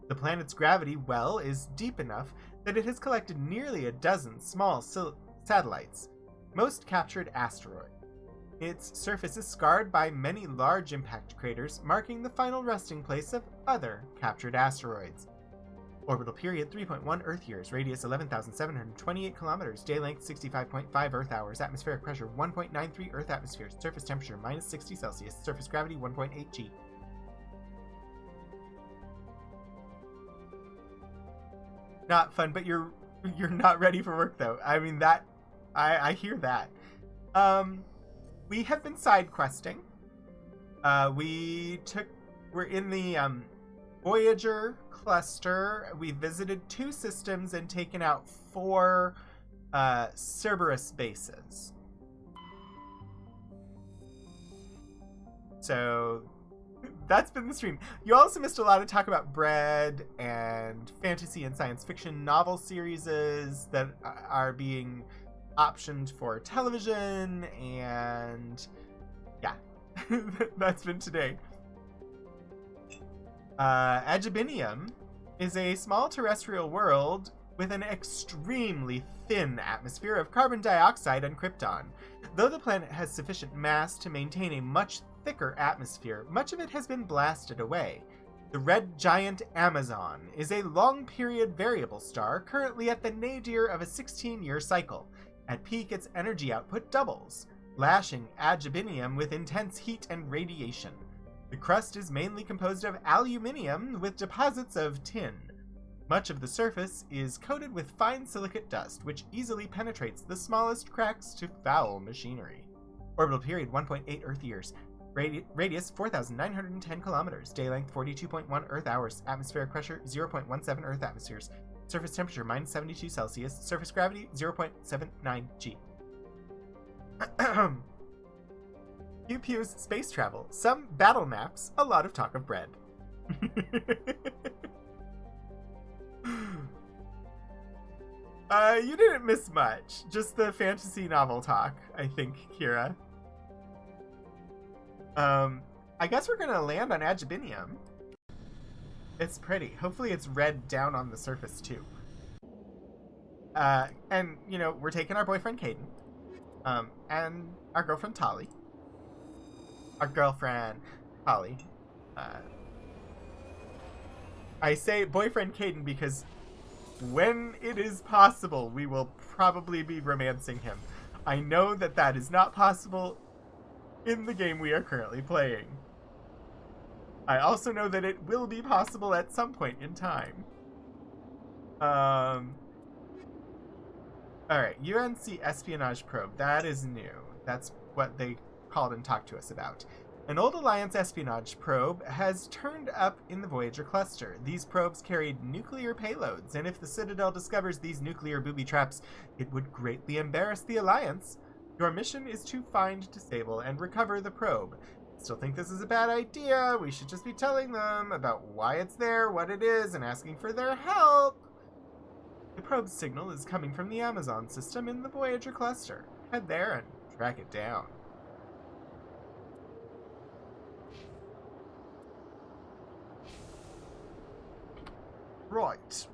The planet's gravity well is deep enough that it has collected nearly a dozen small satellites, most captured asteroids. Its surface is scarred by many large impact craters, marking the final resting place of other captured asteroids. Orbital period 3.1 Earth years, radius 11,728 kilometers, day length 65.5 Earth hours, atmospheric pressure 1.93 Earth atmospheres, surface temperature minus 60 Celsius, surface gravity 1.8 G. Not fun, but you're not ready for work though. I mean that I hear that. We have been side questing. We're in the Voyager cluster. We visited 2 systems and taken out 4 Cerberus bases. So that's been the stream. You also missed a lot of talk about Bread and fantasy and science fiction novel series that are being optioned for television, and yeah, that's been today. Agibinium is a small terrestrial world with an extremely thin atmosphere of carbon dioxide and krypton. Though the planet has sufficient mass to maintain a much thicker atmosphere, much of it has been blasted away. The red giant Amazon is a long-period variable star currently at the nadir of a 16-year cycle. At peak, its energy output doubles, lashing Agibinium with intense heat and radiation. The crust is mainly composed of aluminium with deposits of tin. Much of the surface is coated with fine silicate dust, which easily penetrates the smallest cracks to foul machinery. Orbital period 1.8 Earth years. Radius 4,910 kilometers. Day length 42.1 Earth hours. Atmospheric pressure 0.17 Earth atmospheres. Surface temperature minus 72 Celsius. Surface gravity 0.79 G. Pew Pew's space travel. Some battle maps. A lot of talk of bread. You didn't miss much. Just the fantasy novel talk, I think, Kira. I guess we're gonna land on Agibinium. It's pretty. Hopefully it's red down on the surface, too. And, you know, we're taking our boyfriend, Caden. And our girlfriend, Tali. Our girlfriend, Tali. I say boyfriend, Caden, because when it is possible, we will probably be romancing him. I know that that is not possible in the game we are currently playing. I also know that it will be possible at some point in time. Alright, UNC espionage probe. That is new. That's what they called and talked to us about. An old Alliance espionage probe has turned up in the Voyager cluster. These probes carried nuclear payloads, and if the Citadel discovers these nuclear booby traps, it would greatly embarrass the Alliance. Your mission is to find, disable, and recover the probe. Still think this is a bad idea? We should just be telling them about why it's there, what it is, and asking for their help. The probe's signal is coming from the Amazon system in the Voyager cluster. Head there and track it down. Right.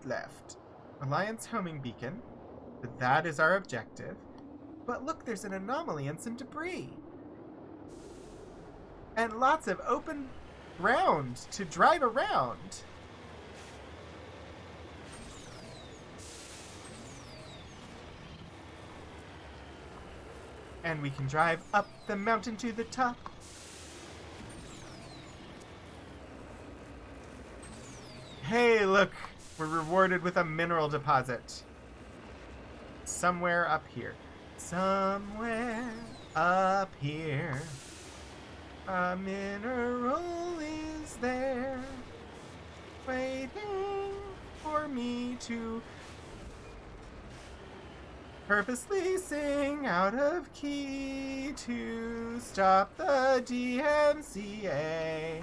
Left. Alliance homing beacon. That is our objective. But look, there's an anomaly and some debris. And lots of open ground to drive around. And we can drive up the mountain to the top. Hey, look! We're rewarded with a mineral deposit. Somewhere up here. Somewhere up here. A mineral is there. Waiting for me to purposely sing out of key to stop the DMCA.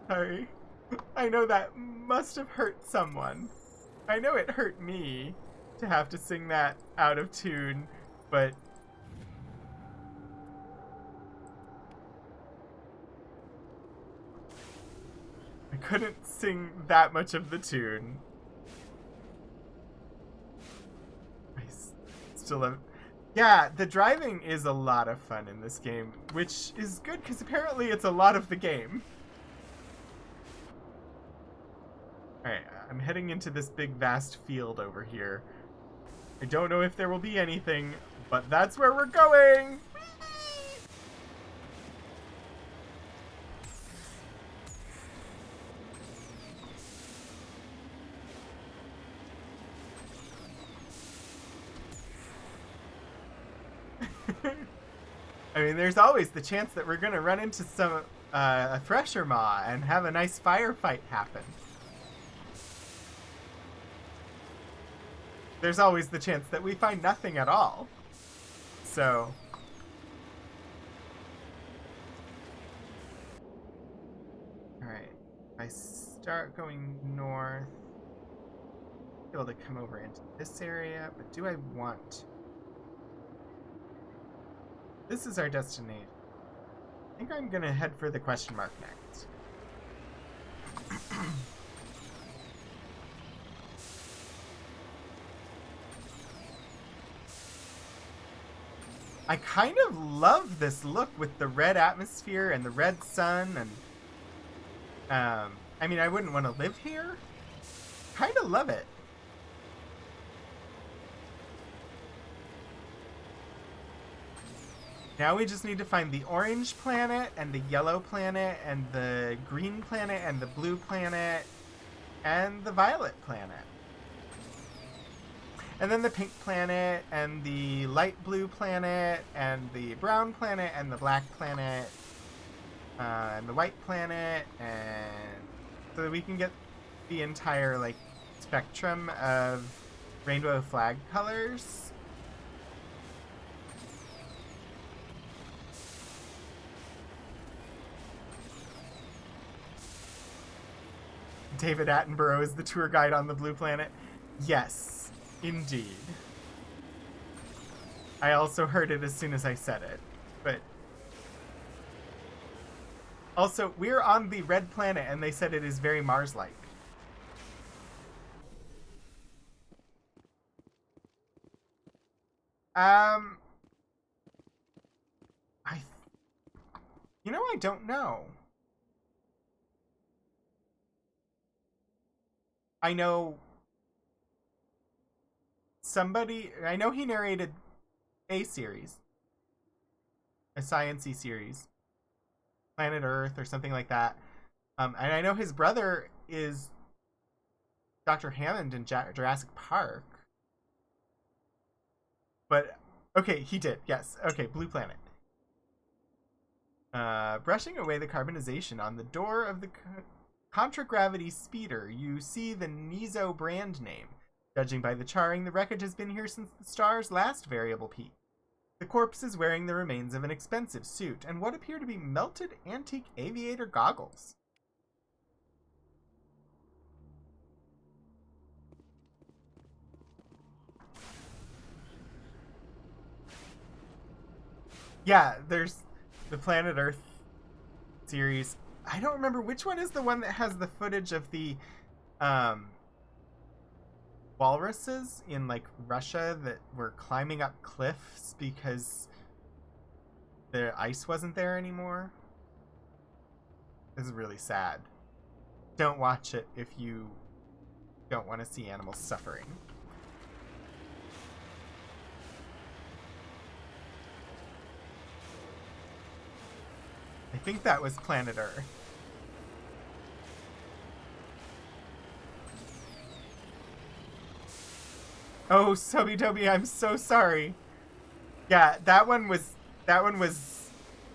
Sorry. I know that must have hurt someone. I know it hurt me to have to sing that out of tune, but I couldn't sing that much of the tune. I still have... Yeah, the driving is a lot of fun in this game, which is good because apparently it's a lot of the game. Alright, I'm heading into this big vast field over here. I don't know if there will be anything, but that's where we're going! I mean, there's always the chance that we're gonna run into some a Thresher Maw and have a nice firefight happen. There's always the chance that we find nothing at all. So... Alright. If I start going north... I'll be able to come over into this area, but do I want... This is our destination. I think I'm gonna head for the question mark next. I kind of love this look with the red atmosphere and the red sun, and I mean, I wouldn't want to live here. Kind of love it. Now we just need to find the orange planet and the yellow planet and the green planet and the blue planet and the violet planet. And then the pink planet and the light blue planet and the brown planet and the black planet and the white planet, and so that we can get the entire like spectrum of rainbow flag colors. David Attenborough is the tour guide on the blue planet. Yes, indeed. I also heard it as soon as I said it, but also we're on the red planet and they said it is very Mars-like. I don't know. I know he narrated a series. A science-y series. Planet Earth or something like that. And I know his brother is Dr. Hammond in Jurassic Park. But, okay, he did, yes. Okay, Blue Planet. Brushing away the carbonization on the door of the contragravity speeder, you see the Nizo brand name. Judging by the charring, the wreckage has been here since the star's last variable peak. The corpse is wearing the remains of an expensive suit and what appear to be melted antique aviator goggles. Yeah, there's the Planet Earth series. I don't remember which one is the one that has the footage of the walruses in like Russia that were climbing up cliffs because the ice wasn't there anymore. This is really sad. Don't watch it if you don't want to see animals suffering. I think that was Planet Earth. Oh, Sobi-Tobi, I'm so sorry. Yeah, that one was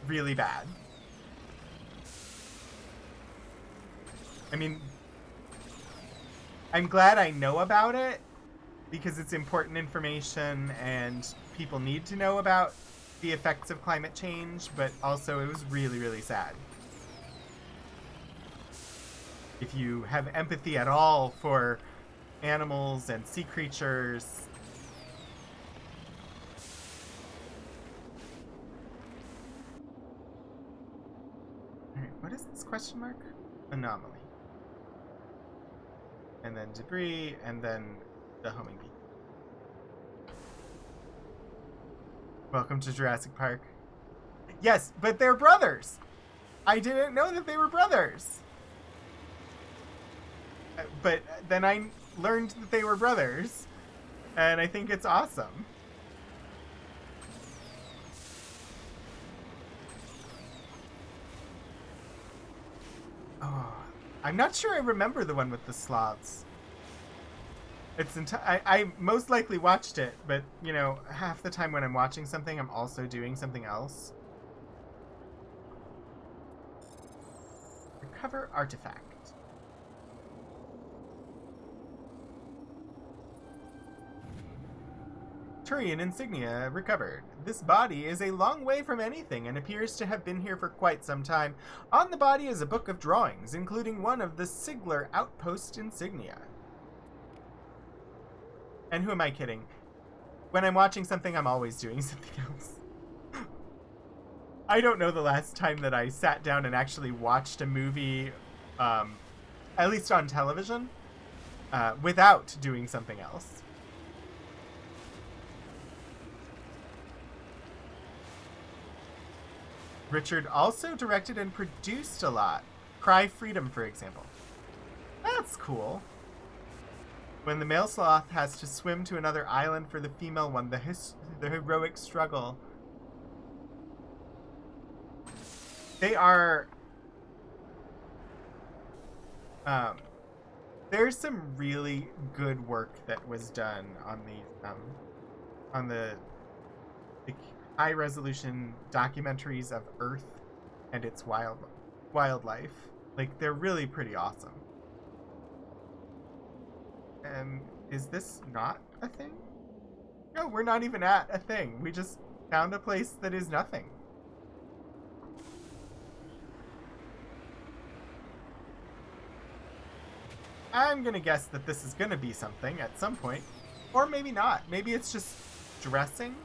really bad. I mean, I'm glad I know about it because it's important information and people need to know about the effects of climate change, but also it was really, really sad. If you have empathy at all for animals and sea creatures. Alright, what is this question mark? Anomaly. And then debris, and then the homing bee. Welcome to Jurassic Park. Yes, but they're brothers! I didn't know that they were brothers! But then I learned that they were brothers, and I think it's awesome. Oh, I'm not sure I remember the one with the sloths. It's I most likely watched it, but, you know, half the time when I'm watching something, I'm also doing something else. Recover artifact. Turian insignia recovered. This body is a long way from anything and appears to have been here for quite some time. On the body is a book of drawings, including one of the Sigler outpost insignia. And who am I kidding? When I'm watching something, I'm always doing something else. I don't know the last time that I sat down and actually watched a movie, at least on television, without doing something else. Richard also directed and produced a lot. Cry Freedom, for example. That's cool. When the male sloth has to swim to another island for the female one, the heroic struggle. They are... there's some really good work that was done on these, on the high-resolution documentaries of Earth and its wildlife. Like, they're really pretty awesome. Is this not a thing? No, we're not even at a thing. We just found a place that is nothing. I'm gonna guess that this is gonna be something at some point. Or maybe not. Maybe it's just dressing.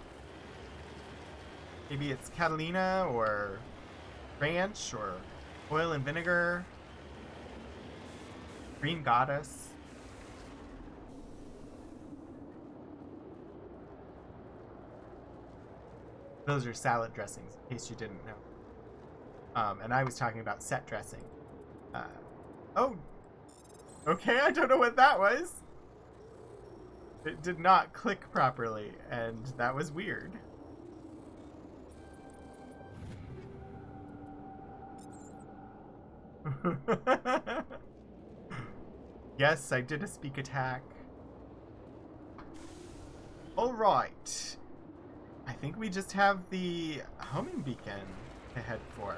Maybe it's Catalina or ranch or oil and vinegar. Green Goddess. Those are salad dressings, in case you didn't know. And I was talking about set dressing. Oh, okay, I don't know what that was. It did not click properly, and that was weird. Yes, I did a speak attack. Alright. I think we just have the homing beacon to head for.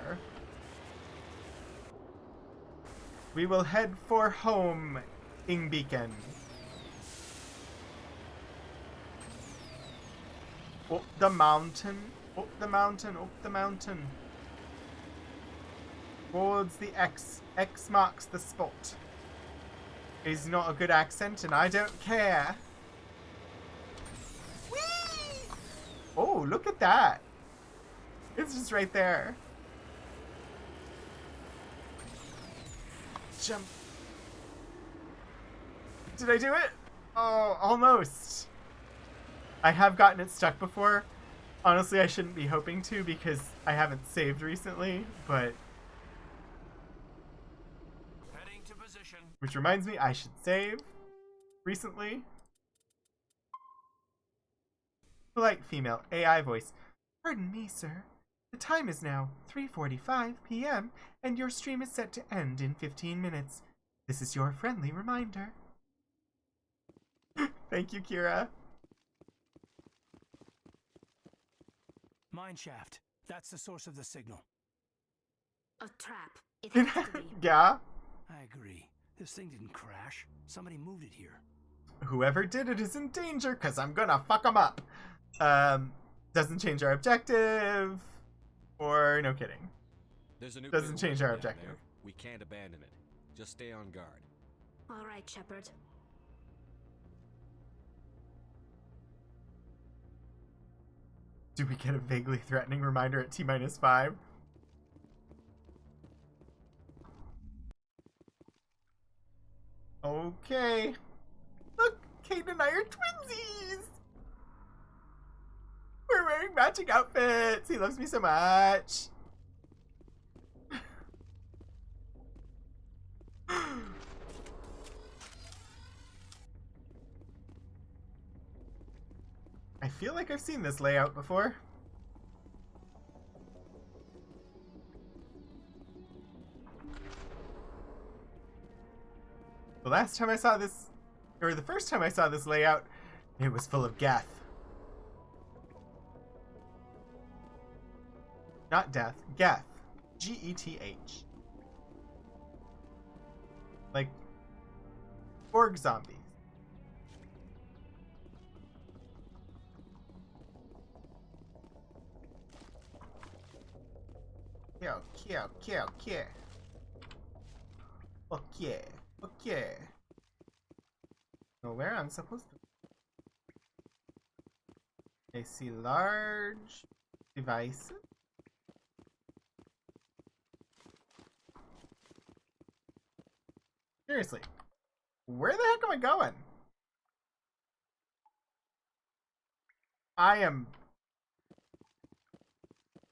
We will head for home, Ing Beacon. Up the mountain, up the mountain, up the mountain. Towards the X. X marks the spot. Is not a good accent and I don't care. Oh, look at that. It's just right there. Jump. Did I do it? Oh, almost. I have gotten it stuck before. Honestly, I shouldn't be hoping to because I haven't saved recently, but... Heading to position. Which reminds me, I should save recently. Polite female, AI voice. Pardon me, sir. The time is now 3:45 p.m. and your stream is set to end in 15 minutes. This is your friendly reminder. Thank you, Kira. Mine shaft. That's the source of the signal. A trap. It has to be. Yeah. I agree. This thing didn't crash. Somebody moved it here. Whoever did it is in danger because I'm gonna fuck them up. Doesn't change our objective. Or, no kidding. There's a Doesn't change our objective. there. We can't abandon it. Just stay on guard. All right, Shepard. Do we get a vaguely threatening reminder at T-5? Okay. Look, Kate and I are twinsies! We're wearing matching outfits! He loves me so much! I feel like I've seen this layout before. The last time I saw this, or the first time I saw this layout, it was full of Geth. Not death, Geth. G-E-T-H. Like, org zombies. Kill, kill, kill, kill. Okay, okay. So where I'm supposed to... I see large devices. Seriously, where the heck am I going? I am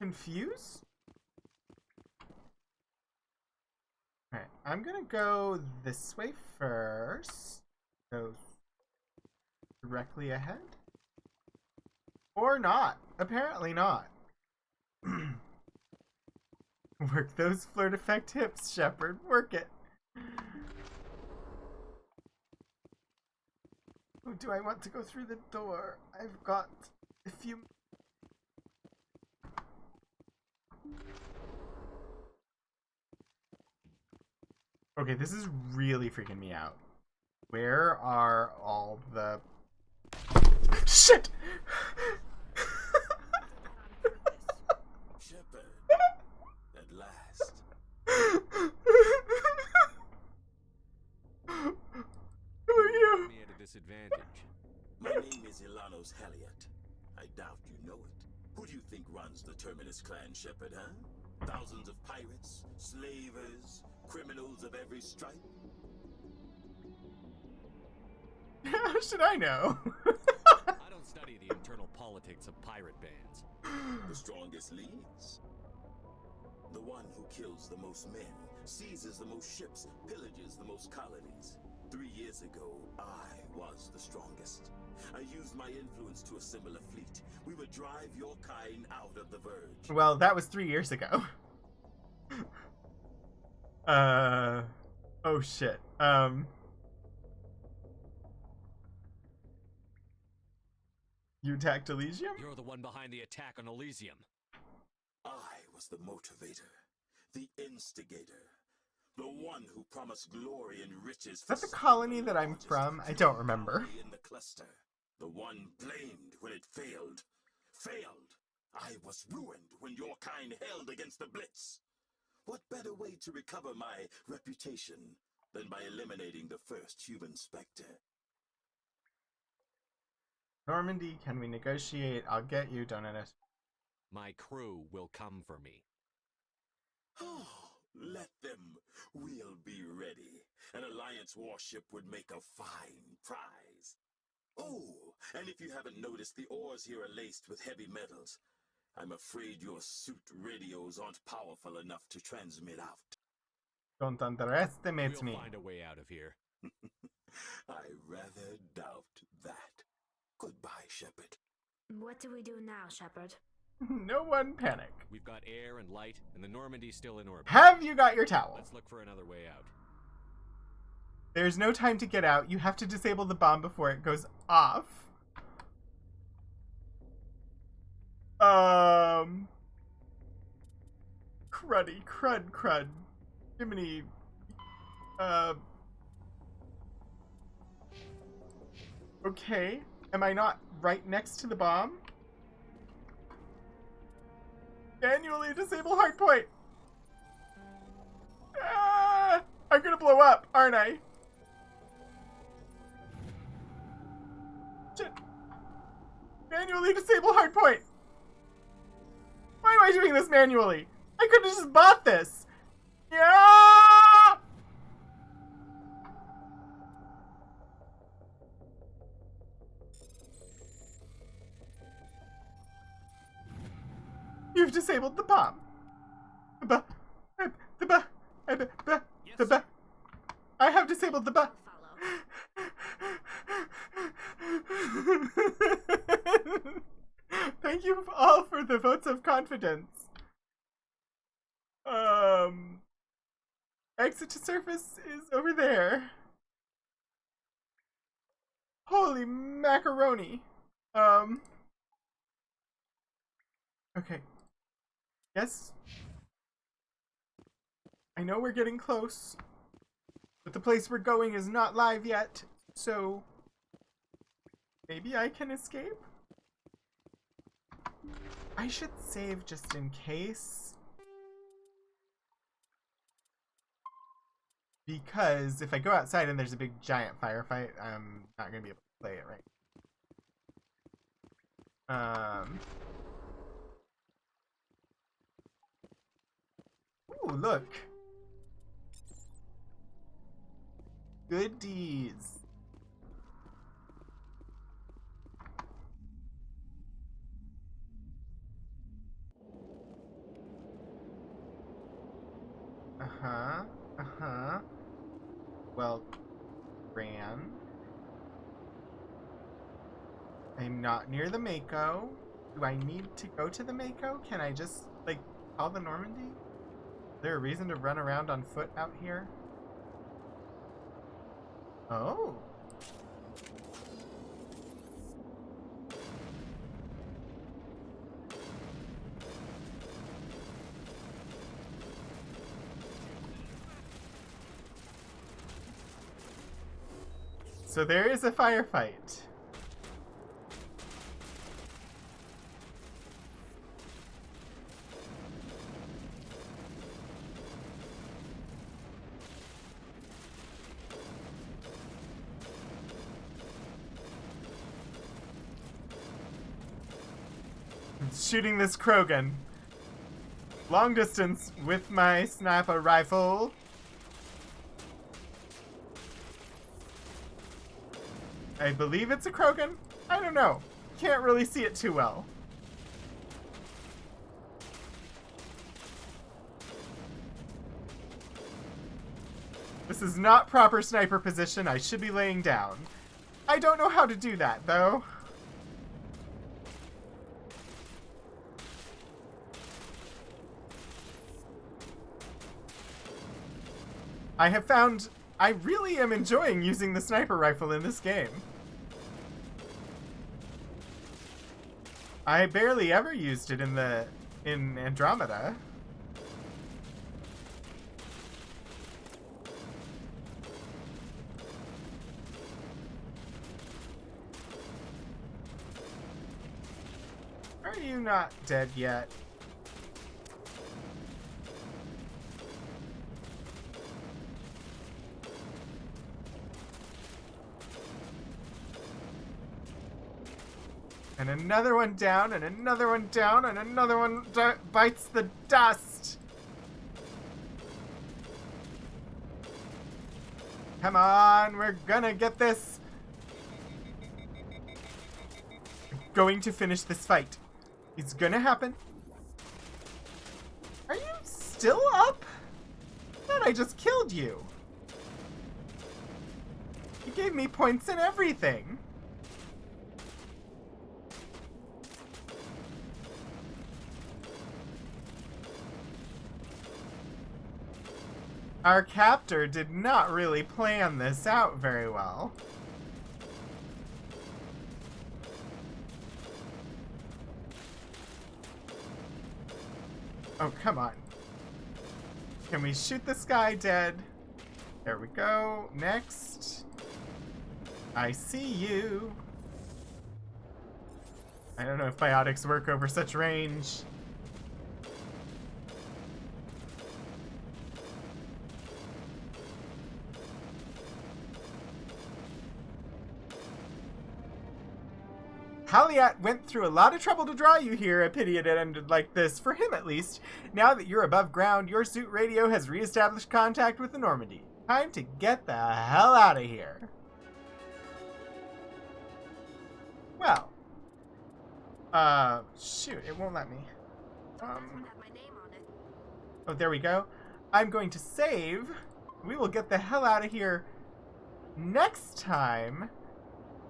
confused. I'm gonna go this way first. Go directly ahead. Or not. Apparently not. Work those flirt effect hips, Shepard. Work it. Oh, do I want to go through the door? I've got a few... Okay, this is really freaking me out. Where are all the... Shit! Shepard, at last. Who are you? Me at a disadvantage. My name is Ilanos Haliot. I doubt you know it. Who do you think runs the Terminus clan, Shepard, huh? Thousands of pirates, slavers, criminals of every stripe? How should I know? I don't study the internal politics of pirate bands. The strongest leads? The one who kills the most men, seizes the most ships, pillages the most colonies. 3 years ago, I was the strongest. I used my influence to assemble a fleet. We would drive your kind out of the Verge. Well, that was 3 years ago. Oh shit. You attacked Elysium? You're the one behind the attack on Elysium. I was the motivator, the instigator, the one who promised glory and riches. Is that the colony that I'm from? I don't remember. In the cluster, the one blamed when it failed. Failed. I was ruined when your kind held against the Blitz. What better way to recover my reputation than by eliminating the first human Spectre? Normandy, can we negotiate? I'll get you, don't it? My crew will come for me. Oh, let them. We'll be ready. An Alliance warship would make a fine prize. Oh, and if you haven't noticed, the ores here are laced with heavy metals. I'm afraid your suit radios aren't powerful enough to transmit out. Don't underestimate We'll me. find a way out of here. I rather doubt that. Goodbye, Shepard. What do we do now, Shepard? No one panic. We've got air and light, and the Normandy's still in orbit. Have you got your towel? Let's look for another way out. There's no time to get out. You have to disable the bomb before it goes off. Cruddy, crud. Jiminy. Okay. Am I not right next to the bomb? Manually disable hardpoint. Ah, I'm gonna blow up, aren't I? Shit. Manually disable hardpoint. Why am I doing this manually? I could have just bought this. Yeah! You've disabled the bomb. I have disabled the bomb. Thank you all for the votes of confidence. Exit to surface is over there. Holy macaroni. Okay. Yes. I know we're getting close, but the place we're going is not live yet, so maybe I can escape? I should save just in case. Because if I go outside and there's a big giant firefight, I'm not gonna be able to play it right. Ooh, look. Goodies. Uh-huh. well, grand. I'm not near the Mako. Do I need to go to the Mako? Can I just, like, call the Normandy? Is there a reason to run around on foot out here? Oh. So there is a firefight. I'm shooting this Krogan. Long distance with my sniper rifle. I believe it's a Krogan. I don't know. Can't really see it too well. This is not proper sniper position. I should be laying down. I don't know how to do that, though. I have found I really am enjoying using the sniper rifle in this game. I barely ever used it in Andromeda. Are you not dead yet? And another one down, and another one down, and another one bites the dust. Come on, we're gonna get this. I'm going to finish this fight. It's gonna happen. Are you still up? I thought I just killed you. You gave me points and everything. Our captor did not really plan this out very well. Oh, come on. Can we shoot this guy dead? There we go. Next. I see you. I don't know if biotics work over such range. Haliat went through a lot of trouble to draw you here. I pity it ended like this, for him at least. Now that you're above ground, your suit radio has re-established contact with the Normandy. Time to get the hell out of here. Well. Shoot, it won't let me. Oh, there we go. I'm going to save. We will get the hell out of here next time,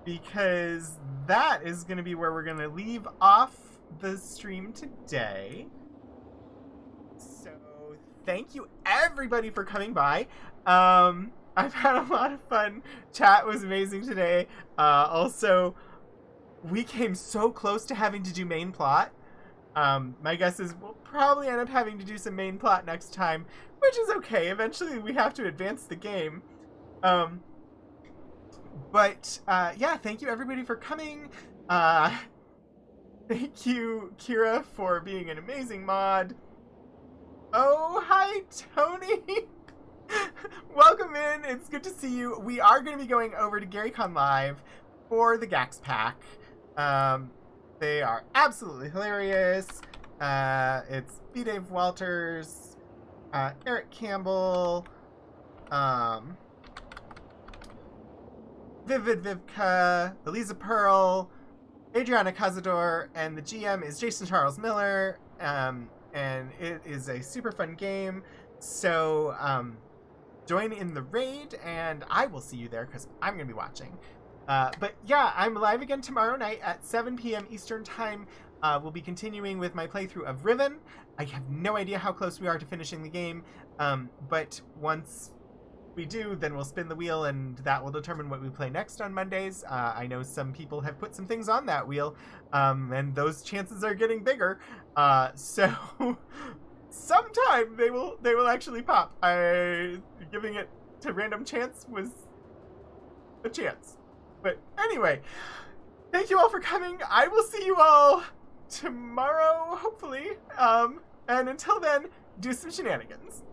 because that is going to be where we're going to leave off the stream today. So thank you everybody for coming by. I've had a lot of fun. Chat was amazing today. Also, we came so close to having to do main plot. My guess is we'll probably end up having to do some main plot next time, which is okay. Eventually we have to advance the game. But, yeah, thank you everybody for coming. Thank you, Kira, for being an amazing mod. Oh, hi, Tony. Welcome in. It's good to see you. We are going to be going over to GaryCon Live for the Gax Pack. They are absolutely hilarious. It's B. Dave Walters, Eric Campbell, Vivid Vivka, Eliza Pearl, Adriana Cazador, and the GM is Jason Charles Miller, and it is a super fun game, so join in the raid, and I will see you there because I'm going to be watching. But yeah, I'm live again tomorrow night at 7 p.m. Eastern Time. We'll be continuing with my playthrough of Riven. I have no idea how close we are to finishing the game, but once we do, then we'll spin the wheel, and that will determine what we play next on Mondays. I know some people have put some things on that wheel, and those chances are getting bigger. So sometime they will actually pop. Giving it to random chance was a chance. But anyway, thank you all for coming. I will see you all tomorrow, hopefully. And until then, do some shenanigans.